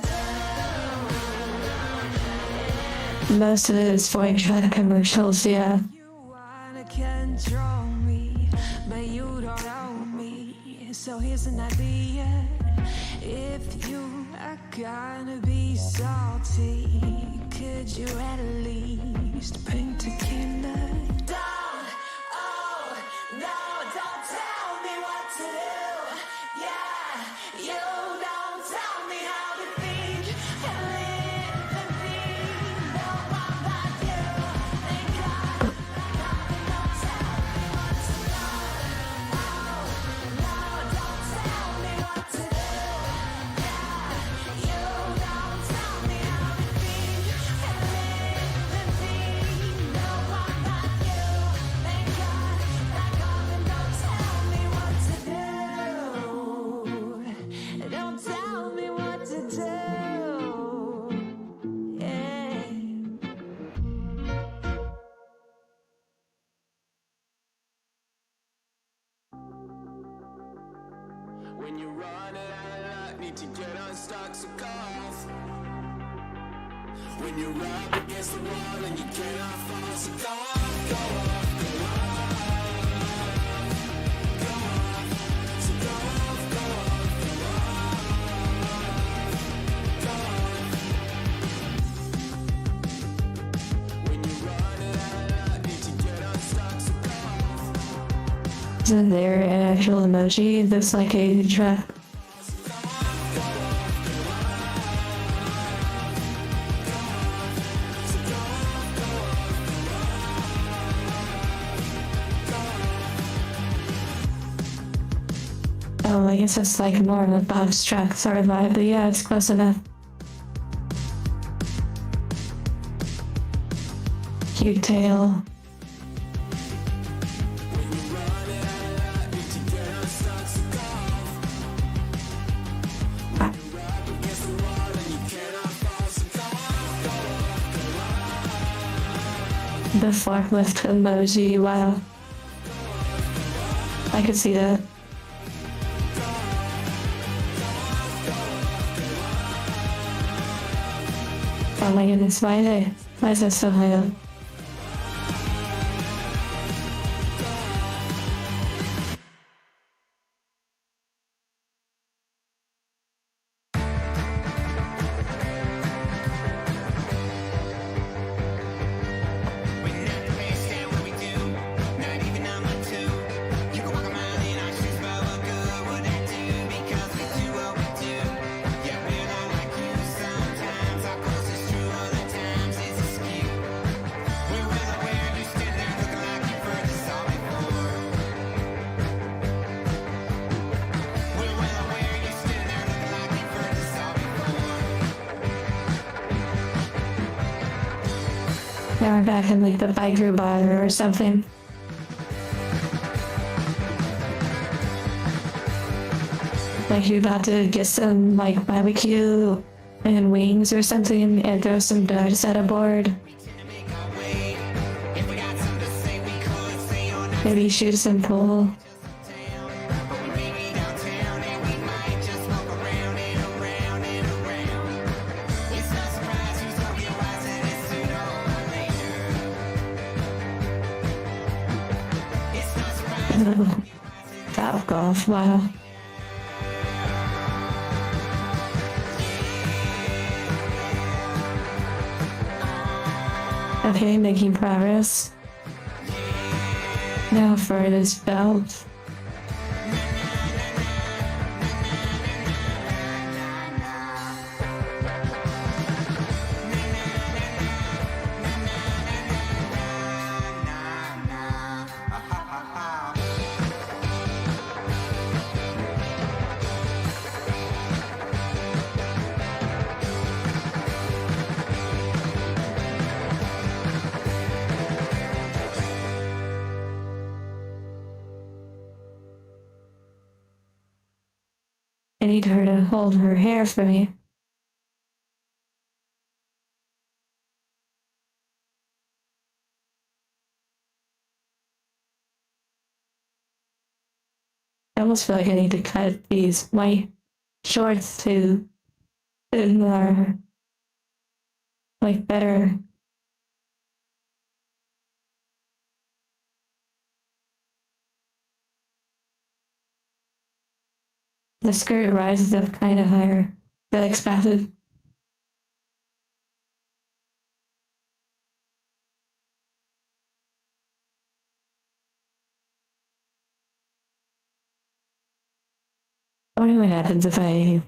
do. Most of it is voice track commercials, yeah. You wanna control me, but you don't know me. So here's an idea. If you are gonna be salty, could you at least paint tequila? Don't, oh, no, don't tell me what to do. Yeah, you don't tell me how to think and live and be. No, I'm not you. Thank God, don't tell me what to do. Oh, no, don't tell me what to do. Yeah, you don't tell me how to think and live and be. No, I'm not you. Thank God, back up and don't tell me what to do. Don't tell me what to do. Yeah. When you're running out of luck, need to get unstuck, so go off. When you're up against the wall and you cannot fall, so go off, go off, go off. Go off, so go off, go off, go off. Go off. When you're running out of luck, need to get unstuck, so go off. Isn't there an actual emoji that's like a track? Oh, I guess it's like more of a box track sort of vibe, but yeah, it's close enough. cute tail. The forklift emoji, wow. I could see that. Oh my goodness, why is that so high up? Now we're back in like the biker bar or something. Like you're about to get some like barbecue and wings or something and throw some darts at a board. Maybe shoot some pool. That golf, wow. Okay, making progress. Now for this belt. I need her to hold her hair for me. I almost feel like I need to cut these white shorts to more like better. The skirt rises up kind of higher than expected. I wonder what happens if I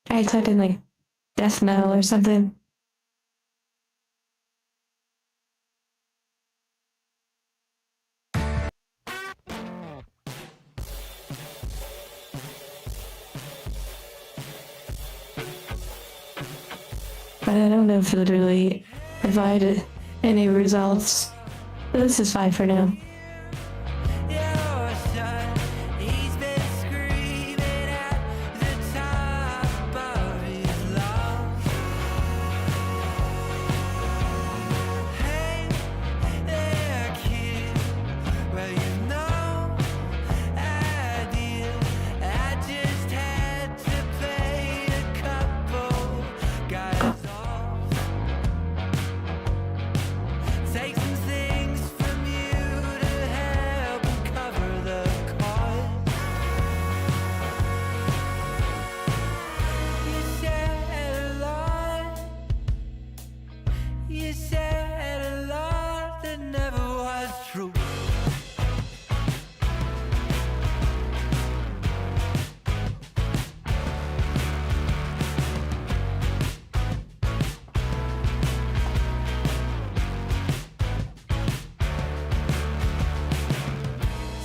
type in like death metal or something. But I don't know if it would really provide any results. But this is fine for now. He's been screaming at the top of his lungs. Hey there, kid. Well, you know I did. I just had to pay a couple guys off. Take some things from you to help cover the cost. You said a lot. You said a lot that never was true.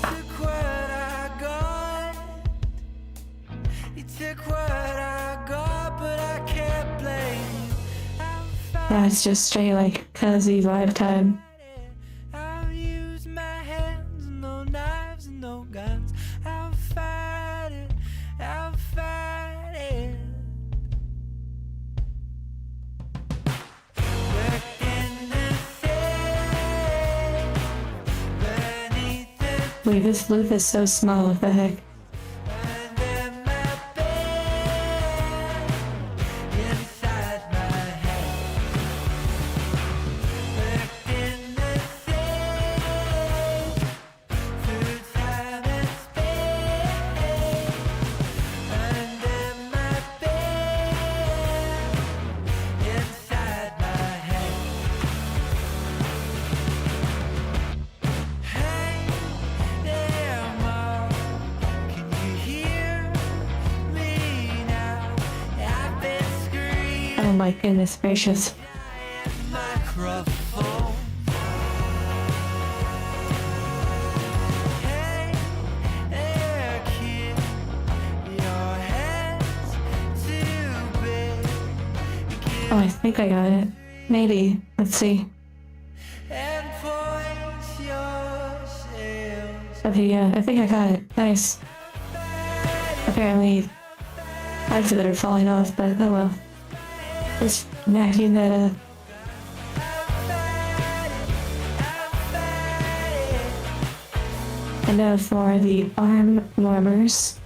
Took what I got. You took what I got, but I can't blame you. I found Yeah, it's just straight like cozy vibe time. Wait, this loop is so small, what the heck? Under my bed, inside my head, lurked in the safe, through time and space. Under my bed, inside my head. Hey there, Mom, can you hear me now? I've been screaming Oh my goodness gracious. at microphone. Hey there, kid, your head's too big. Oh, I think I got it. Maybe. Let's see. And point yourselves Okay, yeah, I think I got it. Nice. Apparently, I feel they're falling off, but oh well. Just knacking that up. And now for the arm warmers.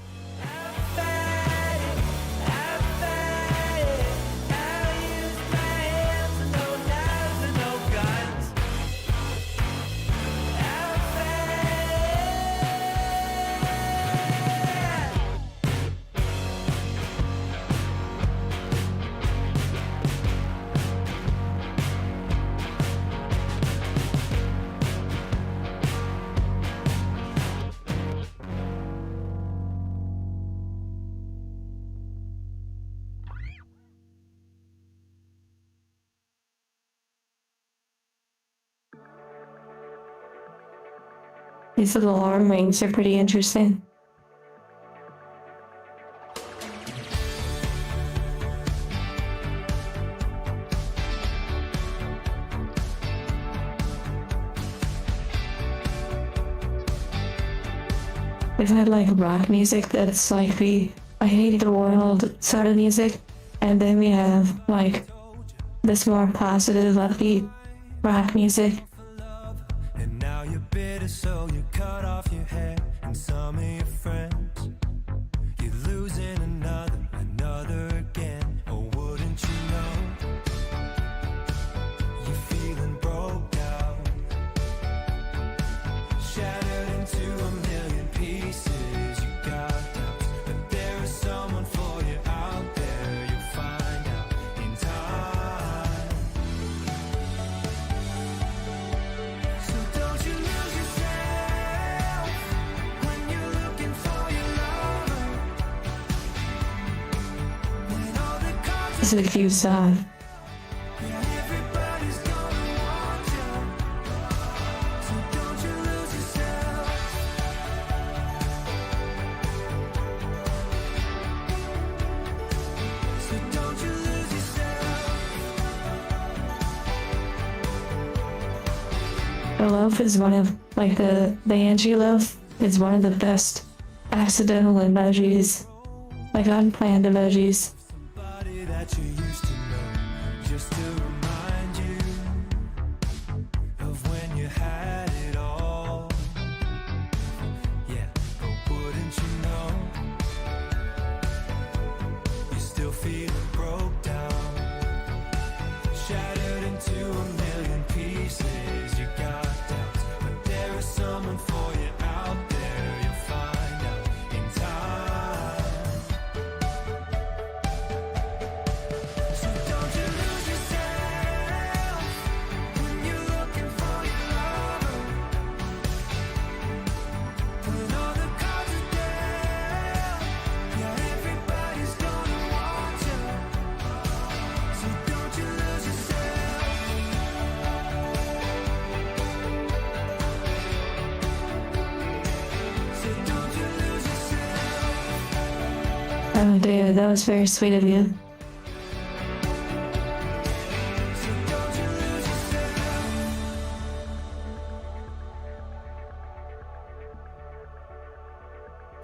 These little arm rings are pretty interesting. We've had like rock music that's like the I Hate the World sort of music, and then we have like this more positive, upbeat rock music. And now you're bitter, so you cut off your hair. And some of your friends, you're losing another again. Oh, wouldn't you know? You're feeling broke down, shattered into a million pieces. You got doubts, but there is someone for you out there. You'll find out in time. So don't you lose yourself when you're looking for your lover. When all the cards This is a cute song. everybody's gonna want you. So don't you lose yourself. So don't you lose yourself. The loaf is one of like the Angie loaf is one of the best accidental emojis, like unplanned emojis. Somebody that you used to know, just to remind you of when you had it all. Yeah, but wouldn't you know, you're still feeling broke down, shattered into a million pieces. You got doubts, but there is someone for you out there. You'll find out in time. So don't you lose yourself when you're looking for your lover. When all the cards are dealt, yeah, everybody's gonna want you. So don't you lose yourself. So don't you lose yourself. Oh, David, that was very sweet of you. So don't you lose yourself.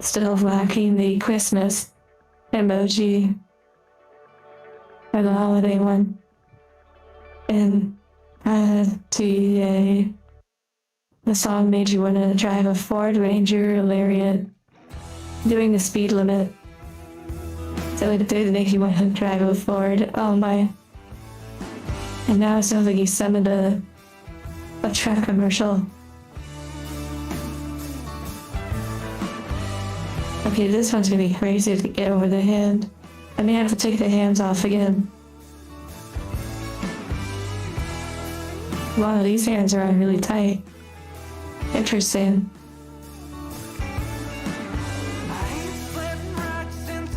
Still lacking the Christmas emoji or the holiday one. And to The song made you want to drive a Ford Ranger Lariat doing the speed limit. So it did make you want to drive a Ford. Oh my. And now it sounds like you summoned a truck commercial. Okay, this one's gonna be crazy to get over the hand. I may have to take the hands off again. Wow, these hands are really tight. Interesting.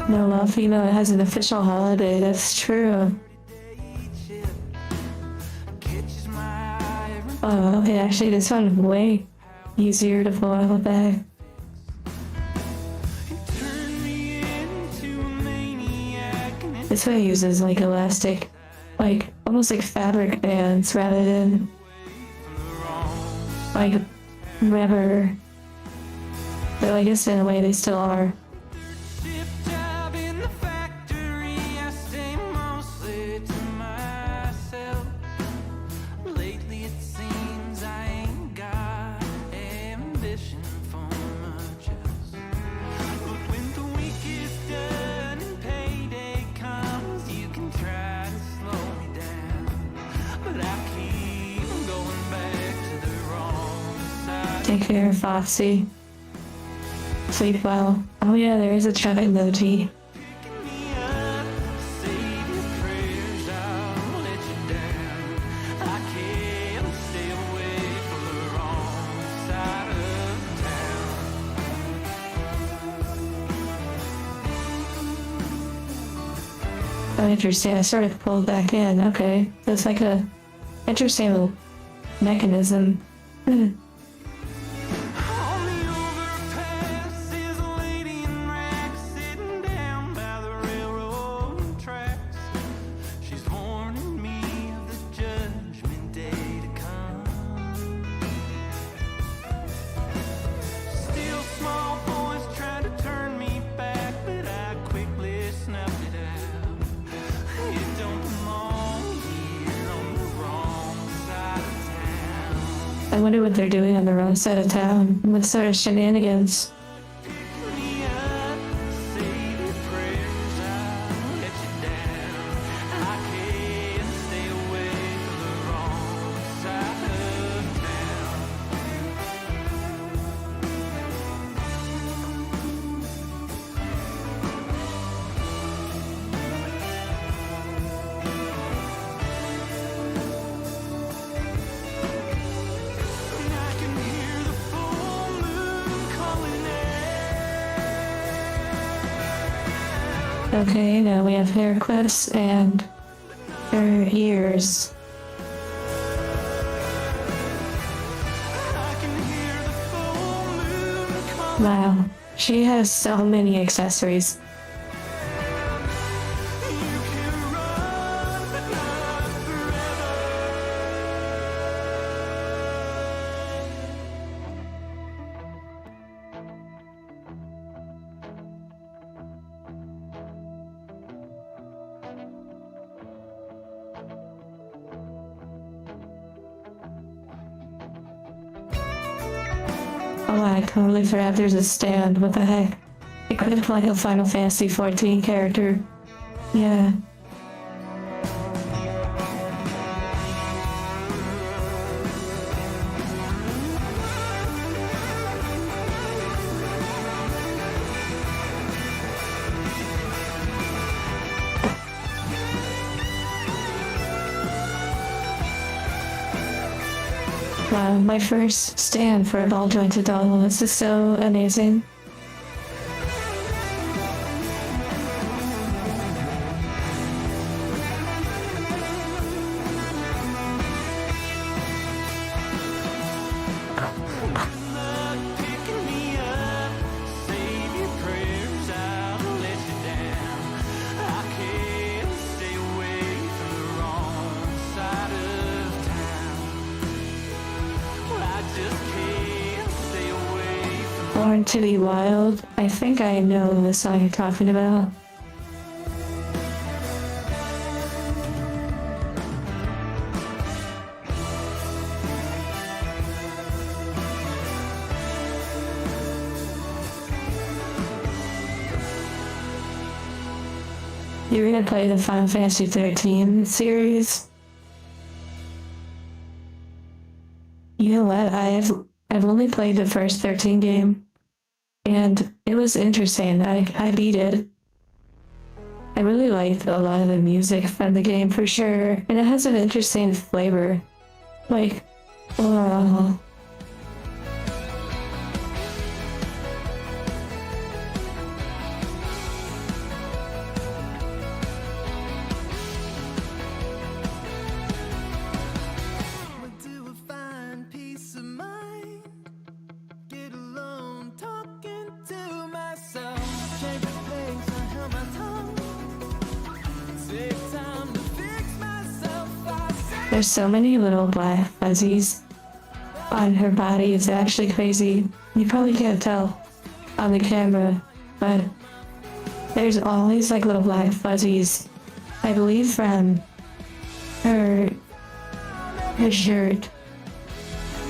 No love female has an official holiday, that's true. Oh, okay, actually this one's way easier to pull out of the bag. This way uses like elastic, like almost like fabric bands rather than like rubber. But I guess in a way they still are. Take care, Foxy. Sleep well. Oh yeah, there is a chat emoji. Oh, interesting. I sort of pulled back in. Okay. It's like a interesting little mechanism. I wonder what they're doing on the wrong side of town. What sort of shenanigans? Okay, now we have hair clips and her ears. Wow, she has so many accessories. Oh, I totally forgot there's a stand. What the heck? It could have like a Final Fantasy 14 character. Yeah. Wow, my first stand for a ball jointed doll. This is so amazing. Born to be Wild. I think I know the song you're talking about. You're gonna play the Final Fantasy 13 series? You know what? I've only played the first 13 game, and it was interesting. I beat it. I really liked a lot of the music from the game for sure, and it has an interesting flavor. Like, Where do I find peace of mind? Get alone, talking to myself. Change the pace, I held my tongue. Take time to fix myself. I say there's so many little black fuzzies on her body. It's actually crazy. You probably can't tell on the camera, but there's always like little black fuzzies. I believe from her shirt.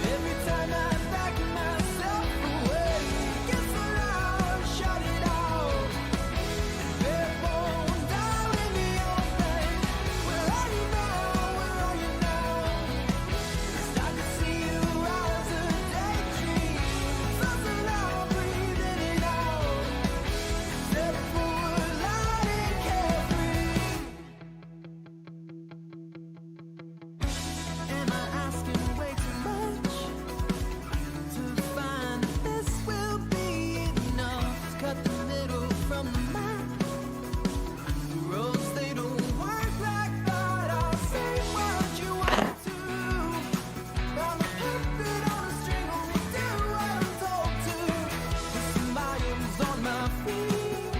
every time I back myself away, get so loud, shut it out. They're born down in the open. Where are you now? Where are you now? Start to see you as a daydream. So loud, breathing it out. Step forward, light and carefree. Am I asking way too much to find this will be enough? Cut the middle from the map. The roads they don't work like that. I'll say what you want to. I'm a puppet on a string, only do what I'm told to. Listen, volumes on my feet.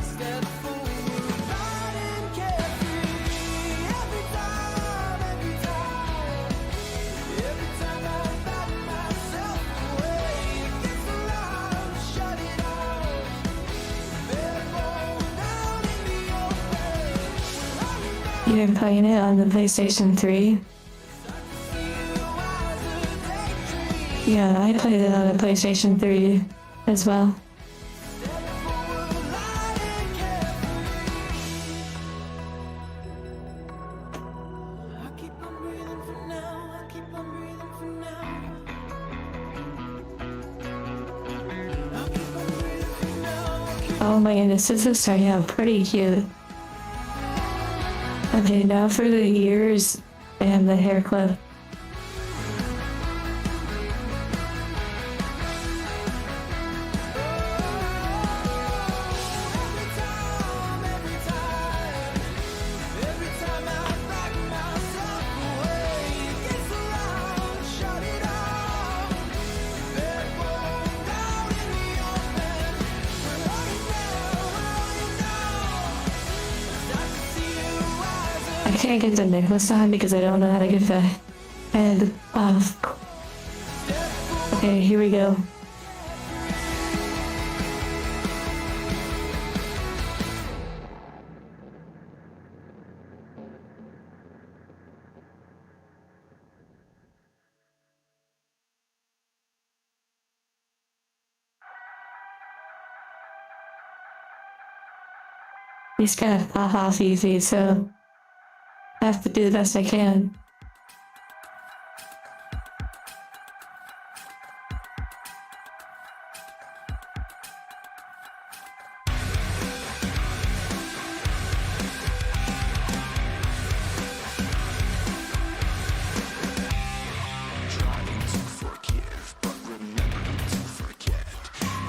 Step forward, light and carefree. Every time, every time. Every time I back myself away, it gets so loud, shut it out. They're born down in the open. You've been playing it on the PlayStation 3? Yeah, I played it on the PlayStation 3 as well. I keep on breathing for now, I keep on breathing for now. I keep on breathing for now. Oh my goodness, this is starting out pretty cute. Okay, now for the ears and the hair clip. Every time I back myself away, it gets so loud, shut it out. They're born down in the open. Where are you now? Where are you now? Start to see you as a I can't get the necklace on because I don't know how to get the head off. Okay, here we go. He's kind of off easy, so I have to do the best I can. Trying to forgive, but remembering to forget.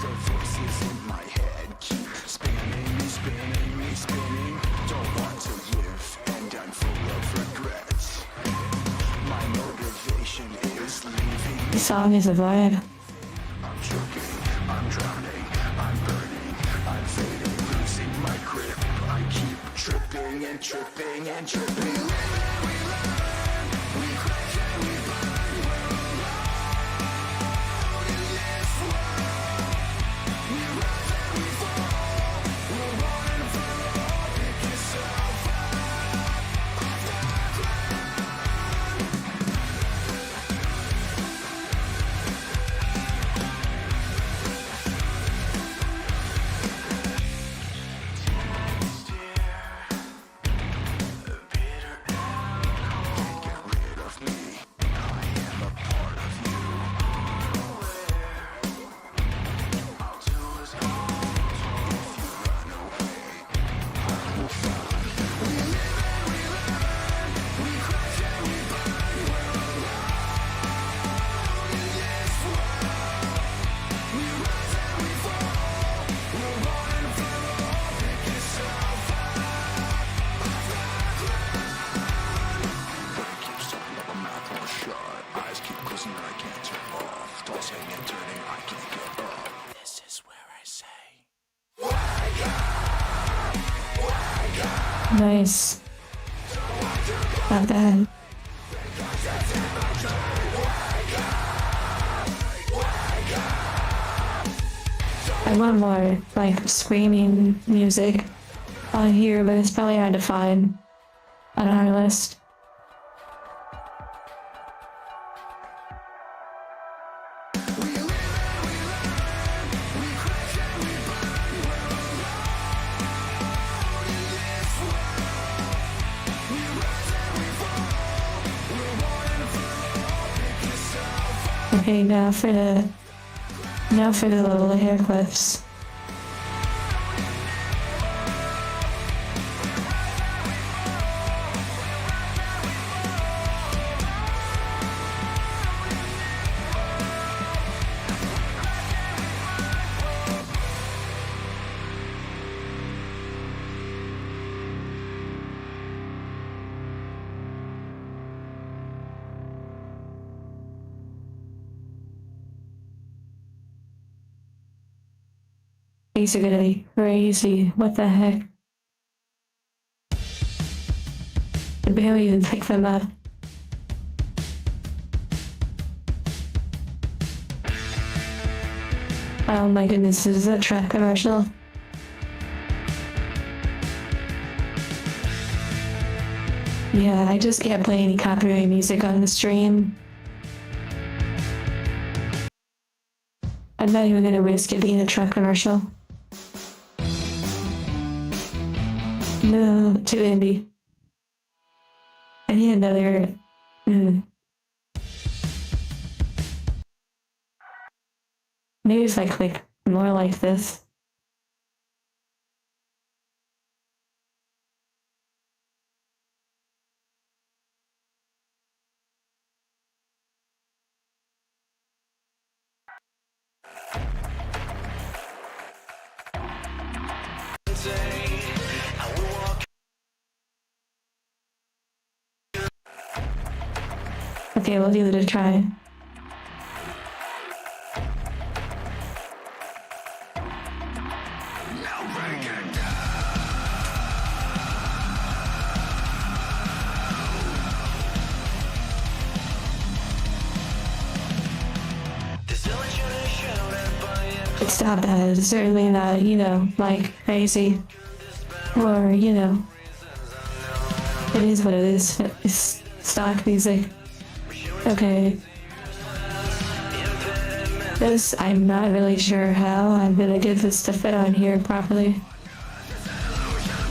The voices in my head keep spinning me, spinning me, spinning. Don't want to live, and I'm full of regrets. My motivation is leaving. This song is a vibe. I'm choking, I'm drowning, I'm burning, I'm fading, losing my grip. I keep tripping and tripping and tripping. Keeps talking about my mouth won't shut. Eyes keep closing and I can't turn off. Tossing and turning, I can't get up. This is where I say. Nice. Not bad. I want more, like, screaming music on here, but it's probably hard to find on our list. Okay, now for the little hair clips. These are gonna be crazy. What the heck? I barely even picked them up. Oh my goodness, is that track commercial? Yeah, I just can't play any copyright music on the stream. I'm not even gonna risk it being a truck commercial. No, too indie. I need another. Maybe if I click more like this. Okay, we'll give it a try. It's not bad. It's certainly not, like crazy. Or, it is what it is. It's stock music. Okay. This, I'm not really sure how I'm gonna get this to fit on here properly.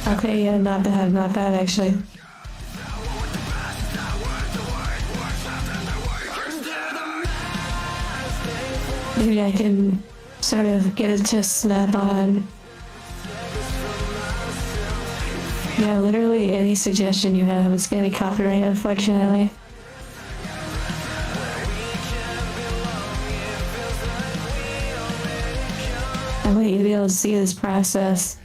Okay, yeah, not bad actually. Maybe I can sort of get it to snap on. Yeah, literally any suggestion you have is gonna be copyrighted, unfortunately. I want you to be able to see this process.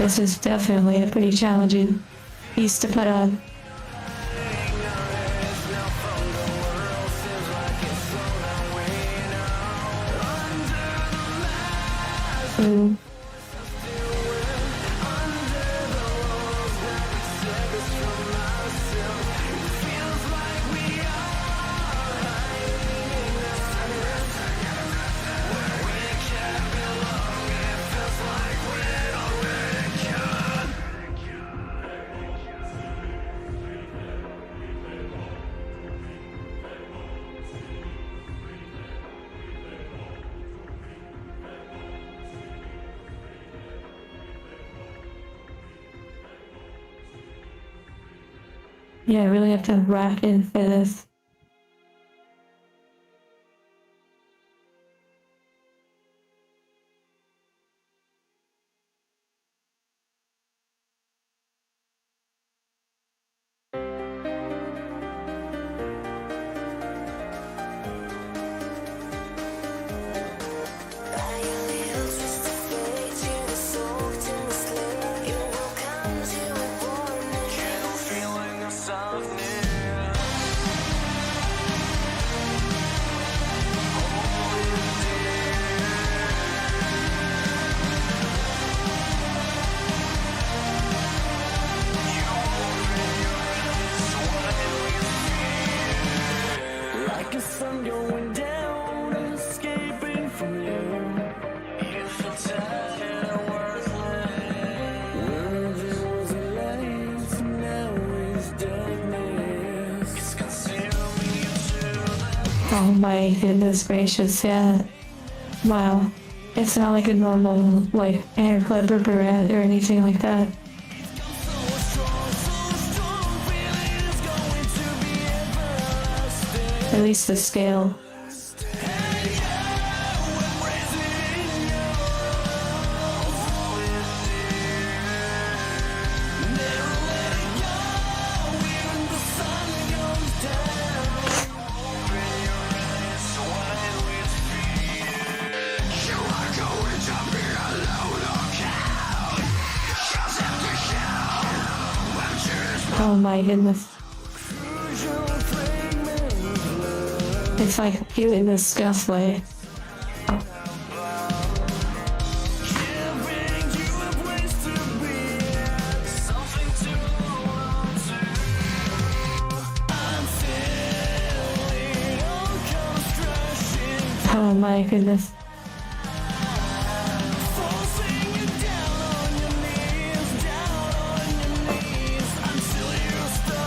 This is definitely a pretty challenging piece to put on. Mm. Yeah, I really have to rock in for this. Like a sun going down, escaping from you. You feel tired and worthless. Where there was a light, now is darkness. It's consuming you to Oh my goodness gracious, yeah. Wow. It's not like a normal, like, hair clip or barrette or anything like that. At least the scale. Oh my goodness. It's like cute in this scuff way. Oh my goodness.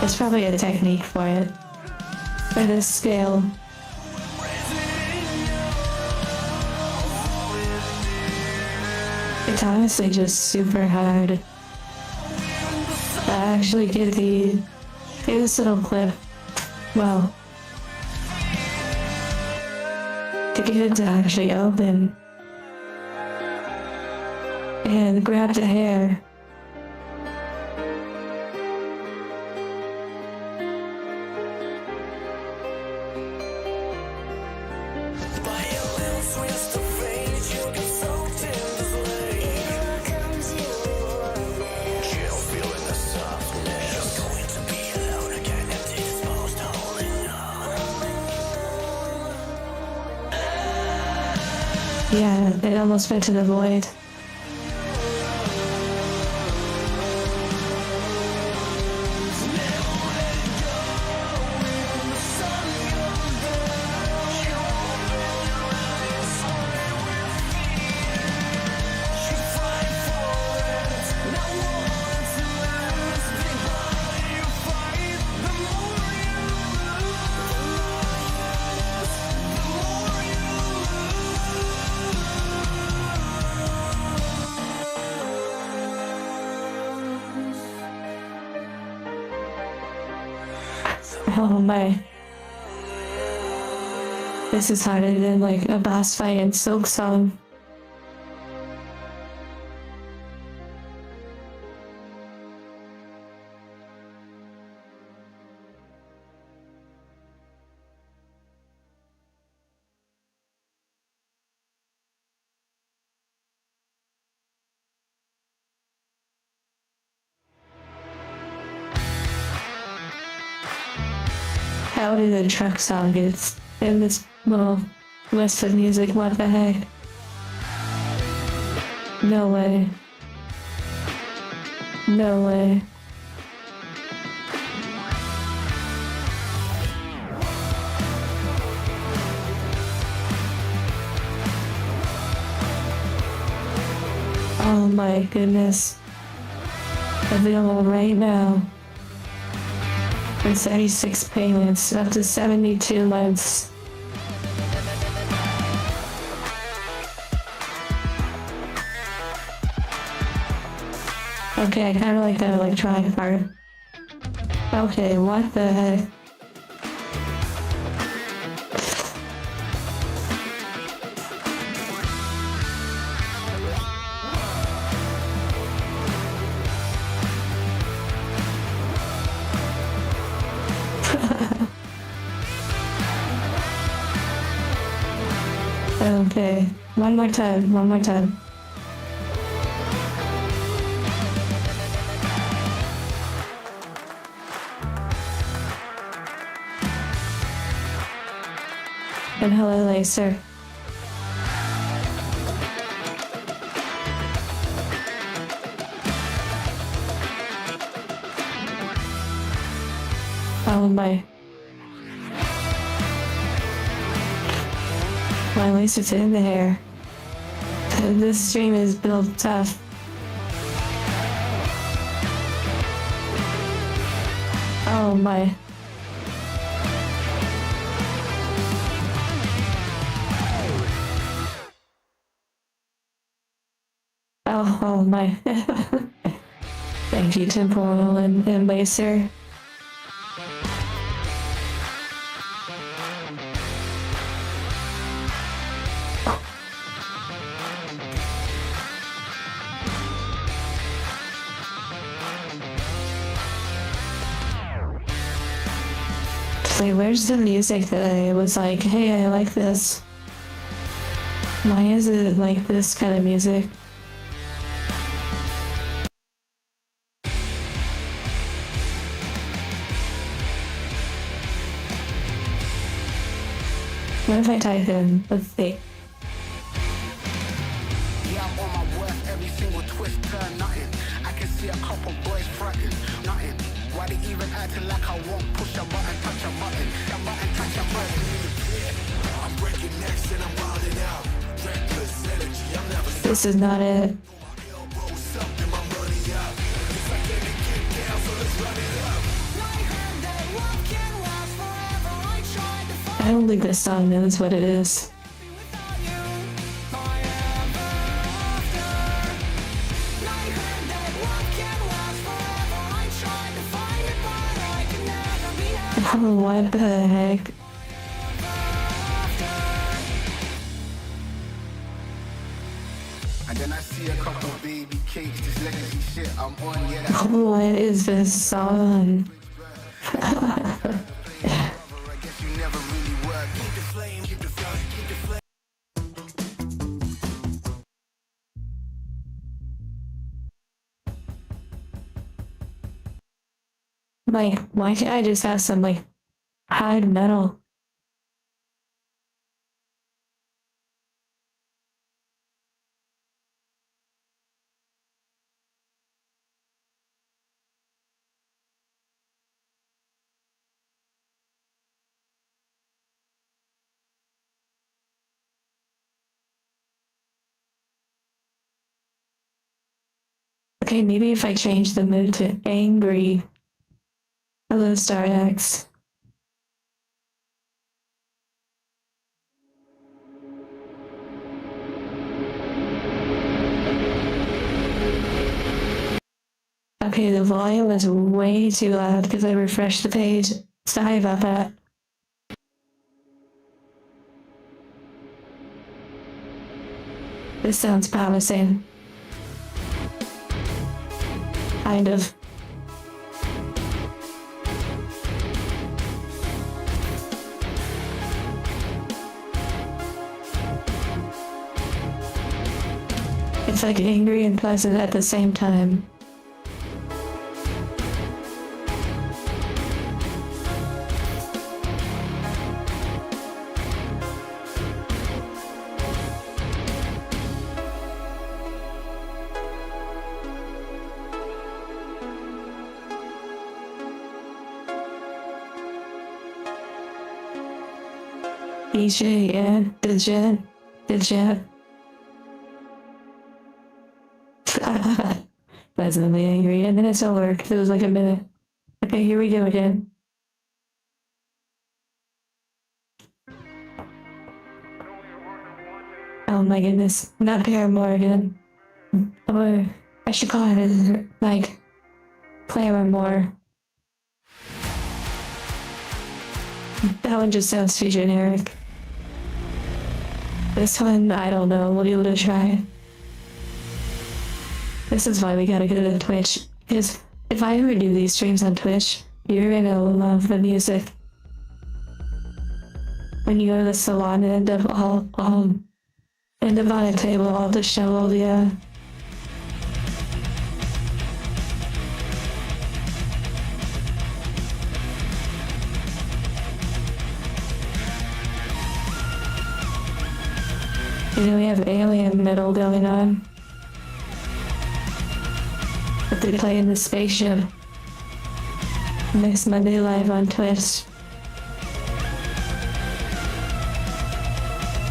It's probably a technique for it. For this scale. It's honestly just super hard. I actually get this little clip. Well, to get it to actually open and grab the hair. Yeah, it almost went to the void. Oh my. This is harder than like a boss fight in Silk Song. how did a truck song get in this little list of music? What the heck? No way. No way. Oh my goodness. Available right now. For 36 payments, up to 72 months. Okay, I kinda like that electronic part. Okay, what the heck? Okay, one more time, one more time. And hello, Lacer. Oh my. My Lacer's in there. This stream is built tough. Oh my. Oh my. Thank you, Temporal and Lacer. Wait, where's the music that I was like, hey, I like this? Why is it like this kind of music? What if I type in, let's see. Yeah, I'm on my worth, every single twist, turn nothing. I can see a couple boys fronting, nothing. Why they even acting like I won't push a button, touch a button, touch a button. I'm breaking necks and I'm wilding out. Reckless energy, I'm never This is not it. something, I'm running out. If I can't get down, so let's run it up. I don't think this song knows what it is. Oh, what the heck? And then I see a couple baby cakes, this legacy shit I'm on, yeah, that's What is this song? I guess you never really work. Keep the flame, keep the flame, keep the flame. Like, why can't I just have some, like, hard metal? Okay, maybe if I change the mood to angry. Hello, Star X. Okay, the volume is way too loud because I refreshed the page. Sorry about that. This sounds promising. Kind of. It's like angry and pleasant at the same time. BJ, yeah, the jet. That's really angry, and then it's over. It was like a minute. Okay, here we go again. Oh my goodness, not Paramore again. Or I should call it like Paramore. That one just sounds too generic. This one, I don't know, we'll give it a try. This is why we gotta go to Twitch. Because if I ever do these streams on Twitch, you're gonna love the music. When you go to the salon and end up end up on a table all disheveled, yeah. You know, we have alien metal going on. But they play in the spaceship. Next Monday live on Twitch.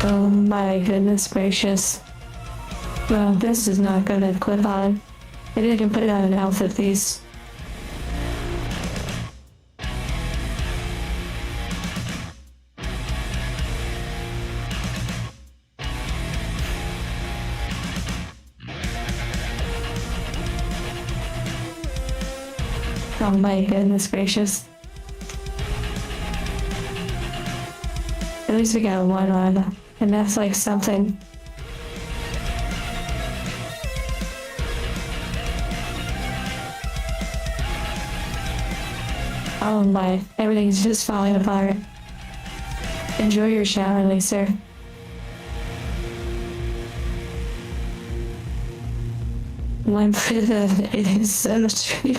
Oh my goodness gracious. Well, this is not gonna clip on. Maybe I can put it on an outfit piece. Oh my goodness gracious. At least we got one on, and that's like something. Oh my, everything's just falling apart. Enjoy your shower, Lisa. One for the it is cemetery.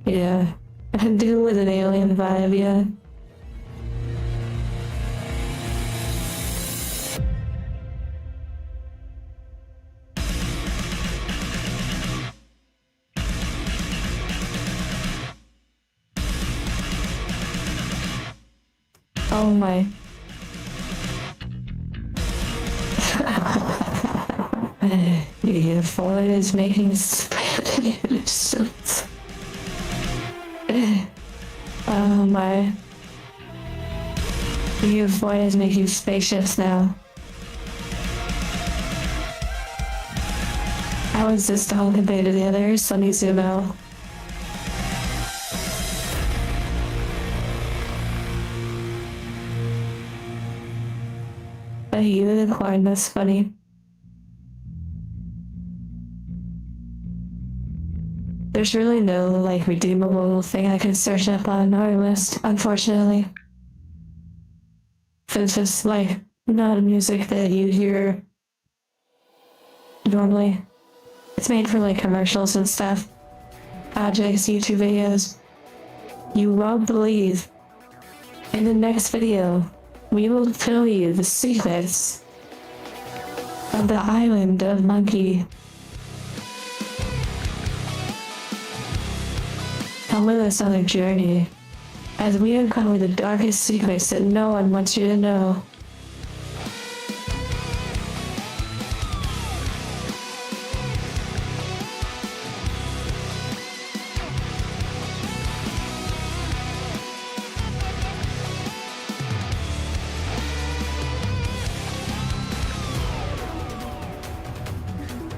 Yeah, I can deal with an alien vibe, yeah. Oh my. Beautiful, it is making sense. Oh my. Your voice makes you spacious now. How is this all compared to the others? Let me zoom out. A unicorn, that's funny. There's really no, like, redeemable thing I can search up on our list, unfortunately. It's just, like, not music that you hear normally. It's made for, like, commercials and stuff. Objects, YouTube videos. You won't believe. In the next video, we will tell you the secrets of the island of Monkey. Come with us on a journey as we uncover the darkest secrets that no one wants you to know.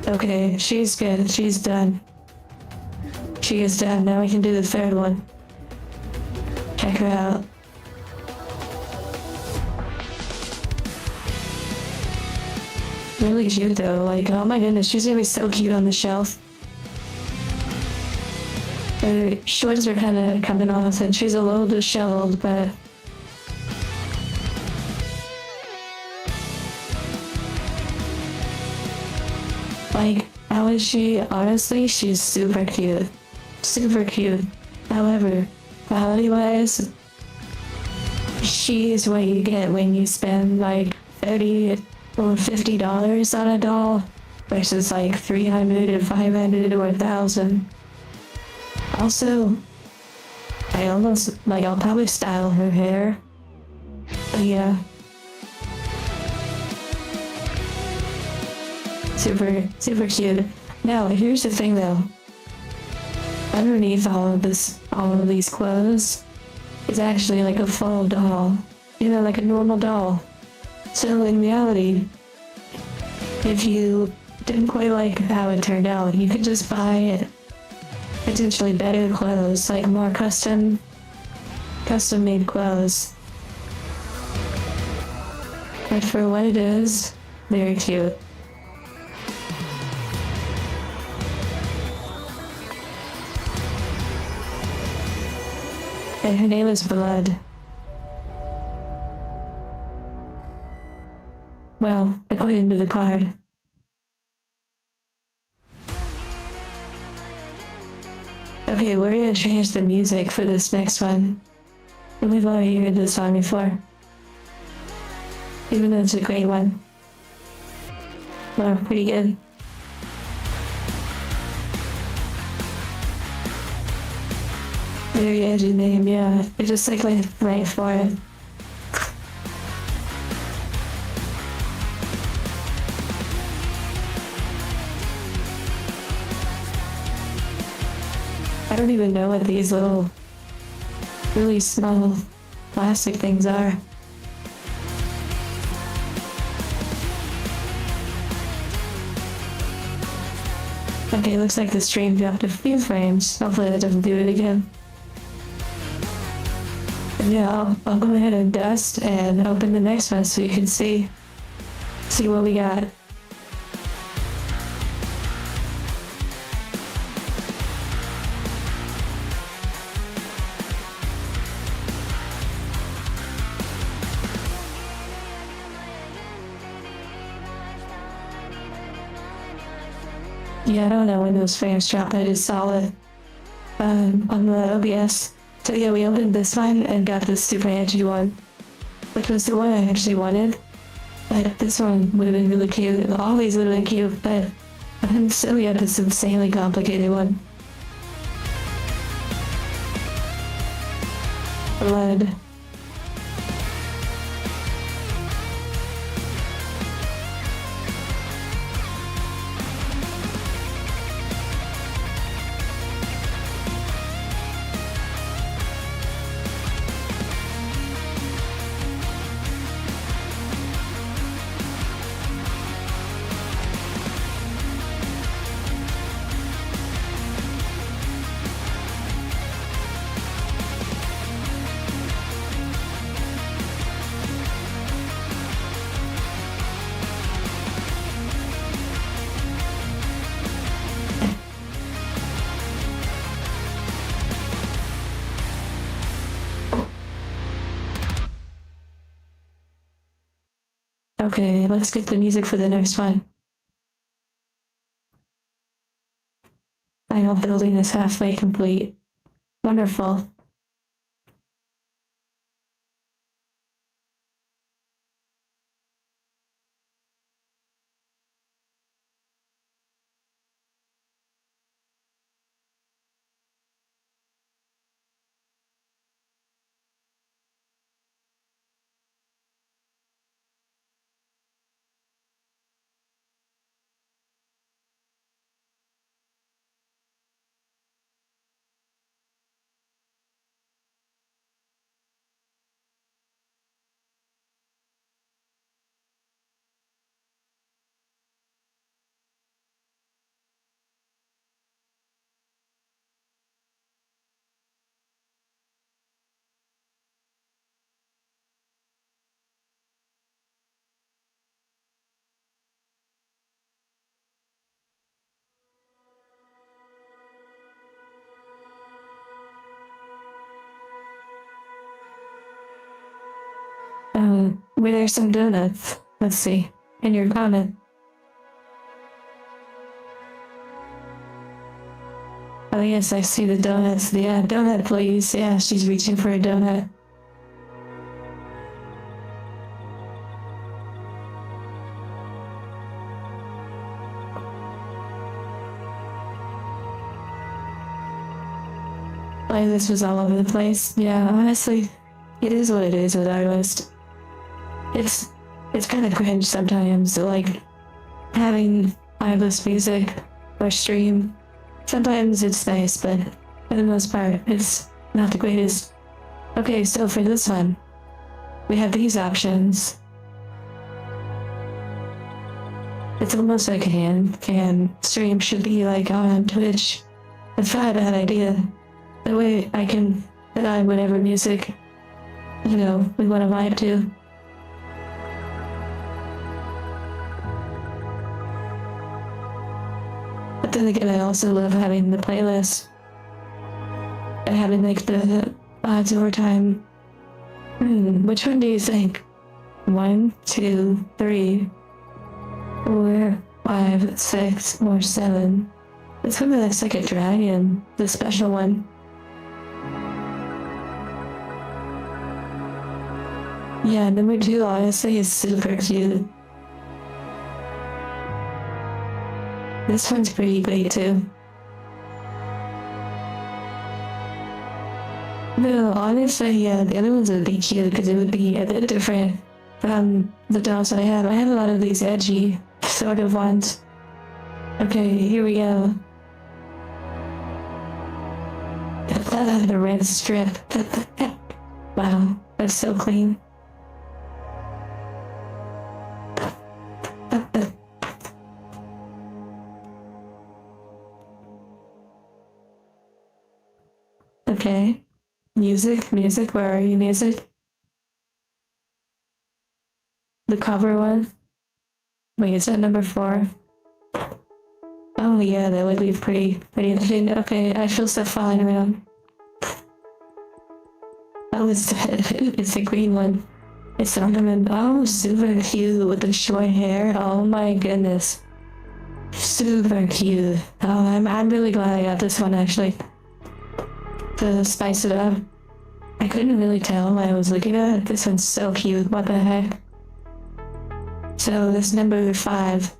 Okay, she's good. She's done. She is done. Now we can do the third one. Check her out. Really cute though. Like, oh my goodness, she's gonna be so cute on the shelf. Her shorts are kind of coming off, and she's a little disheveled, but. Like, how is she? Honestly, she's super cute. Super cute. However, quality-wise, she's what you get when you spend like $30 or $50 on a doll versus like $300 or $500 or $1,000. Also, I'll probably style her hair Yeah. Super, super cute. Now, here's the thing though. Underneath all of these clothes is actually like a faux doll. You know, like a normal doll. So in reality, if you didn't quite like how it turned out, you could just buy potentially better clothes, like more custom made clothes. But for what it is, very cute. And her name is Blood. Well, according to the card. Okay, we're gonna change the music for this next one. We've already heard this song before. Even though it's a great one. Well, pretty good. Very edgy name, yeah. It just like went right for it. I don't even know what these little really small plastic things are. Okay, looks like the stream dropped a few frames. Hopefully that doesn't do it again. And yeah, I'll go ahead and dust and open the next one so you can see what we got. Yeah, I don't know when those frames drop, I just saw it on the OBS. So yeah, we opened this one and got this super edgy one, which was the one I actually wanted. But this one would have been really cute. All these would have been cute, but so we had this insanely complicated one. Blood. Okay, let's get the music for the next one. Final building is halfway complete. Wonderful. Were there some donuts? Let's see. In your comment. Oh yes, I see the donuts. Yeah, donut please. Yeah, she's reaching for a donut. Like this was all over the place. Yeah, honestly, it is what it is with artists. it's kind of cringe sometimes, like having wireless music or stream. Sometimes it's nice, but for the most part, it's not the greatest. Okay, so for this one, we have these options. It's almost like a HANDCAM stream should be like on Twitch. It's not a bad idea. That way I can put on whatever music, we want to vibe to. But then again, I also love having the playlist. And having like the odds over time. Which one do you think? 1, 2, 3, 4, 5, 6, or 7? This one looks like a dragon, the special one. Yeah, number 2 honestly is super cute. This one's pretty great too. No, honestly, yeah, the other ones would be cute because it would be a bit different from the dolls I have. I have a lot of these edgy sort of ones. Okay, here we go. The red strip. Wow, that's so clean. Okay. Music, where are you, music? The cover one? Wait, is that number 4? Oh yeah, that would be pretty interesting. Okay, I feel so fine around. Oh, it's the green one. It's the ornament. Oh, super cute with the short hair. Oh my goodness. Super cute. Oh, I'm really glad I got this one actually. To spice it up. I couldn't really tell what I was looking at. This one's so cute. What the heck? So this number 5.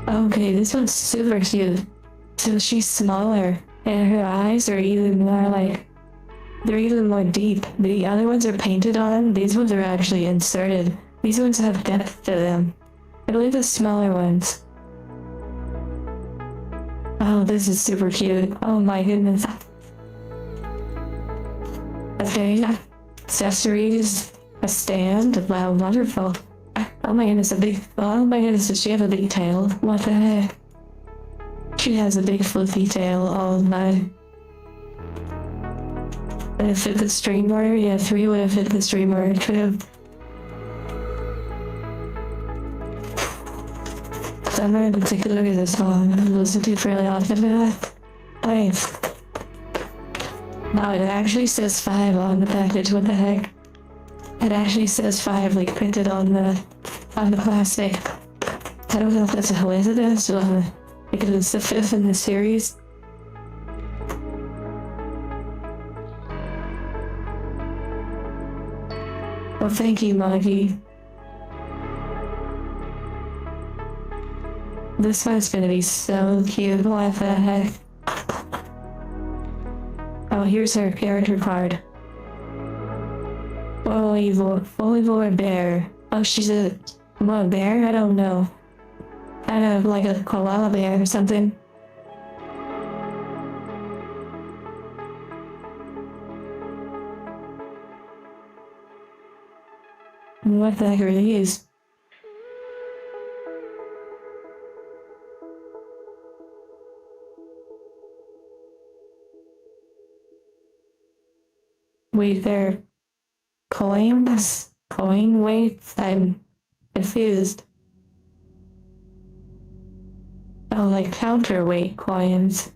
Okay, this one's super cute. So she's smaller, and her eyes are even more like, they're even more deep. The other ones are painted on. These ones are actually inserted. These ones have depth to them. I believe the smaller ones. Oh, this is super cute. Oh my goodness. Okay, accessories, a stand. Wow, wonderful. Oh my goodness, oh my goodness, does she have a big tail? What the heck? She has a big fluffy tail. Oh my. Would it fit the streamer? Yeah, 3 would have fit the streamer. It could have. So I'm going to take a look at this song. I listen to it fairly often. Nice. Wow, it actually says 5 on the package. What the heck? It actually says 5, like printed on the plastic. I don't know if that's a coincidence or because it's the 5th in the series. Well, thank you, Monkey. This one's gonna be so cute. What the heck? Oh, here's her character card. Oliver bear. Oh, she's a bear? I don't know. Kind of like a koala bear or something. What the heck are these? Wait, they're coins? Coin weights? I'm confused. Oh, like counterweight coins.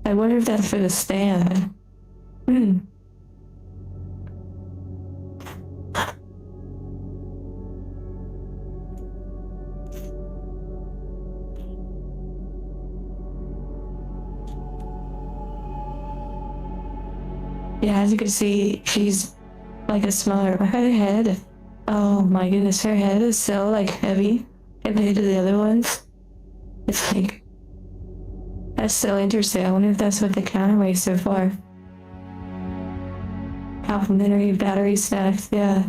I wonder if that's for the stand. Yeah, as you can see, she's like a smaller, her head. Oh my goodness, her head is so like heavy compared to the other ones. It's like, that's so interesting. I wonder if that's what the counterweights are for. complimentary battery snacks, yeah.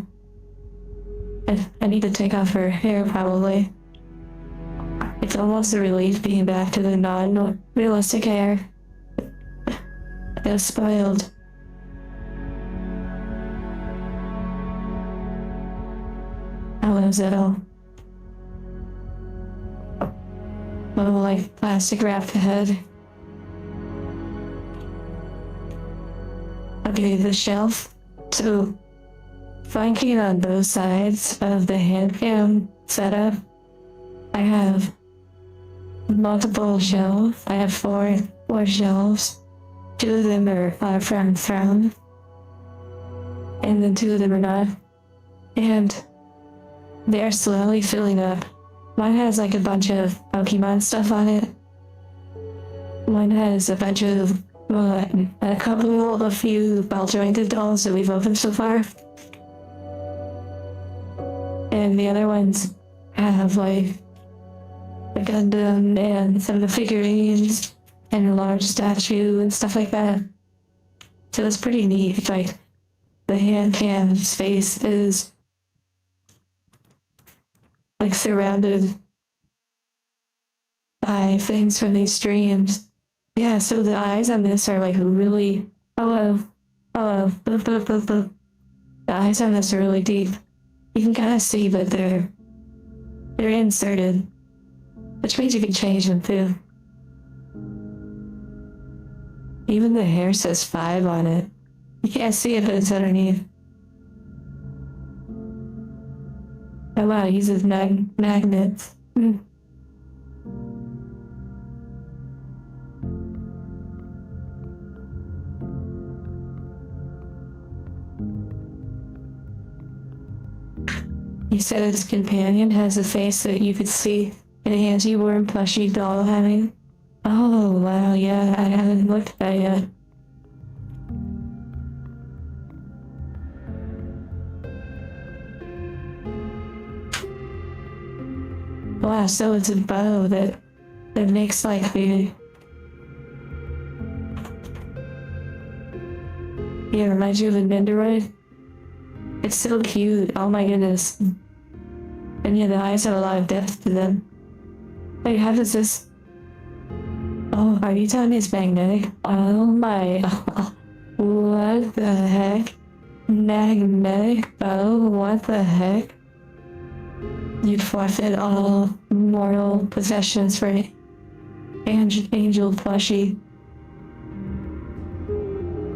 I need to take off her hair, probably. It's almost a relief being back to the non-realistic hair. It was spoiled. How was it all? Little, like, plastic wrapped head. Okay, the shelf. So, flanking on both sides of the HANDCAM setup, I have multiple shelves. I have four shelves. 2 of them are from, and then 2 of them are not. And they're slowly filling up. Mine has like a bunch of Pokemon stuff on it. Mine has a bunch of, a few ball-jointed dolls that we've opened so far. And the other ones have like the Gundam and some of the figurines and a large statue and stuff like that. So it's pretty neat. Like, the HANDCAM space is like surrounded by things from these streams. Yeah, so the eyes on this are like really, hello, boop, boop, boop, boop. The eyes on this are really deep. You can kind of see that they're inserted, which means you can change them too. Even the hair says 5 on it. You can't see it, but it's underneath. Oh wow, it uses magnets. He said his companion has a face that you could see an anti-worm plushy doll having. Oh wow, yeah, I haven't looked at that yet. Wow, so it's a bow that makes like the... Yeah, reminds you of a Nendoroid. It's so cute, oh my goodness. And yeah, the eyes have a lot of depth to them. Wait, how does this... Oh, are you telling me it's magnetic? Oh my... What the heck? Magnetic bow? What the heck? You'd forfeit all mortal possessions for Angel Plushie.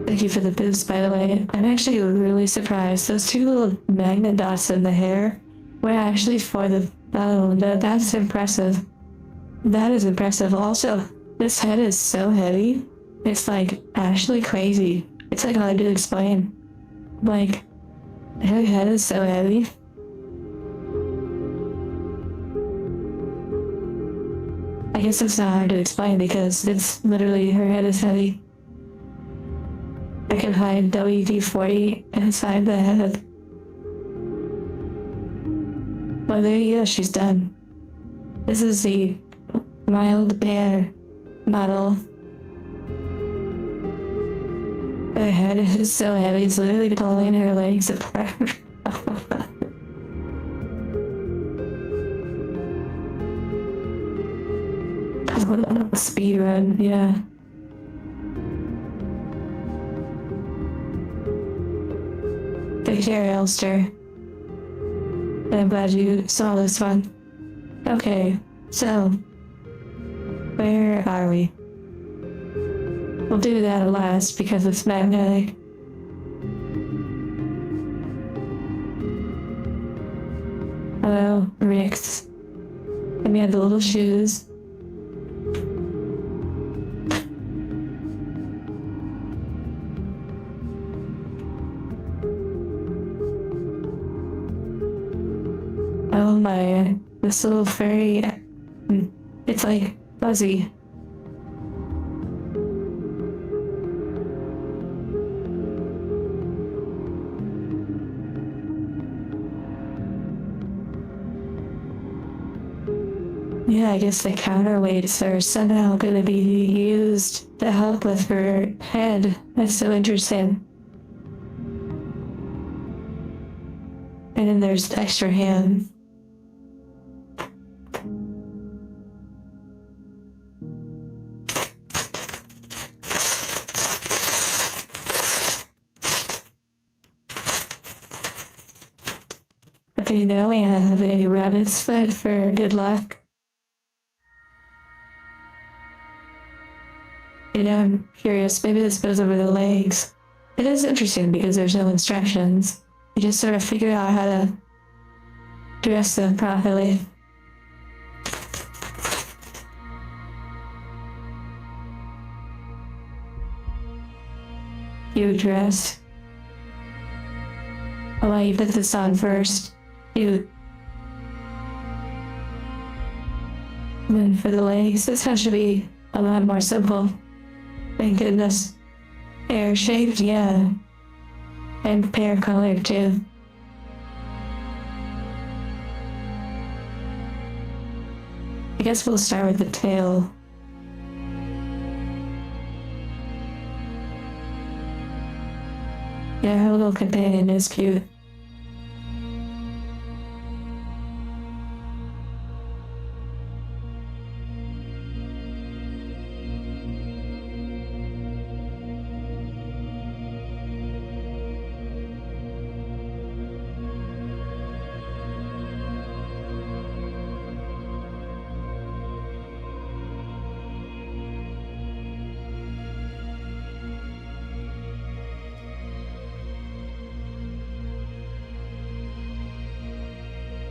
Thank you for the boost, by the way. I'm actually really surprised. Those 2 little magnet dots in the hair were actually for the... Oh, that's impressive. That is impressive. Also, this head is so heavy. It's like actually crazy. It's like hard to explain. Like, her head is so heavy. I guess it's not hard to explain because it's literally, her head is heavy. I can hide WD-40 inside the head. Well, there you go, she's done. This is the mild bear model. Her head is so heavy, it's literally pulling her legs apart. Speed run, yeah. Take care, Elster. I'm glad you saw this one. Okay, so where are we? We'll do that last because it's magnetic. Hello, Rix. And we had the little shoes. Oh my, this little fairy, it's like fuzzy. Yeah, I guess the counterweights are somehow going to be used to help with her head. That's so interesting. And then there's the extra hand. Okay, now we have a rabbit's foot for good luck. And I'm curious, maybe this goes over the legs. It is interesting because there's no instructions. You just sort of figure out how to dress them properly. You dress. I'll let you put this on first. You. And then for the legs, this one should be a lot more simple. Thank goodness. Hair shaped, yeah. And pear colored too. I guess we'll start with the tail. Yeah, her little companion is cute.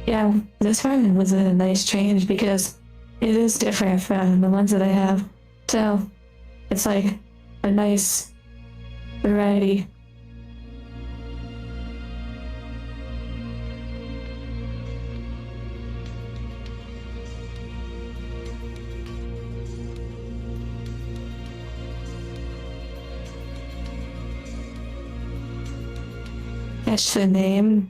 Yeah, this one was a nice change because it is different from the ones that I have. So it's like a nice variety. That's the name.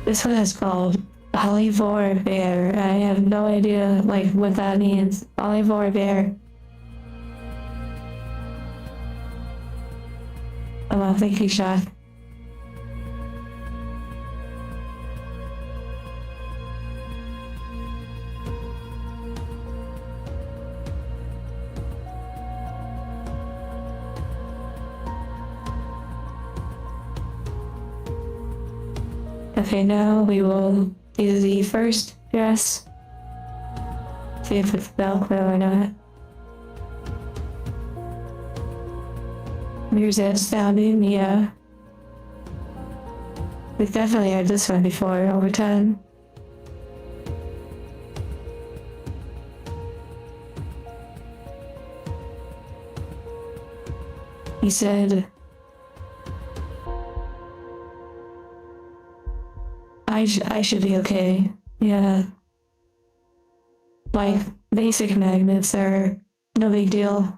This one is called Olivore Bear. I have no idea what that means. Olivore Bear. Oh, thank you, Shot. Okay, now we will do the first dress. See if it's Velcro or not. Here's that sounding, yeah. We've definitely heard this one before over time. He said, I should be okay. Yeah. Basic magnets are no big deal.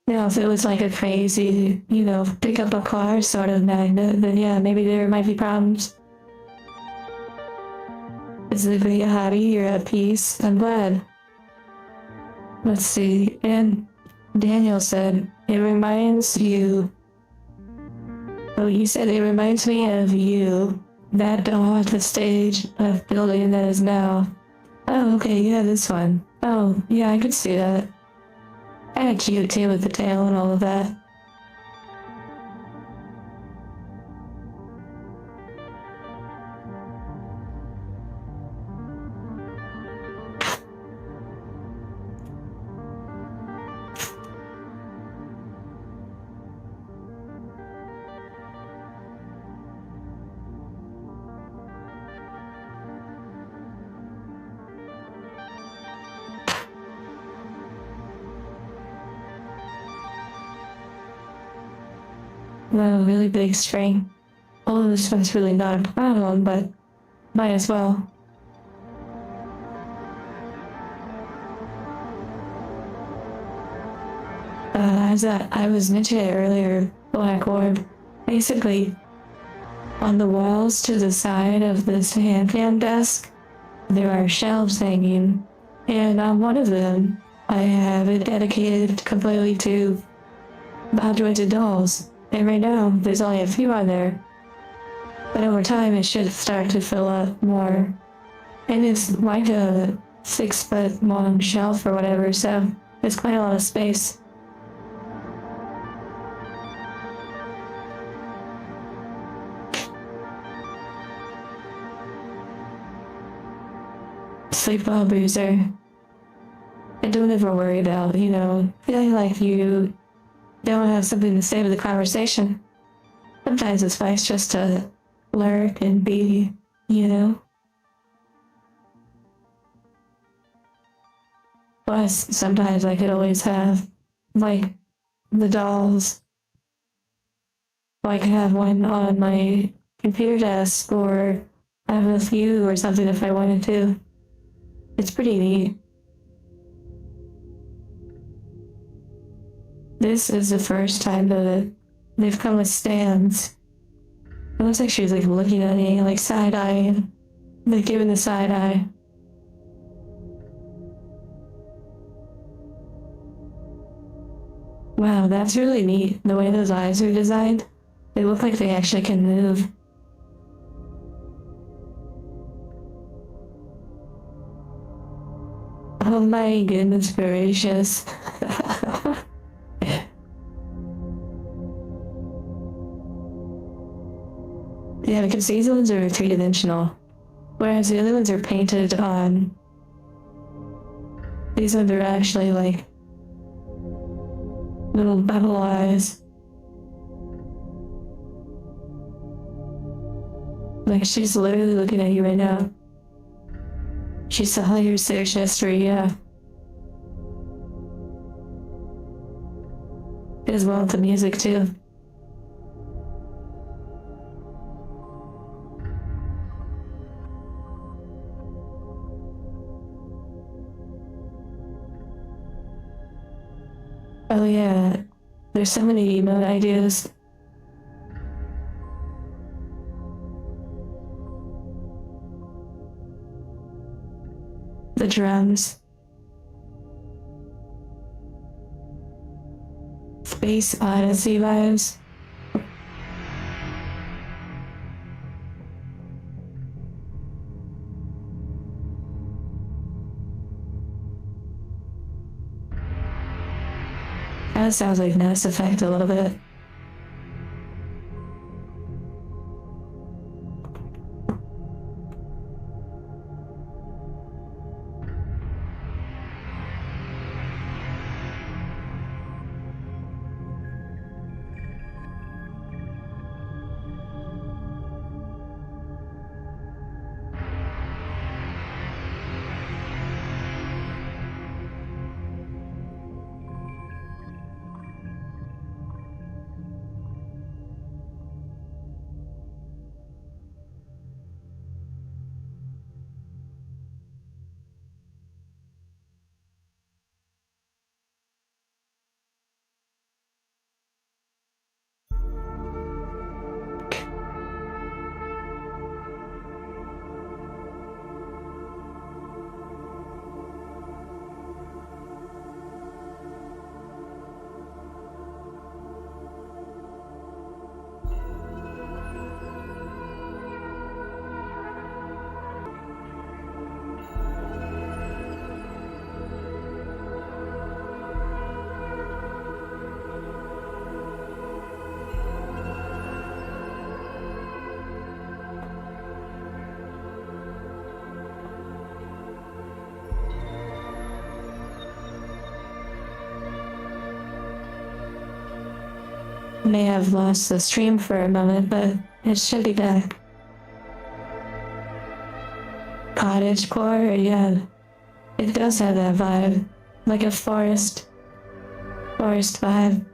Now, if it was a crazy, pick up a car sort of magnet, then yeah, maybe there might be problems. Is it a hobby? You're at peace? I'm glad. Let's see. And Daniel said, it reminds you. Oh, he said, it reminds me of you. That doll at the stage of building that is now. Oh, okay, yeah, this one. Oh, yeah, I could see that. Kinda cute too with the tail and all of that. Wow, really big string. All of this stuff's really not a problem, but might as well. As I was mentioning earlier, Black Orb, basically, on the walls to the side of this HANDCAM desk, there are shelves hanging, and on one of them, I have it dedicated completely to ball jointed dolls. And right now, there's only a few on there. But over time, it should start to fill up more. And it's like a 6-foot long shelf or whatever, so there's quite a lot of space. Sleep well, boozer. And don't ever worry about, feeling like you don't have something to say to the conversation. Sometimes it's nice just to lurk and be, Plus, sometimes I could always have, like, the dolls. Like, have one on my computer desk, or have a few or something if I wanted to. It's pretty neat. This is the first time that they've come with stands. It looks like she's, like, looking at me, like, side-eye. Like, giving the side-eye. Wow, that's really neat, the way those eyes are designed. They look like they actually can move. Oh my goodness gracious. Yeah, because these ones are three-dimensional, whereas the other ones are painted on. These ones are actually like little bubble eyes. Like, she's literally looking at you right now. She saw your search history, yeah. As well as the music, too. Oh yeah, there's so many emote ideas. The drums. Space Odyssey vibes. That sounds like Mass Effect a little bit. May have lost the stream for a moment, but it should be back. Cottagecore, yeah. It does have that vibe. Like a forest vibe.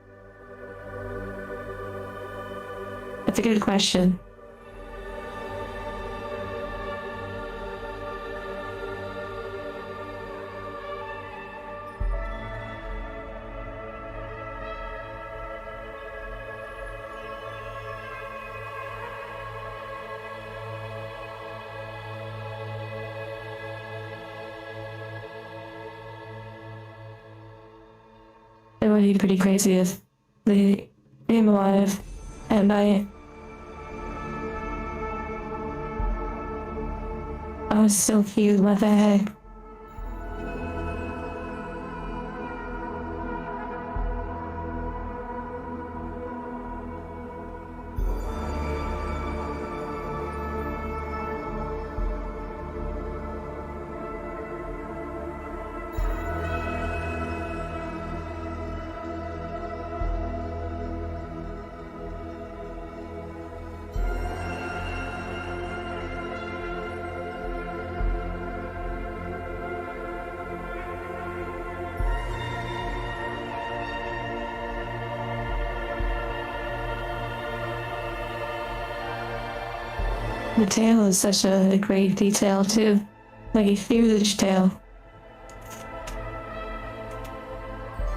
That's a good question. It would be pretty crazy if they came alive at night. I was so cute, what the heck? The tail is such a great detail too. Like a huge tail.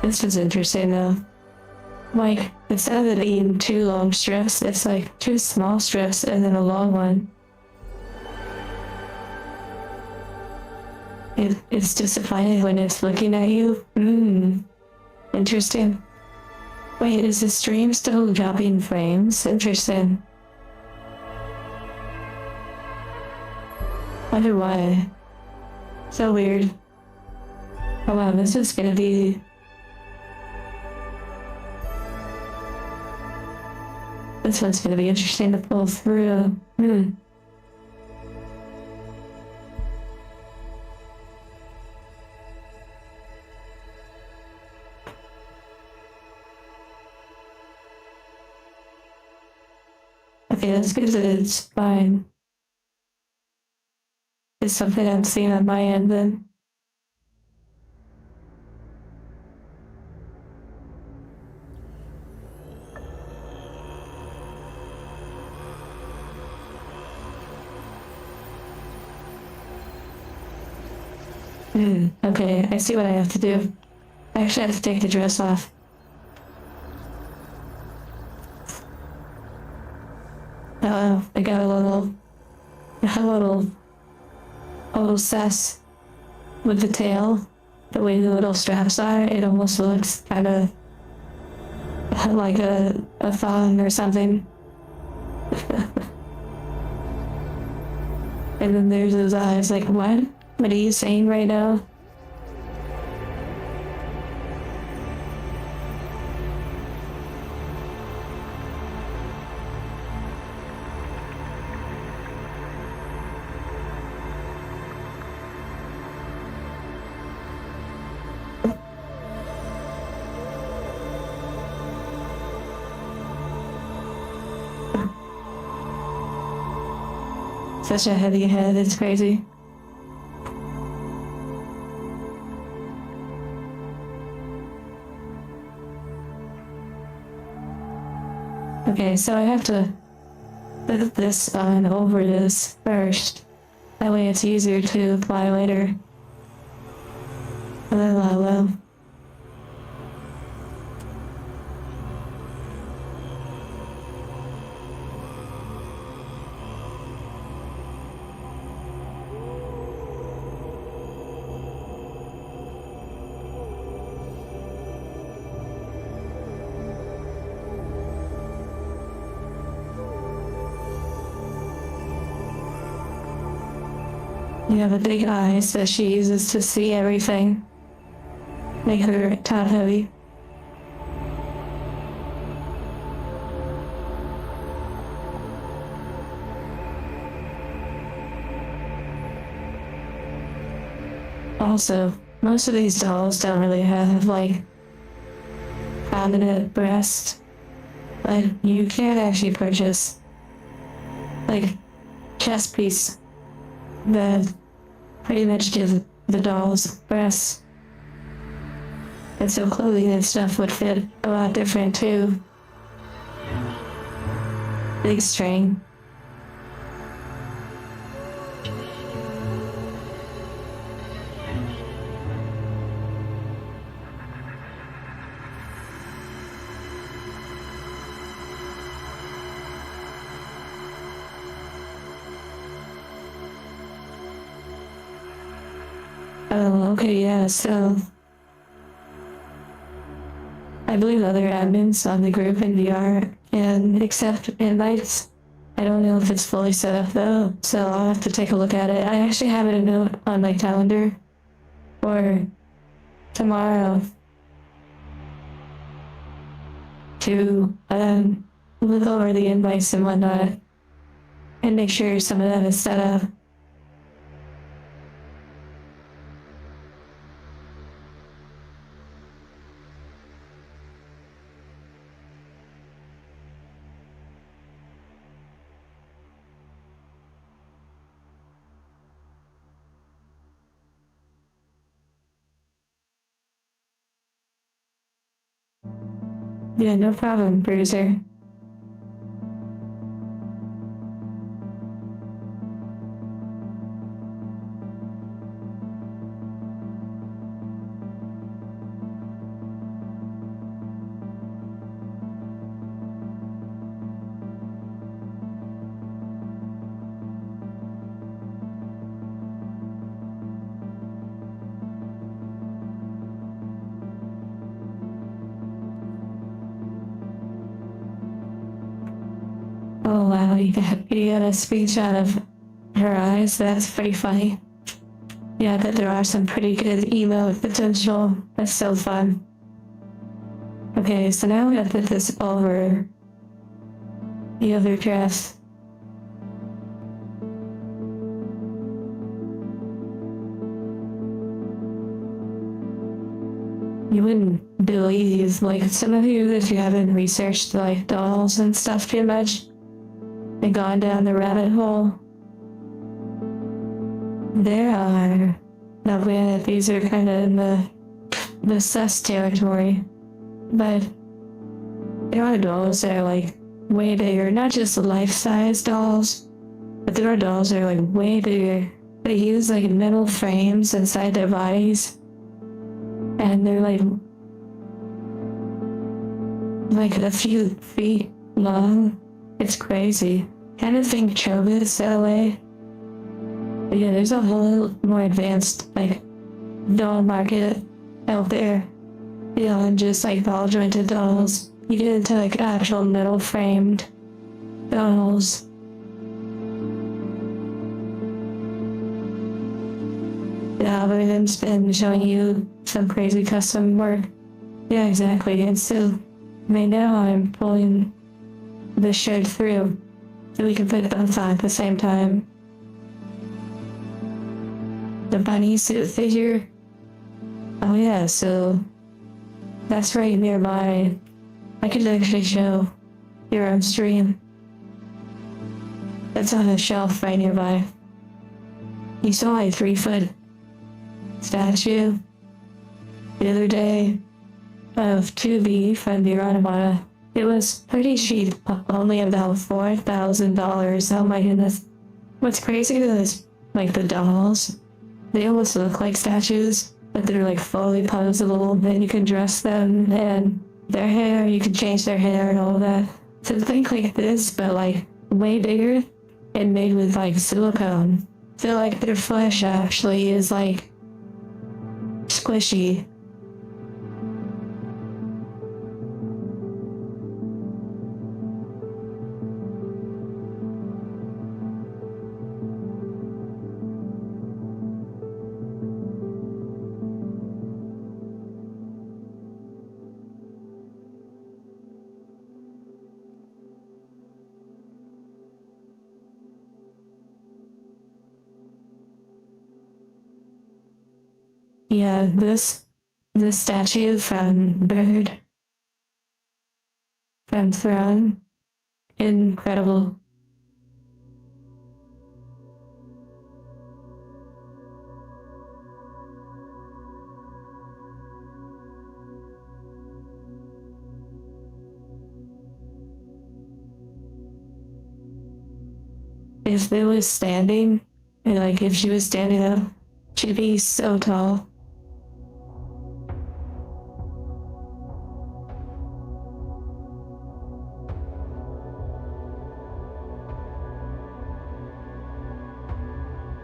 This is interesting though. Like, instead of it being two long strips, it's like two small strips and then a long one. It's disappointed when it's looking at you. Interesting. Wait, is the stream still dropping frames? Interesting. Wonder why. So weird. Oh wow, this is gonna be... This one's gonna be interesting to pull through. Okay, that's good that it's fine. It's something I'm seeing on my end then. Okay, I see what I have to do. I actually have to take the dress off. I got a little sus with the tail. The way the little straps are, it almost looks kind of like a thong or something. And then there's his eyes like, what? What are you saying right now? Such a heavy head, it's crazy. Okay, so I have to put this on over this first. That way it's easier to apply later. Well. You have a big eyes that she uses to see everything. Make her top heavy. Also, most of these dolls don't really have like prominent breasts, but you can actually purchase like chest piece that pretty much give the dolls breasts. And so clothing and stuff would fit a lot different too. Big string. Oh, okay, yeah, so I believe other admins on the group in VR can accept invites I don't know if it's fully set up though, so I'll have to take a look at it. I actually have it a note on my calendar for tomorrow to look over the invites and whatnot and make sure some of that is set up. Yeah, no problem, Bruiser. Oh wow, you got a screenshot of her eyes. That's pretty funny. Yeah, I bet there are some pretty good emo potential. That's so fun. Okay, so now we gotta put this over the other dress. You wouldn't believe, like, some of you, if you haven't researched, like, dolls and stuff too much, and gone down the rabbit hole, there are, now granted, these are kind of in the sus territory, but there are dolls that are, like, way bigger, not just life-size dolls, but there are dolls that are, like, way bigger. They use, like, metal frames inside their bodies, and they're, like a few feet long. It's crazy. Kind of think Chobits that way. But yeah, there's a whole more advanced, like, doll market out there. Beyond just, like, ball jointed dolls. You get into, like, actual metal framed dolls. The algorithm's been showing you some crazy custom work. Yeah, exactly. And so, right now I'm pulling this shirt through so we can put both on at the same time. The bunny suit figure. Oh yeah, so that's right nearby. I could actually show your own stream. That's on a shelf right nearby. You saw a 3-foot statue the other day of 2B from the Automata. It was pretty cheap, only about $4,000. Oh my goodness. What's crazy is, like, the dolls, they almost look like statues, but they're, like, fully posable, and you can dress them, and their hair, you can change their hair and all that. So think like this, but, like, way bigger, and made with, like, silicone. So, like, their flesh actually is, like, squishy. Yeah, this statue from Bird from Throne, incredible. If it was standing, and like if she was standing up, she'd be so tall.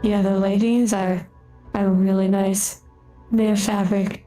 Yeah, the leggings are really nice. They're fabric.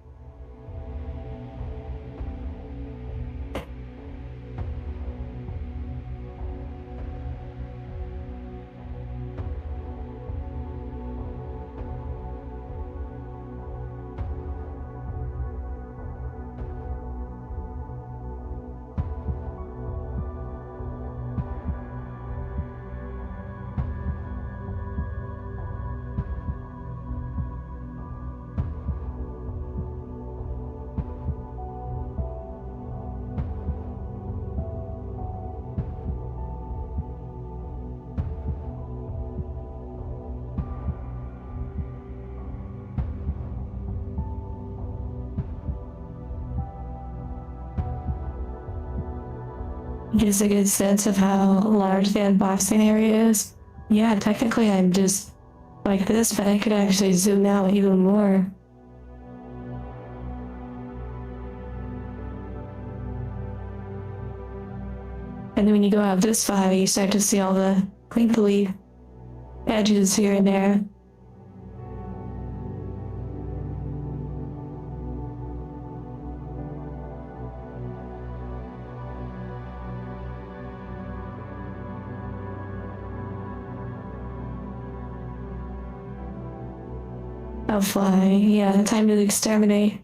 gives a good sense of how large the unboxing area is. Yeah, technically I'm just like this, but I could actually zoom out even more. And then when you go out this far, you start to see all the crinkly edges here and there. I'll fly. Yeah, time to exterminate.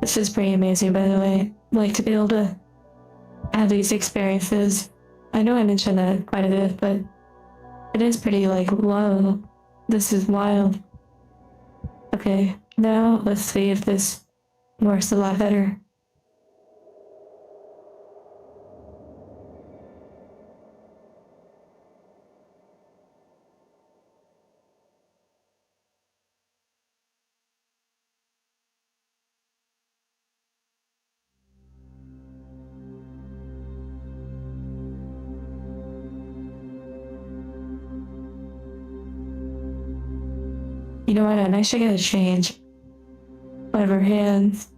This is pretty amazing, by the way. Like, to be able to have these experiences. I know I mentioned that quite a bit, but it is pretty, like, whoa. This is wild. Okay, now let's see if this works a lot better. You know what? I actually gotta change one of her hands.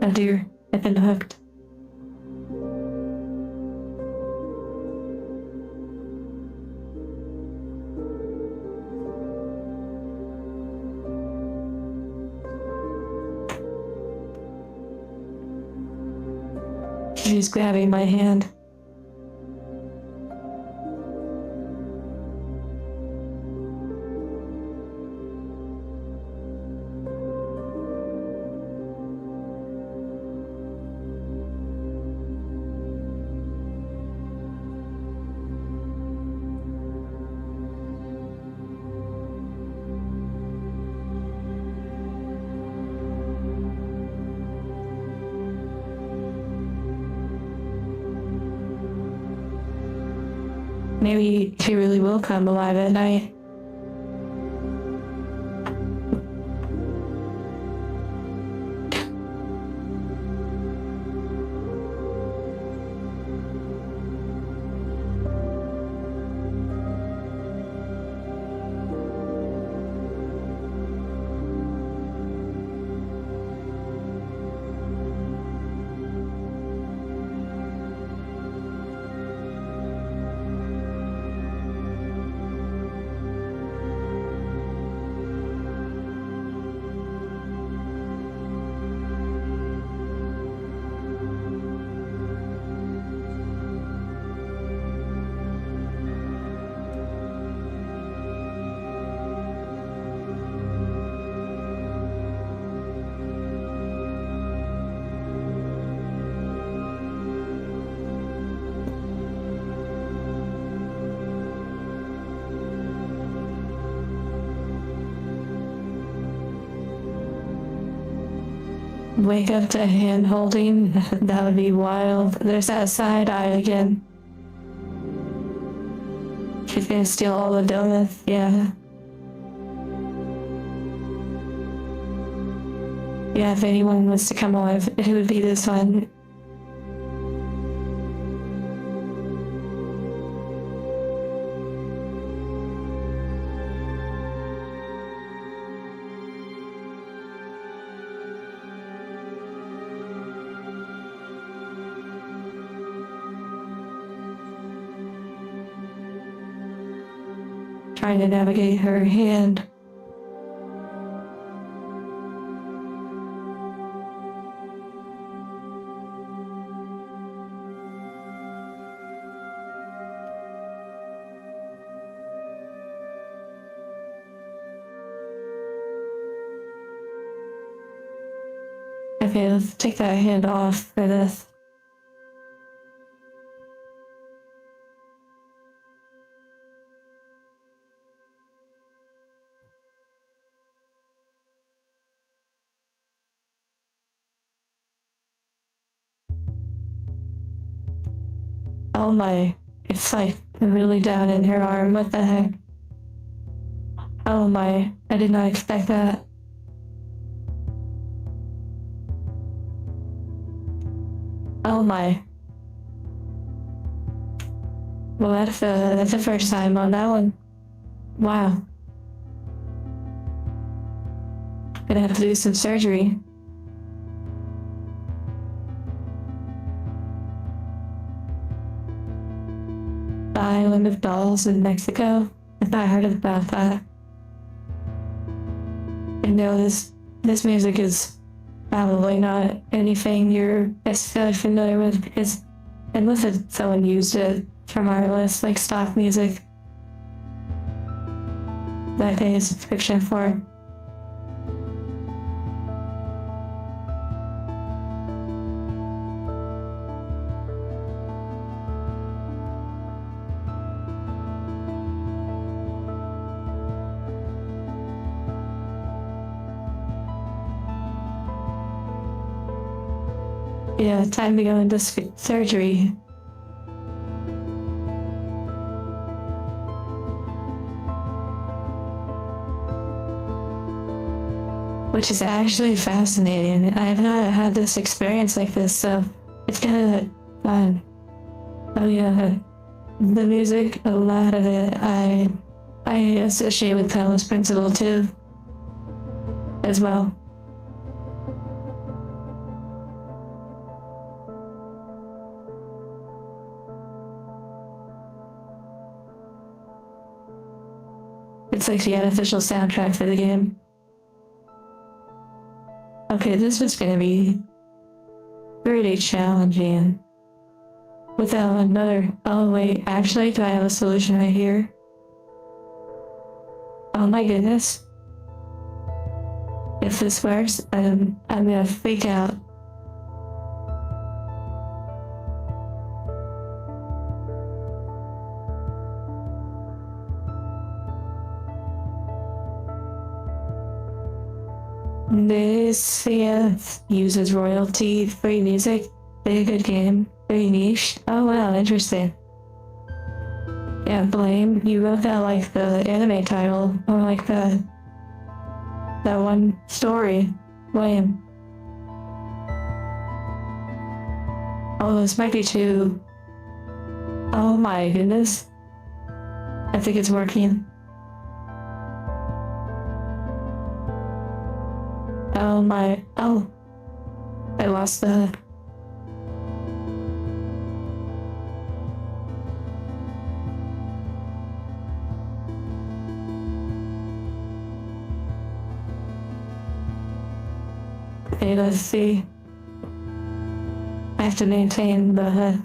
Oh dear, I've been hooked. She's grabbing my hand. Maybe she really will come alive at night. Wake up to hand holding. That would be wild. There's that side eye again. She's gonna steal all the donuts. Yeah. Yeah, if anyone was to come alive, it would be this one. Trying to navigate her hand. Okay, let's take that hand off for this. Oh my, it's like really down in her arm. What the heck? Oh my, I did not expect that. Oh my. Well, that's the first time on that one. Wow. Gonna have to do some surgery. The Island of Dolls in Mexico. If I heard about that. You know, this music is probably not anything you're necessarily familiar with because unless someone used it from our list, like stock music that I pay a subscription for. Yeah, time to go into surgery. Which is actually fascinating. I have not had this experience like this, so it's kind of fun. Oh yeah, the music, a lot of it, I associate with Talos Principle too, as well. It's like the unofficial soundtrack for the game. Okay, this is gonna be pretty challenging. Without another... Oh wait, actually, do I have a solution right here? Oh my goodness. If this works, I'm gonna freak out. This uses royalty-free music. Very good game. Very niche. Oh wow, interesting. Yeah, Blame. You wrote that like the anime title, or like that one story. Blame. Oh, this might be too... Oh my goodness. I think it's working. Oh my... Oh. I lost the... Okay, let's see. I have to maintain the...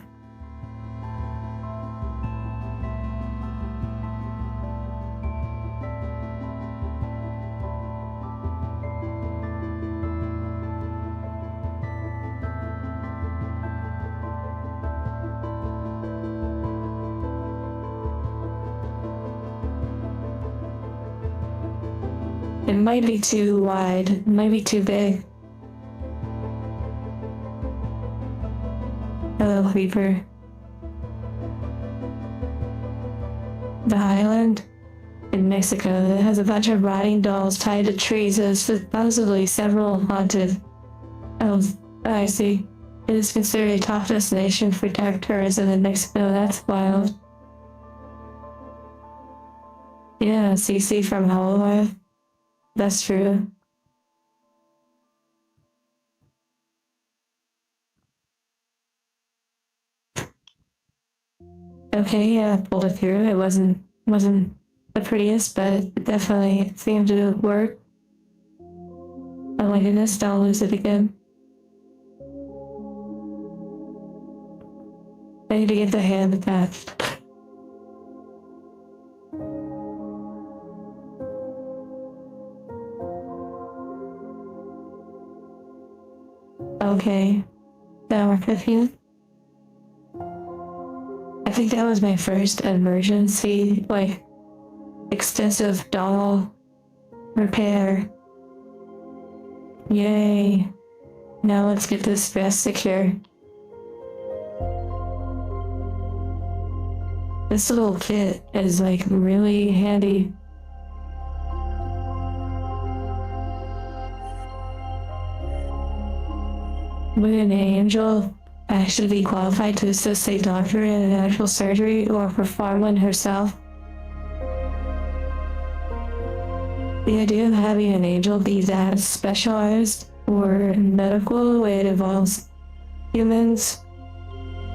It might be too wide. It might be too big. Hello, Creeper. The Highland? in Mexico that has a bunch of rotting dolls tied to trees. There's supposedly several haunted. Oh, I see. It is considered a top destination for dark tourism in Mexico. That's wild. Yeah, CC from Hololive. That's true. Okay, yeah, pulled it through. It wasn't the prettiest, but it definitely seemed to work. Oh my goodness, don't lose it again. I need to get the hand attached. Okay, that worked with you. I think that was my first emergency, like, extensive doll repair. Yay. Now let's get this vest secure. This little kit is like really handy. Would an angel actually be qualified to assist a doctor in an actual surgery or perform one herself? The idea of having an angel be that specialized or medical, it involves humans.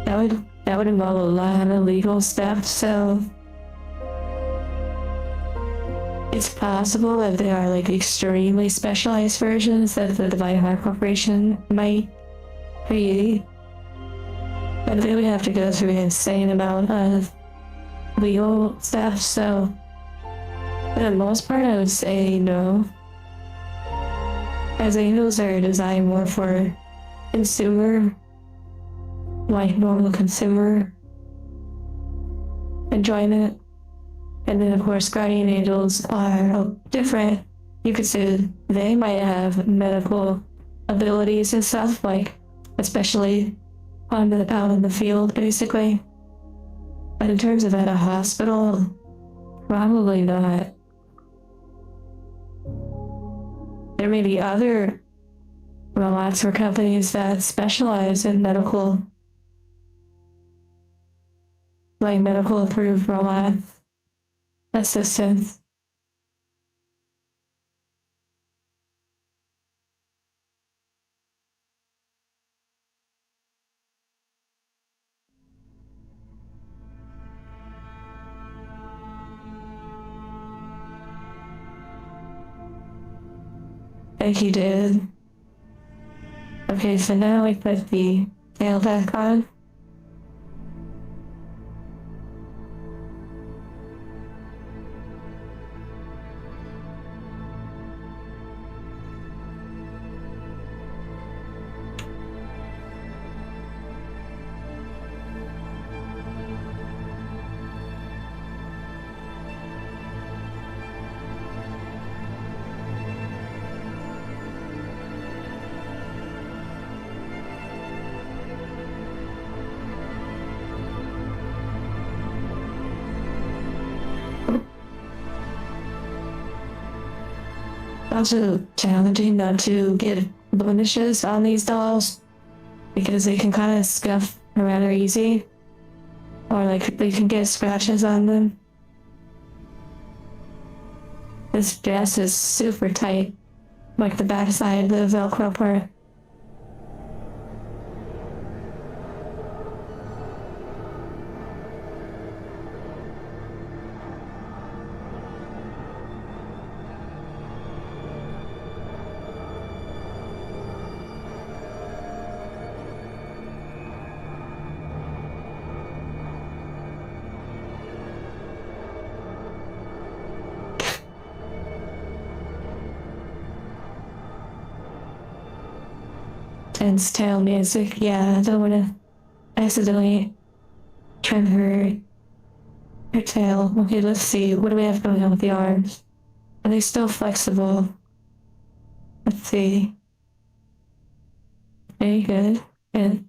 That would involve a lot of legal steps, so it's possible that there are like extremely specialized versions that the Divine Heart Corporation might create. But they would have to go through an insane amount of legal stuff, so for the most part I would say no. As angels are designed more for consumer, like normal consumer enjoyment. And then of course guardian angels are different. You could say they might have medical abilities and stuff, like especially out in the field basically. But in terms of at a hospital, probably not. There may be other robots or companies that specialize in medical, like medical approved robot assistants. Like you did. Okay, so now we put the tail back on. Also challenging not to get blemishes on these dolls because they can kind of scuff rather easy, or like they can get scratches on them. This dress is super tight, like the backside of the Velcro part. Tense tail music, yeah, I don't want to accidentally trim her tail. Okay, let's see, what do we have going on with the arms? Are they still flexible? Let's see. Very good. Good.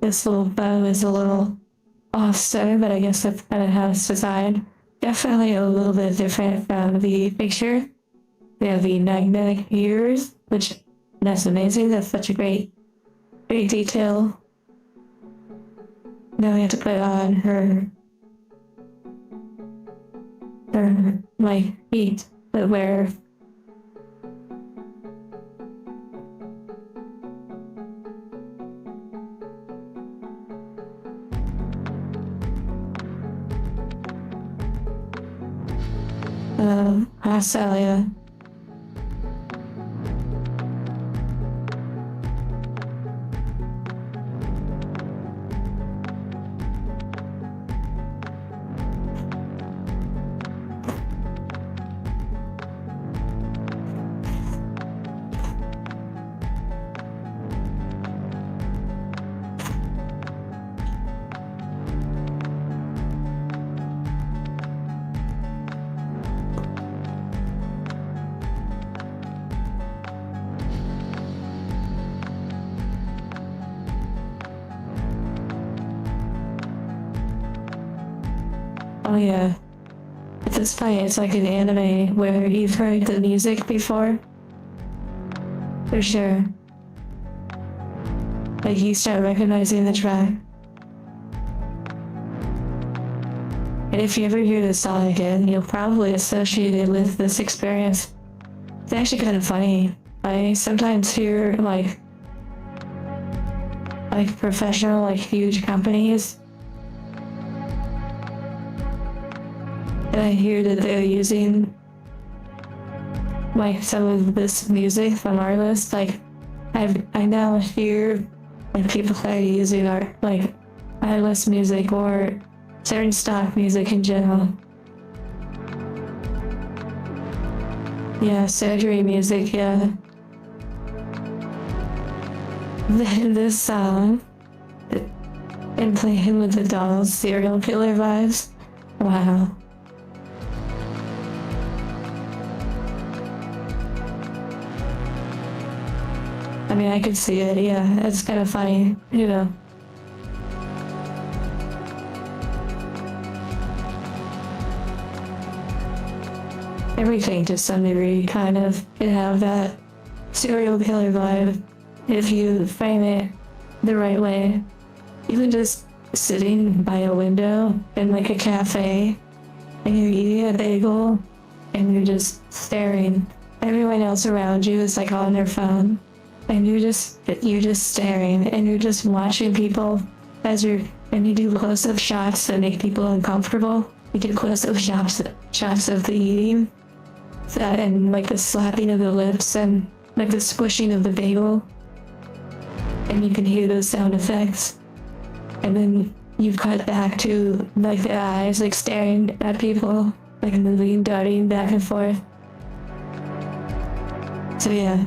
this little bow is a little off center, but I guess that's kind of how it's designed. Definitely a little bit different from the picture. We have the magnetic ears, which that's amazing. That's such a great detail. Now we have to put on her like feet that wear. Australia. Oh yeah. It's funny, it's like an anime where you've heard the music before. For sure. Like you start recognizing the track. And if you ever hear this song again, you'll probably associate it with this experience. It's actually kind of funny. I sometimes hear like professional, like huge companies. And I hear that they're using like some of this music from artists. Like I now hear like people that are using art like artist music or certain stock music in general. Yeah, surgery music, yeah. This song and playing with the dolls, serial killer vibes. Wow. I mean, I could see it, yeah. It's kind of funny, you know. Everything to some degree kind of can have that serial killer vibe if you frame it the right way. Even just sitting by a window in like a cafe and you're eating a bagel and you're just staring. Everyone else around you is like on their phone. And you're just staring and you're just watching people and you do close-up shots that make people uncomfortable. You do close-up shots of the eating, and like the slapping of the lips and like the squishing of the bagel. And you can hear those sound effects. And then you cut back to like the eyes like staring at people, like moving, darting back and forth. So yeah.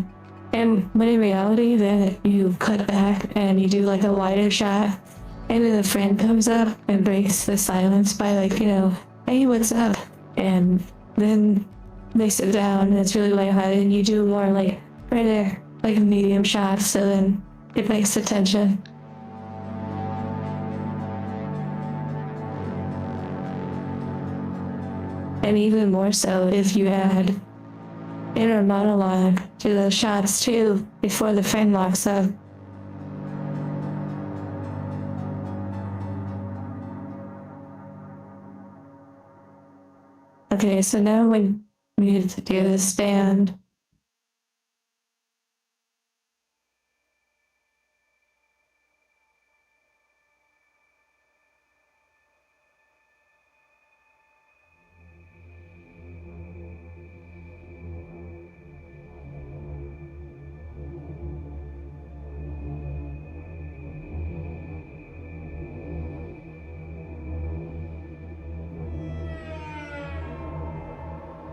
And when in reality, then you cut back and you do like a wider shot, and then a friend comes up and breaks the silence by like, you know, hey, what's up? And then they sit down and it's really lighthearted and you do more like right there, like medium shots, so then it makes the tension. And even more so if you add inner monologue to those shots too before the friend locks up. Okay, so now we need to do the stand.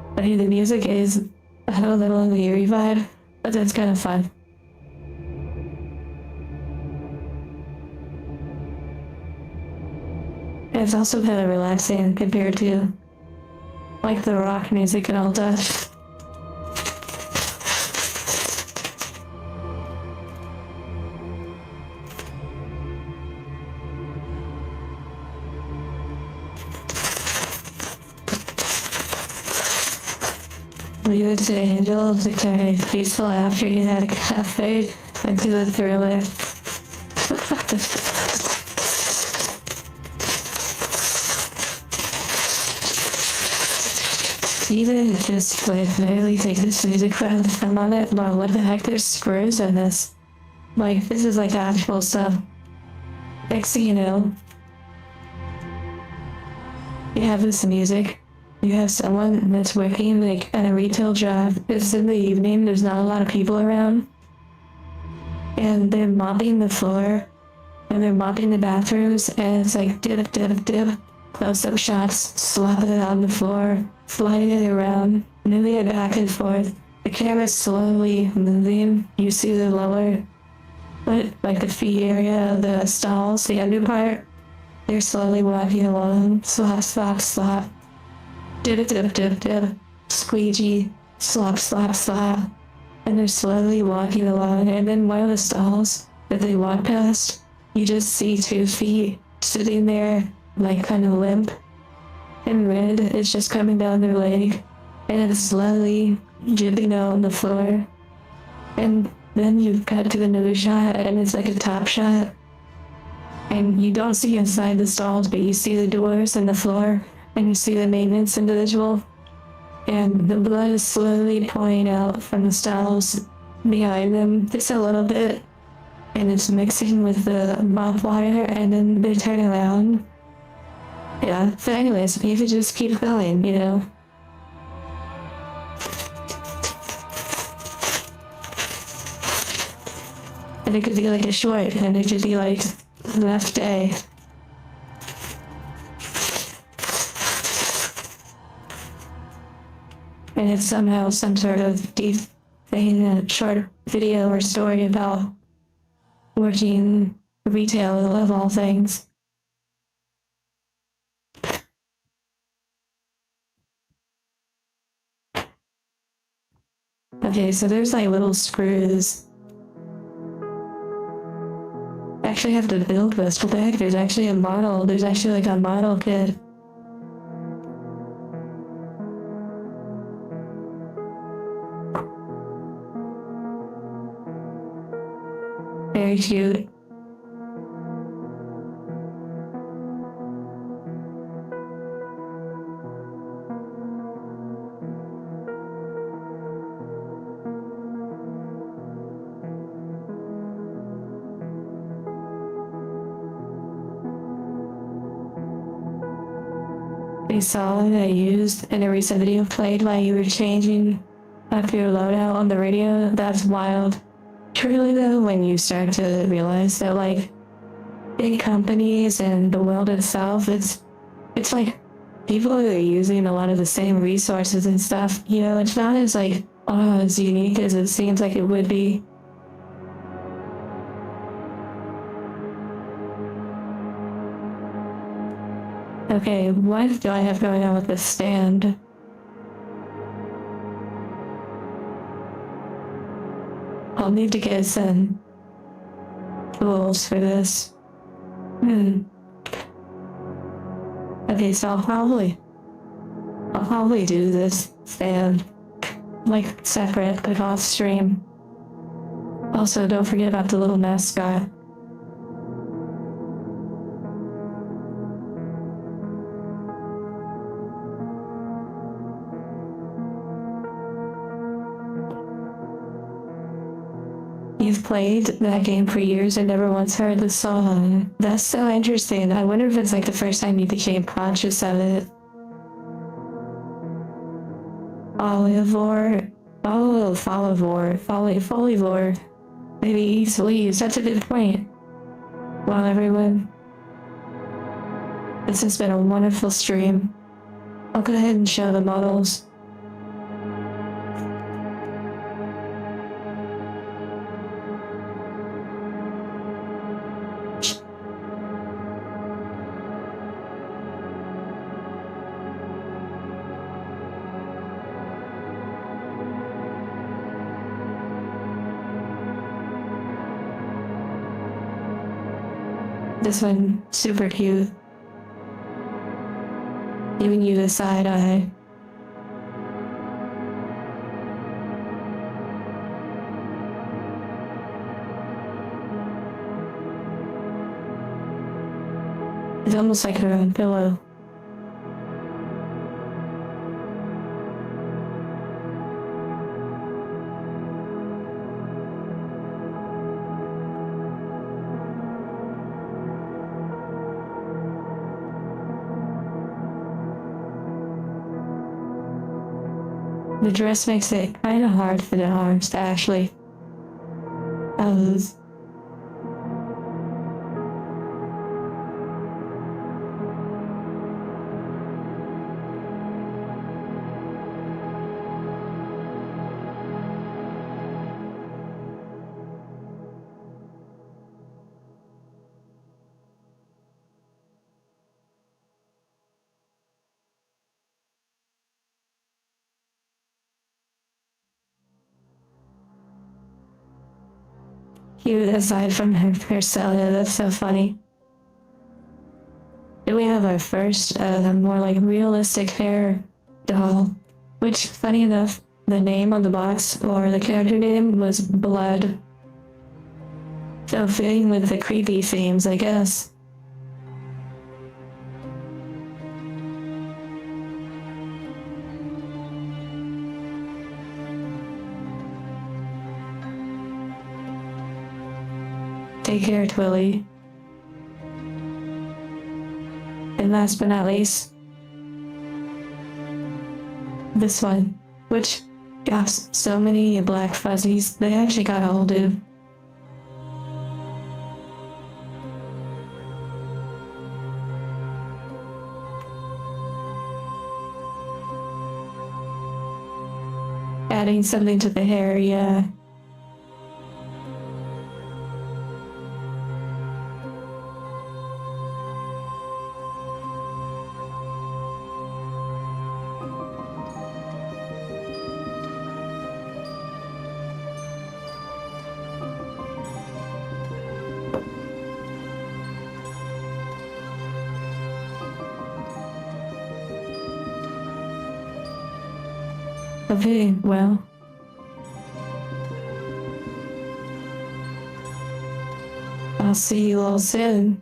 I mean, the music is a little eerie vibe, but it's kind of fun. And it's also kind of relaxing compared to like the rock music and all that. Leave it to angels to carry peaceful after you had a cafe into the thriller. Even just like literally take this music from I'm on it, but what the heck, there's screws in this. Like, this is like actual stuff. Next thing you know, you have this music. You have someone that's working like at a retail job. It's in the evening, there's not a lot of people around. And they're mopping the floor. And they're mopping the bathrooms. And it's like dip, dip, dip. Close-up shots, slapping it on the floor, flying it around, moving it back and forth. The camera's slowly moving. You see the lower, like the feet area of the stalls, the under part. They're slowly walking along. Slap, slap, slap. Dip, dip, dip, dip. Squeegee. Slap, slap, slap. And they're slowly walking along. And then one of the stalls that they walk past, you just see 2 feet sitting there, like kind of limp. And red is just coming down their leg. And it's slowly jibbing out on the floor. And then you cut to another shot, and it's like a top shot. And you don't see inside the stalls, but you see the doors and the floor, and you see the maintenance individual. And the blood is slowly pouring out from the stalls behind them, just a little bit. And it's mixing with the mouth water, and then they turn around. Yeah, but anyways, you could just keep going, you know? And it could be like a short, and it could be like the next day. And it's somehow some sort of deep thing, a short video or story about working retail of all things. Okay, so there's like little screws. I actually have to build this. What the heck? There's actually a model. There's actually like a model kit. Very cute. A song I used in a recent video played while you were changing up your loadout on the radio. That's wild. Truly though, when you start to realize that like big companies and the world itself, it's like people are using a lot of the same resources and stuff. You know, it's not as like as unique as it seems like it would be. Okay, what do I have going on with this stand? I'll need to get some tools for this. Okay, so I'll probably do this stand like separate but off stream. Also, don't forget about the little mascot. You've played that game for years and never once heard the song. That's so interesting. I wonder if it's like the first time you became conscious of it. Folivore. Maybe eats leaves. That's a good point. Well, everyone, this has been a wonderful stream. I'll go ahead and show the models. This one, super cute. Giving you the side eye. almost like her own pillow. The dress makes it kind of hard for the arms to actually pose. Cute aside from her hairstyle, that's so funny. Then we have our first, more like realistic hair doll, which, funny enough, the name on the box, or the character name, was Blood. So fitting with the creepy themes, I guess. Take care, Twilly. And last but not least, this one, which got so many black fuzzies, they actually got a hold of. Adding something to the hair, yeah. Okay, well. I'll see you all soon.